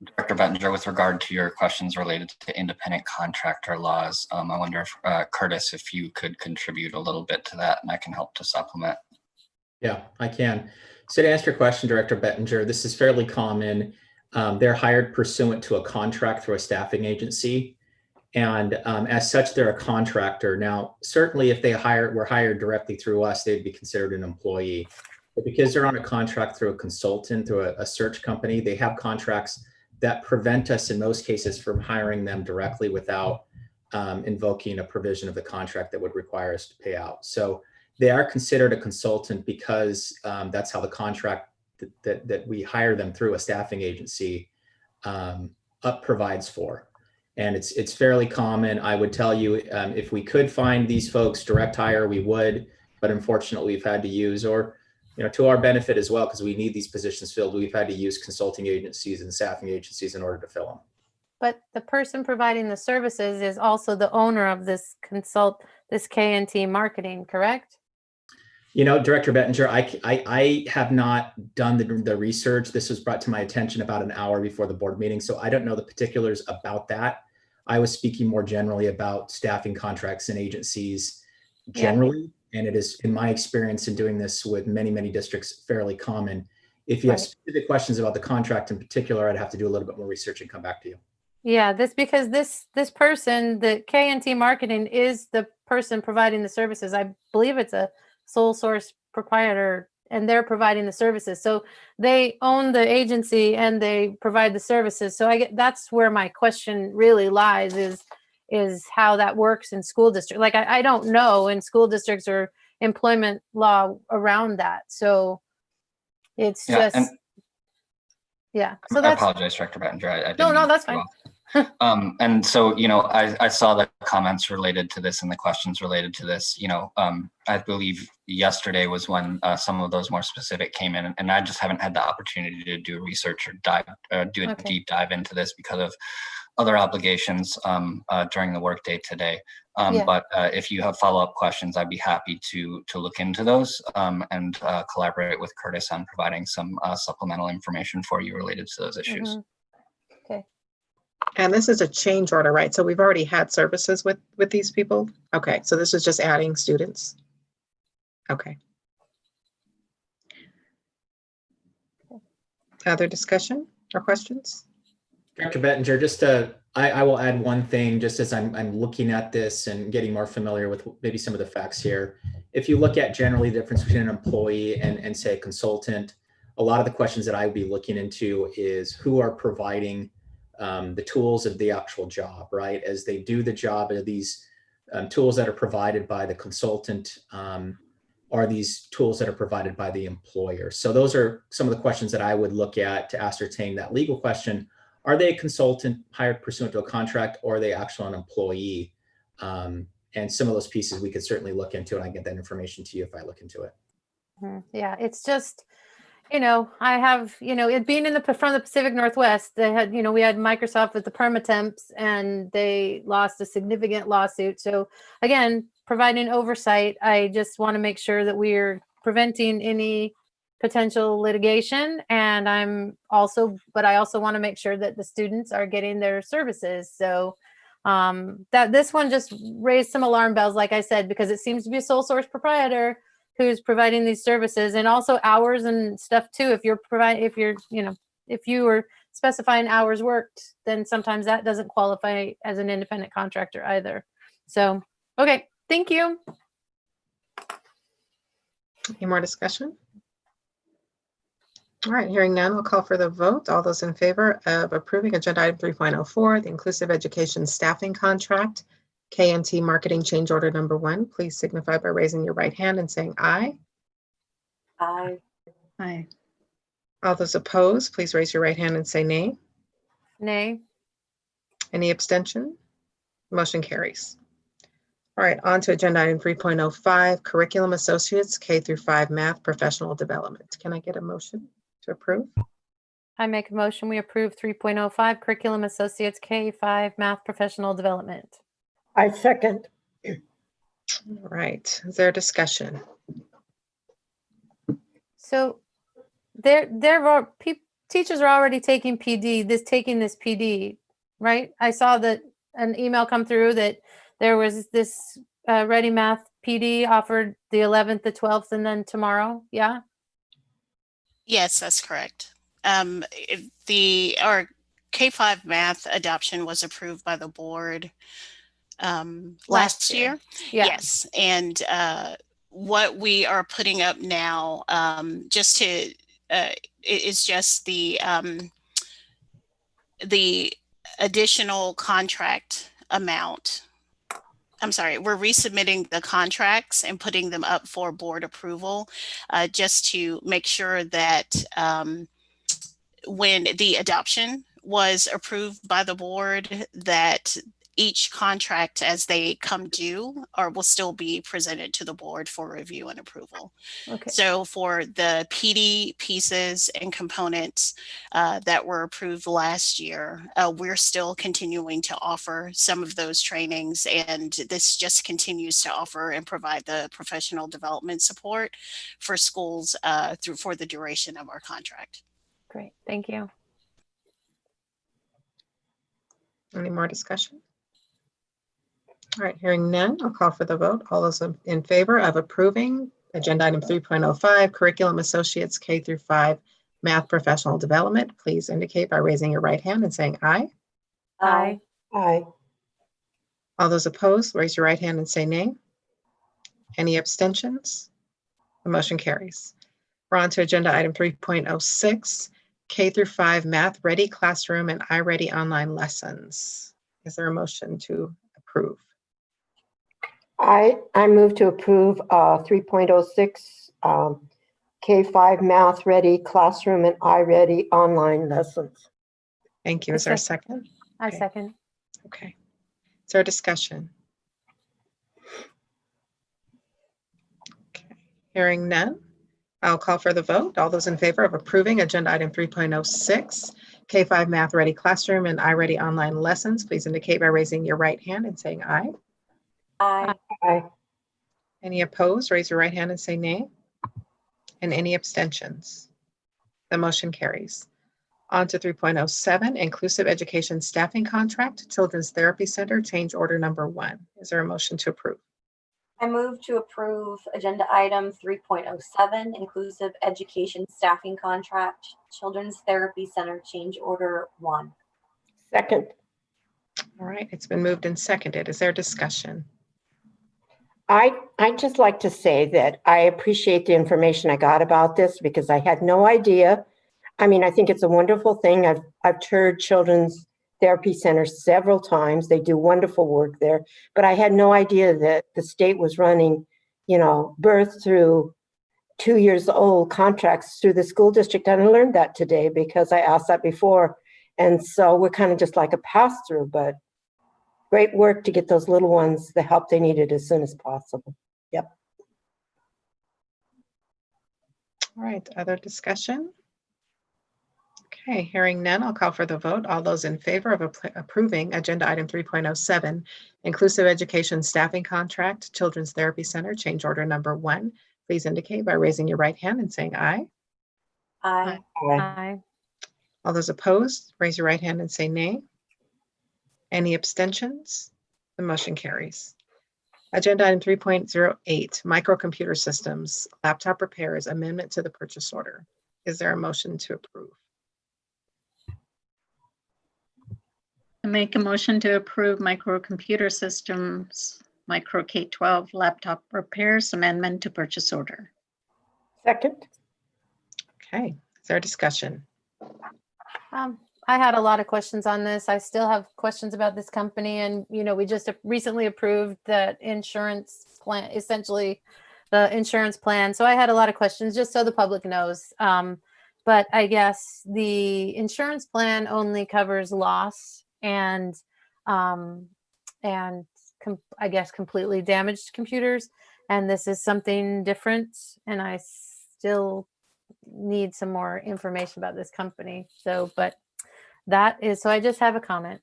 Director Bettinger, with regard to your questions related to independent contractor laws, I wonder if, Curtis, if you could contribute a little bit to that, and I can help to supplement. Yeah, I can. So to answer your question, Director Bettinger, this is fairly common. They're hired pursuant to a contract through a staffing agency. And as such, they're a contractor. Now, certainly if they were hired directly through us, they'd be considered an employee. But because they're on a contract through a consultant, through a search company, they have contracts that prevent us in most cases from hiring them directly without invoking a provision of the contract that would require us to pay out. So they are considered a consultant because that's how the contract that we hire them through a staffing agency provides for. And it's fairly common. I would tell you, if we could find these folks direct hire, we would, but unfortunately we've had to use, or to our benefit as well, because we need these positions filled, we've had to use consulting agencies and staffing agencies in order to fill them. But the person providing the services is also the owner of this K&T marketing, correct? Director Bettinger, I have not done the research. This was brought to my attention about an hour before the board meeting, so I don't know the particulars about that. I was speaking more generally about staffing contracts and agencies generally, and it is, in my experience in doing this with many, many districts, fairly common. If you have specific questions about the contract in particular, I'd have to do a little bit more research and come back to you. Yeah, because this person, the K&T marketing, is the person providing the services. I believe it's a sole source proprietor, and they're providing the services. So they own the agency and they provide the services. So that's where my question really lies, is how that works in school district. Like I don't know in school districts or employment law around that. So it's So I apologize, Director Bettinger. I didn't no, that's fine. And so, I saw the comments related to this and the questions related to this. I believe yesterday was when some of those more specific came in, and I just haven't had the opportunity to do research or do a deep dive into this because of other obligations during the workday today. But if you have follow-up questions, I'd be happy to look into those and collaborate with Curtis on providing some supplemental information for you related to those issues. Mm-hmm. Okay. And this is a change order, right? So we've already had services with these people? Okay, so this is just adding students? Okay. Other discussion or questions? Dr. Bettinger, I will add one thing just as I'm looking at this and getting more familiar with maybe some of the facts here. If you look at generally the difference between an employee and say a consultant, a lot of the questions that I would be looking into is who are providing the tools of the actual job, right? As they do the job, are these tools that are provided by the consultant, are these tools that are provided by the employer? So those are some of the questions that I would look at to ascertain that legal question. Are they a consultant hired pursuant to a contract, or are they actually an employee? And some of those pieces we could certainly look into, and I get that information to you if I look into it. Yeah, it's just, I have, it being from the Pacific Northwest, they had, we had Microsoft with the permatemps and they lost a significant lawsuit. So again, providing oversight, I just want to make sure that we're preventing any potential litigation. And I also want to make sure that the students are getting their services. So that this one just raised some alarm bells, like I said, because it seems to be a sole source proprietor who's providing these services, and also hours and stuff too. If you are specifying hours worked, then sometimes that doesn't qualify as an independent contractor either. So, okay, thank you. Any more discussion? All right, hearing none, we'll call for the vote. All those in favor of approving agenda item 3.04, the inclusive education staffing contract, KMT marketing change order number 1, please signify by raising your right hand and saying aye. Aye. Aye. All those opposed, please raise your right hand and say nay. Nay. Any abstention? Motion carries. All right, on to agenda item 3.05, curriculum associates, K-5 math professional development. Can I get a motion to approve? I make a motion, we approve 3.05 curriculum associates K-5 math professional development. I second. All right, is there a discussion? So teachers are already taking this PD, right? I saw that an email come through that there was this Ready Math PD offered the 11th, the 12th, and then tomorrow. Yeah. Yes, that's correct. Our K-5 math adoption was approved by the board last year. Yeah. Yes, and what we are putting up now, is just the additional contract amount. I'm sorry, we're resubmitting the contracts and putting them up for board approval, just to make sure that when the adoption was approved by the board, that each contract as they come due will still be presented to the board for review and approval. Okay. So for the PD pieces and components that were approved last year, we're still continuing to offer some of those trainings, and this just continues to offer and provide the professional development support for schools for the duration of our contract. Great, thank you. Any more discussion? All right, hearing none, I'll call for the vote. All those in favor of approving agenda item 3.05, curriculum associates K-5 math professional development, please indicate by raising your right hand and saying aye. Aye. Aye. All those opposed, raise your right hand and say nay. Any abstentions? The motion carries. We're on to agenda item 3.06, K-5 math ready classroom and iReady online lessons. Is there a motion to approve? I move to approve 3.06 K-5 math ready classroom and iReady online lessons. Thank you. Is there a second? I Okay. second. Okay. Is there a discussion? Okay. Hearing none, I'll call for the vote. All those in favor of approving agenda item 3.06, K-5 math ready classroom and iReady online lessons, please indicate by raising your right hand and saying aye. Aye. Aye. Any opposed, raise your right hand and say nay. And any abstentions? The motion carries. On to 3.07, inclusive education staffing contract, Children's Therapy Center, change order number 1. Is there a motion to approve? I move to approve agenda item 3.07, inclusive education staffing contract, Children's Therapy Center change order 1. Second. All right, it's been moved and seconded. Is there discussion? I'd just like to say that I appreciate the information I got about this because I had no idea. I mean, I think it's a wonderful thing. I've toured Children's Therapy Centers several times. They do wonderful work there, but I had no idea that the state was running, birth through 2 years old contracts through the school district. And I learned that today because I asked that before. And so we're kind of just like a pass through, but great work to get those little ones the help they needed as soon as possible. Yep. All right, other discussion? Okay, hearing none, I'll call for the vote. All those in favor of approving agenda item 3.07, inclusive education staffing contract, Children's Therapy Center, change order number 1, please indicate by raising your right hand and saying aye. Aye. Aye. All those opposed, raise your right hand and say nay. Any abstentions? The motion carries. Agenda item 3.08, microcomputer systems, laptop repairs, amendment to the purchase order. Is there a motion to approve? I make a motion to approve microcomputer systems, micro K-12 laptop repairs amendment to purchase order. Second. Okay, is there a discussion? I had a lot of questions on this. I still have questions about this company, and we just recently approved that insurance plan, essentially the insurance plan. So I had a lot of questions, just so the public knows. But I guess the insurance plan only covers loss and I guess completely damaged computers. And this is something different, and I still need some more information about this company. So, but that is, so I just have a comment.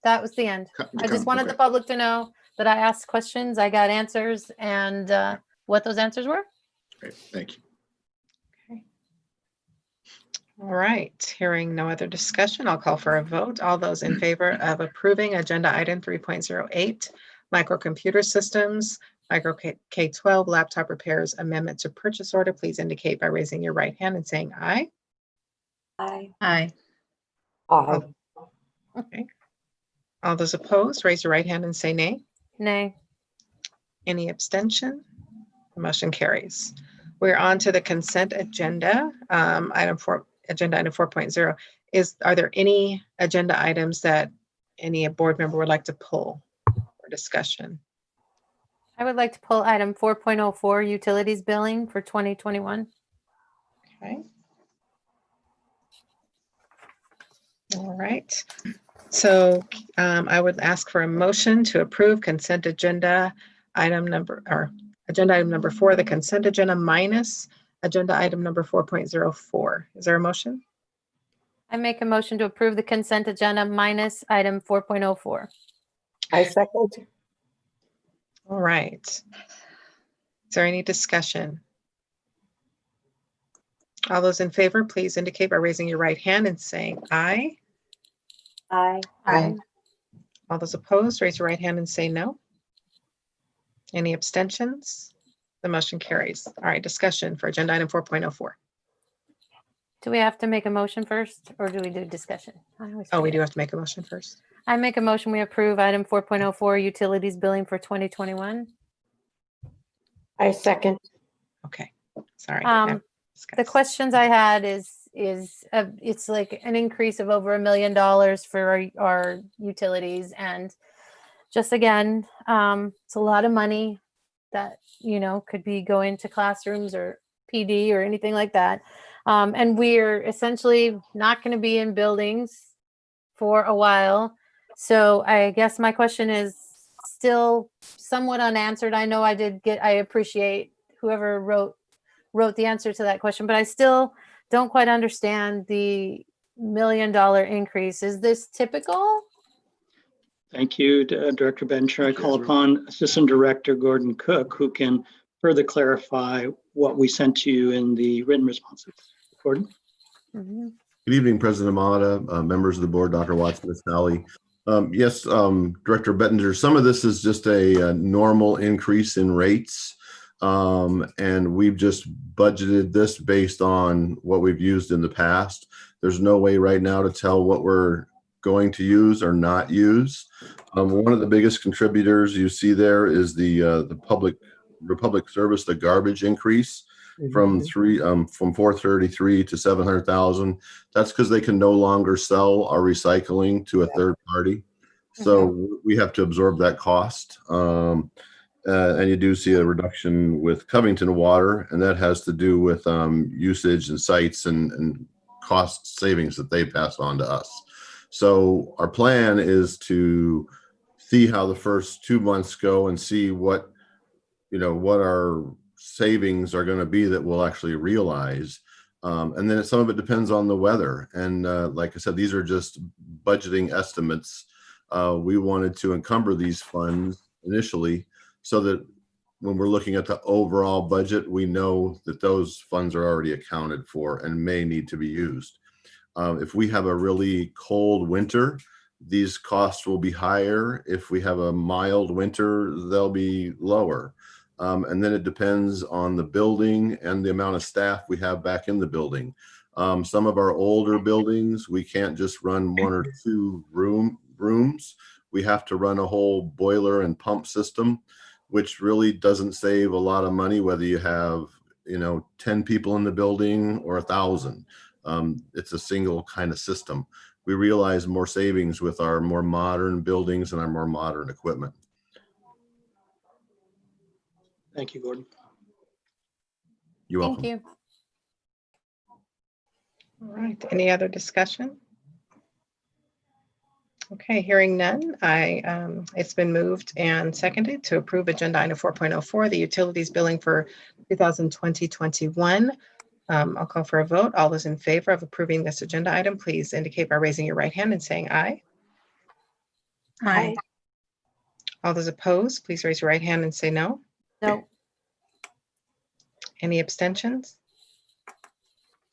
That was the end. I just wanted the public to know that I asked questions, I got answers, and what those answers were. Great, thank you. Okay. All right, hearing no other discussion, I'll call for a vote. All those in favor of approving agenda item 3.08, microcomputer systems, micro K-12 laptop repairs amendment to purchase order, please indicate by raising your right hand and saying aye. Aye. Aye. Aye. Okay. All those opposed, raise your right hand and say nay. Nay. Any abstention? The motion carries. We're on to the consent agenda. Agenda item 4.0. Are there any agenda items that any board member would like to pull for discussion? I would like to pull item 4.04, utilities billing for 2021. Okay. All right. So I would ask for a motion to approve consent agenda item number 4, the consent agenda minus agenda item number 4.04. Is there a motion? I make a motion to approve the consent agenda minus item 4.04. I second. All right. Is there any discussion? All those in favor, please indicate by raising your right hand and saying aye. Aye. Aye. All those opposed, raise your right hand and say no. Any abstentions? The motion carries. All right, discussion for agenda item 4.04. Do we have to make a motion first, or do we do discussion? Oh, we do have to make a motion first. I make a motion, we approve item 4.04, utilities billing for 2021. I second. Okay, sorry. The questions I had is it's like an increase of over $1 million for our utilities, and just again, it's a lot of money that could be going to classrooms or PD or anything like that, and we're essentially not going to be in buildings for a while. So I guess my question is still somewhat unanswered. I know I appreciate whoever wrote the answer to that question, but I still don't quite understand the $1 million increase. Is this typical? Thank you, Director Bencher. I call upon Assistant Director Gordon Cook, who can further clarify what we sent to you in the written responses. Gordon? Good evening, President Amata, members of the board, Dr. Watts, Ms. Howley. Yes, Director Bettinger, some of this is just a normal increase in rates. And we've just budgeted this based on what we've used in the past. There's no way right now to tell what we're going to use or not use. One of the biggest contributors you see there is the public service, the garbage increase from 433 to 700,000. That's because they can no longer sell our recycling to a third party. So we have to absorb that cost. And you do see a reduction with Covington Water, and that has to do with usage and sites and cost savings that they pass on to us. So our plan is to see how the first 2 months go and see what our savings are going to be that we'll actually realize. And then some of it depends on the weather. And like I said, these are just budgeting estimates. We wanted to encumber these funds initially so that when we're looking at the overall budget, we know that those funds are already accounted for and may need to be used. If we have a really cold winter, these costs will be higher. If we have a mild winter, they'll be lower. And then it depends on the building and the amount of staff we have back in the building. Some of our older buildings, we can't just run 1 or 2 rooms. We have to run a whole boiler and pump system, which really doesn't save a lot of money, whether you have 10 people in the building or 1,000. It's a single kind of system. We realize more savings with our more modern buildings and our more modern equipment. Thank you, Gordon. You're welcome. Thank you. All right, any other discussion? Okay, hearing none, it's been moved and seconded to approve agenda item 4.04, the utilities billing for 2020-21. I'll call for a vote. All those in favor of approving this agenda item, please indicate by raising your right hand and saying aye. Aye. All those opposed, please raise your right hand and say no. No. Any abstentions?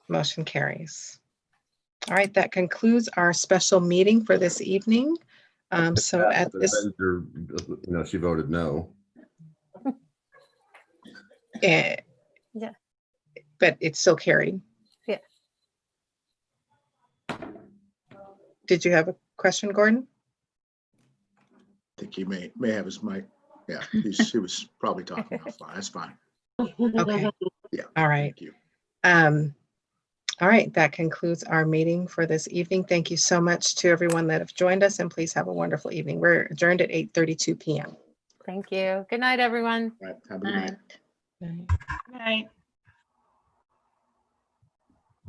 Motion carries. All right, that concludes our special meeting for this evening. So at this, she voted no. Yeah. But it's still carried. Yeah. Did you have a question, Gordon? I think he may have his mic. Yeah, he was probably talking offline. That's fine. Okay. Yeah. All right. Thank you. All right, that concludes our meeting for this evening. Thank you so much to everyone that have joined us, and please have a wonderful evening. We're adjourned at 8:32 p.m. Thank you. Good night, everyone. All right, have a good night. Night. Good night.